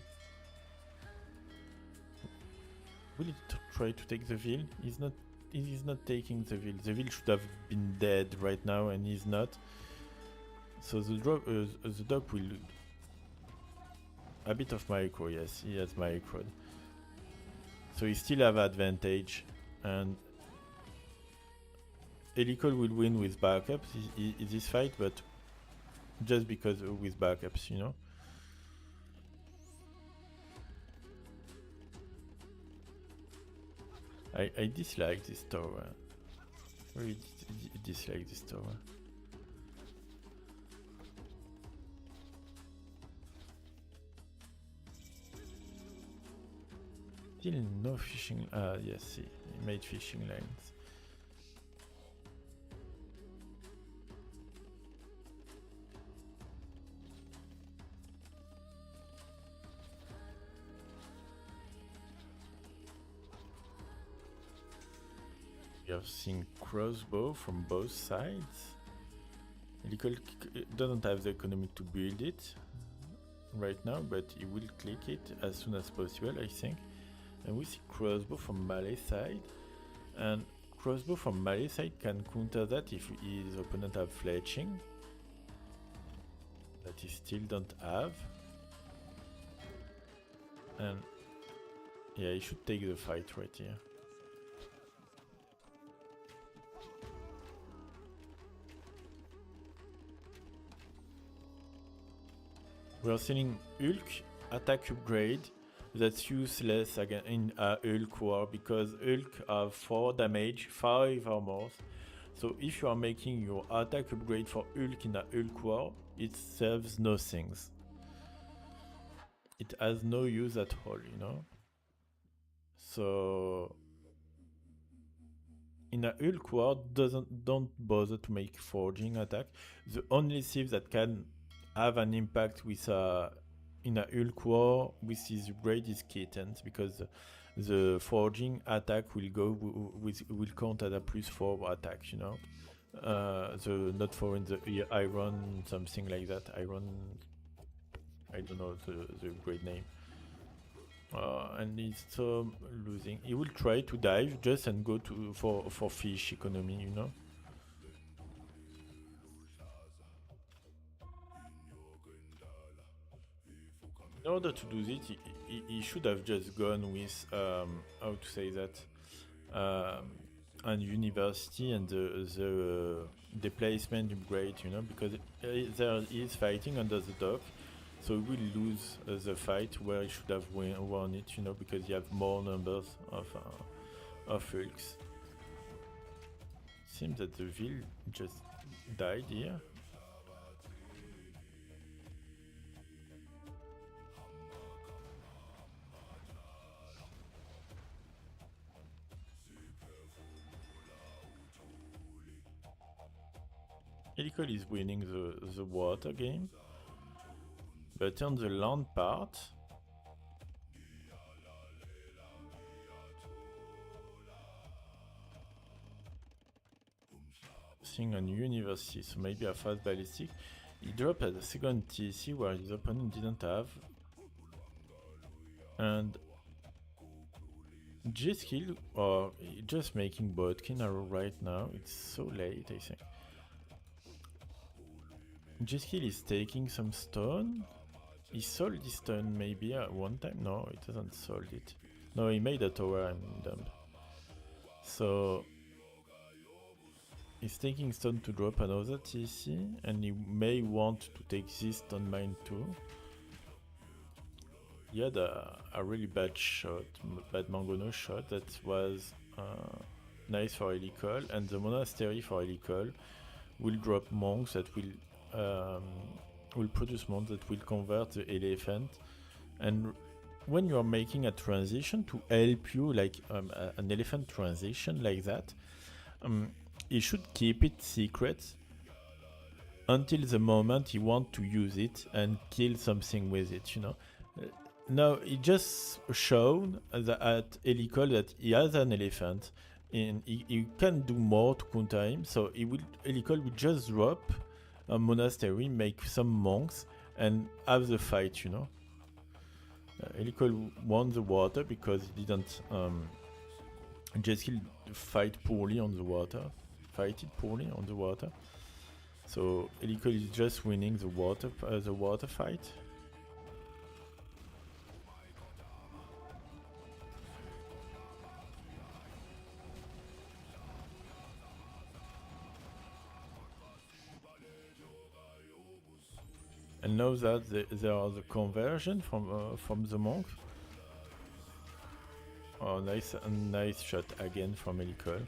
Will he try to take the Veil? He's not taking the Veil. The Veil should have been dead right now, and he's not. So the dog will. A bit of micro, yes, he has micro. So he still have advantage, and Helical will win with backups this fight, but just because with backups, you know. I dislike this tower. Really dislike this tower. Still no fishing. Yes, see, he made fishing lines. We have seen crossbow from both sides. Helical doesn't have the economy to build it right now, but he will click it as soon as possible, I think. And we see crossbow from melee side, and crossbow from melee side can counter that if his opponent have fletching that he still don't have. And yeah, he should take the fight right here. We are selling Hulk attack upgrade. That's useless again in a Hulk war, because Hulk have 4 damage, 5 armors. So if you are making your attack upgrade for Hulk in a Hulk war, it serves nothing. It has no use at all, you know. So in a Hulk war, don't bother to make forging attack. The only thief that can have an impact with in a Hulk war with his upgrade is Kittens, because the forging attack will go will count as a +4 attack, you know. The not for in the iron something like that. Iron, I don't know the upgrade name. And he's losing. He will try to dive just and go to for fish economy, you know. In order to do this, he should have just gone with how to say that, an university and the placement upgrade, you know, because there he is fighting under the dock, so he will lose the fight where he should have won it, you know, because you have more numbers of Hulks. Seems that the Ville just died here. Helical is winning the water game, but on the land part, seeing on university, so maybe a fast ballistic. He dropped at the second TC where his opponent didn't have, and J skill or just making Bodkin arrow right now. It's so late, I think. J-Skill is taking some stone. He sold this stone maybe at one time. No, it hasn't sold it. No, he made a tower and dump. So he's taking stone to drop another TC, and he may want to take this stone mine too. He had a really bad shot, bad Mangono shot that was nice for Helical, and the monastery for Helical will drop monks that will produce monks that will convert the elephant. And when you are making a transition to help you, like an elephant transition like that, you should keep it secret until the moment you want to use it and kill something with it, you know. now he just showed that at Helical that he has an elephant, and he can do more to counter him. So Helical will just drop a monastery, make some monks, and have the fight. You know, Helical won the water because he didn't just fight poorly on the water, fight it poorly on the water. So Helical is just winning the water fight. And now that there are the conversion from the monk. Oh, nice shot again from Helical.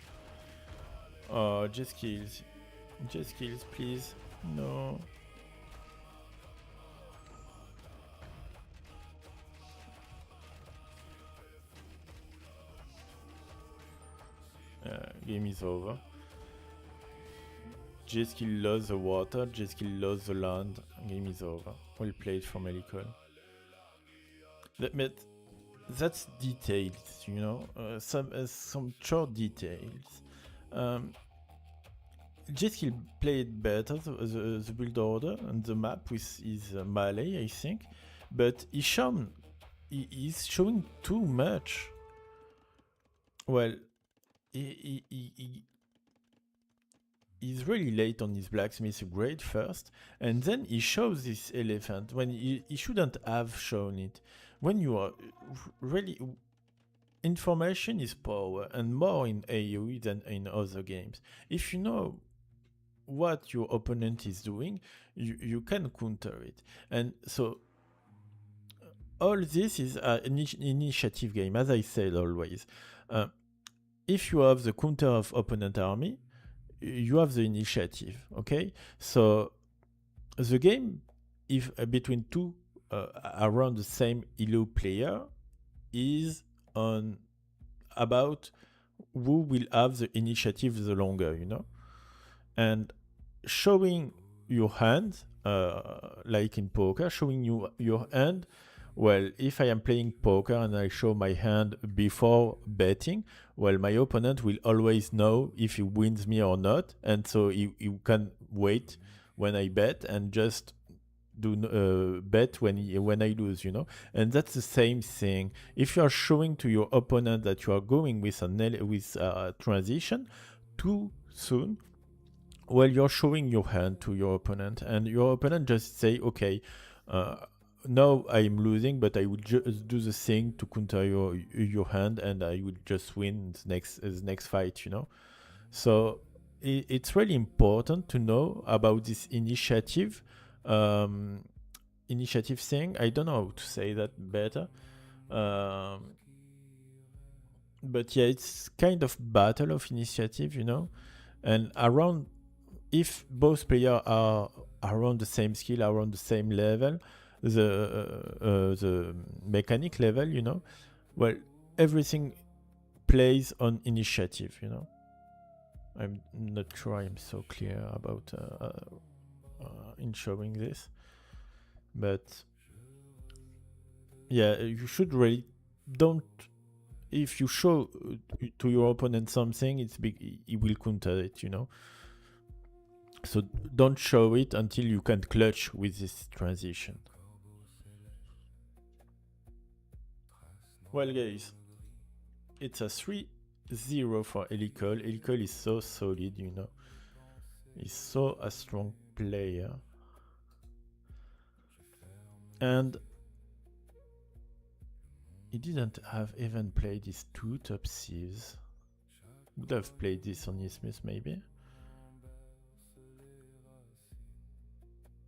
Oh, just kills, please. No. Game is over. J-Skill lost the water, J-Skill lost the land, game is over. Well played from Helical. But that's details, you know, some short details. J-Skill played better the build order and the map with his melee, I think, but he's showing too much. Well, he's really late on his blacksmith grade first, and then he shows this elephant when he shouldn't have shown it. When you are really... Information is power, and more in AOE than in other games. If you know what your opponent is doing, you can counter it. And so all this is an initiative game, as I said always. If you have the counter of opponent army, you have the initiative, okay? So the game, if between two around the same elo player, is on about who will have the initiative the longer, you know? And showing your hand, like in poker, showing you your hand, well, if I am playing poker and I show my hand before betting, well, my opponent will always know if he wins me or not, and so he can wait when I bet and just do bet when I lose, you know. And that's the same thing. If you are showing to your opponent that you are going with a transition too soon, well, you're showing your hand to your opponent, and your opponent just say, okay, now I'm losing, but I will just do the thing to counter your hand, and I will just win the next fight, you know. So it's really important to know about this initiative thing. I don't know how to say that better, but yeah, it's kind of battle of initiative, you know. And around, if both players are around the same skill, around the same level, the mechanic level, you know, well, everything plays on initiative, you know. I'm not sure I'm so clear about in showing this, but yeah, you should really don't. If you show to your opponent something, it's big, he will counter it, you know. So don't show it until you can clutch with this transition. Well, guys, it's a 3-0 for Helical. Helical is so solid, you know. He's so a strong player. And he didn't have even played his 2 top thieves. Would have played this on Isthmus, maybe.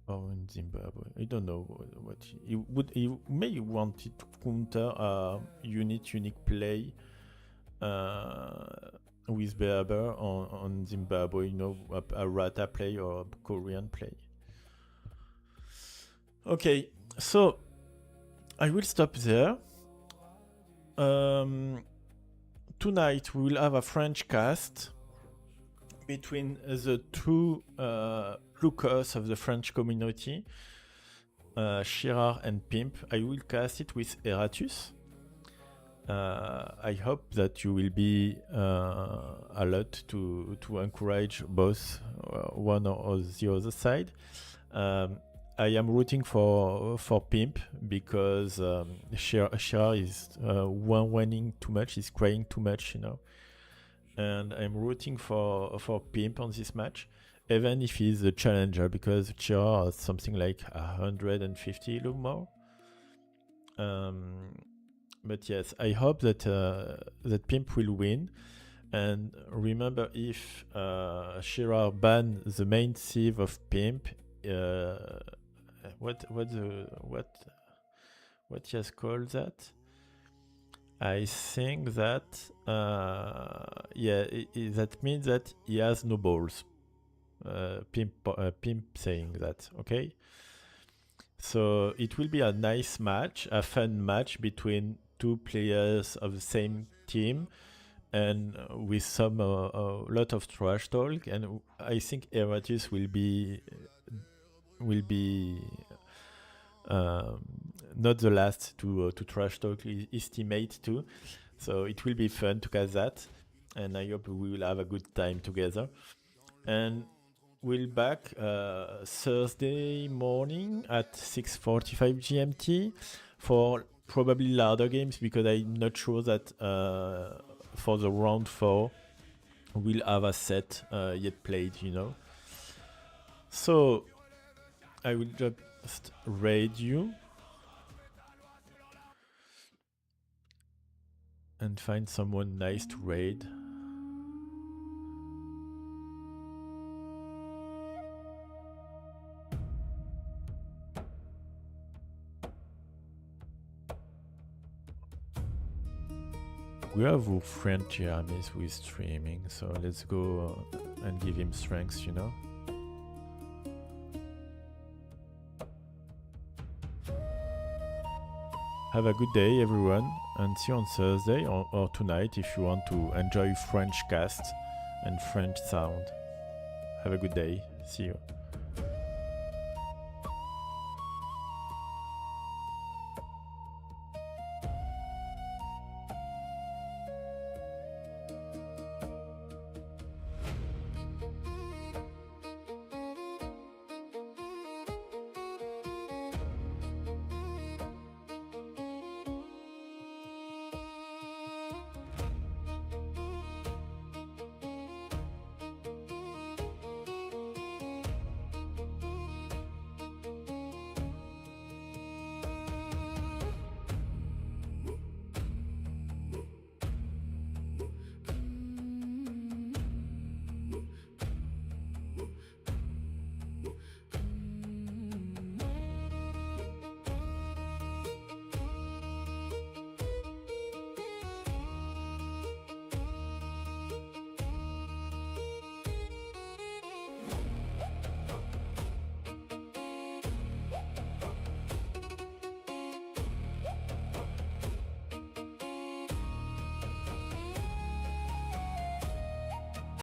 Or in Zimbabwe. I don't know what he would. He may wanted to counter a unique play with Berber on Zimbabwe, you know, a Rata play or a Korean play. Okay, so I will stop there. Tonight we will have a French cast between the two Lucas of the French community. Shirar and Pimp. I will cast it with Eratus. I hope that you will be alert to encourage both one or the other side. I am rooting for Pimp because Shirar is winning too much, is crying too much, you know. And I'm rooting for Pimp on this match, even if he's a challenger, because Shirar has something like 150 look more. But yes, I hope that that Pimp will win. And remember, if Shirar ban the main sieve of Pimp, what he has called that? I think that that means that he has no balls. Pimp saying that, okay? So it will be a nice match, a fun match between two players of the same team, and with some a lot of trash talk. And I think Eratus will be not the last to trash talk his teammate too. So it will be fun to cast that, and I hope we will have a good time together. And we'll back Thursday morning at 6:45 GMT for probably ladder games, because I'm not sure that for the round 4 we'll have a set yet played, you know. So I will just raid you and find someone nice to raid. We have a friend Jeremy's who is streaming, so let's go and give him strength, you know. Have a good day, everyone, and see you on Thursday or tonight if you want to enjoy French cast and French sound. Have a good day. See you.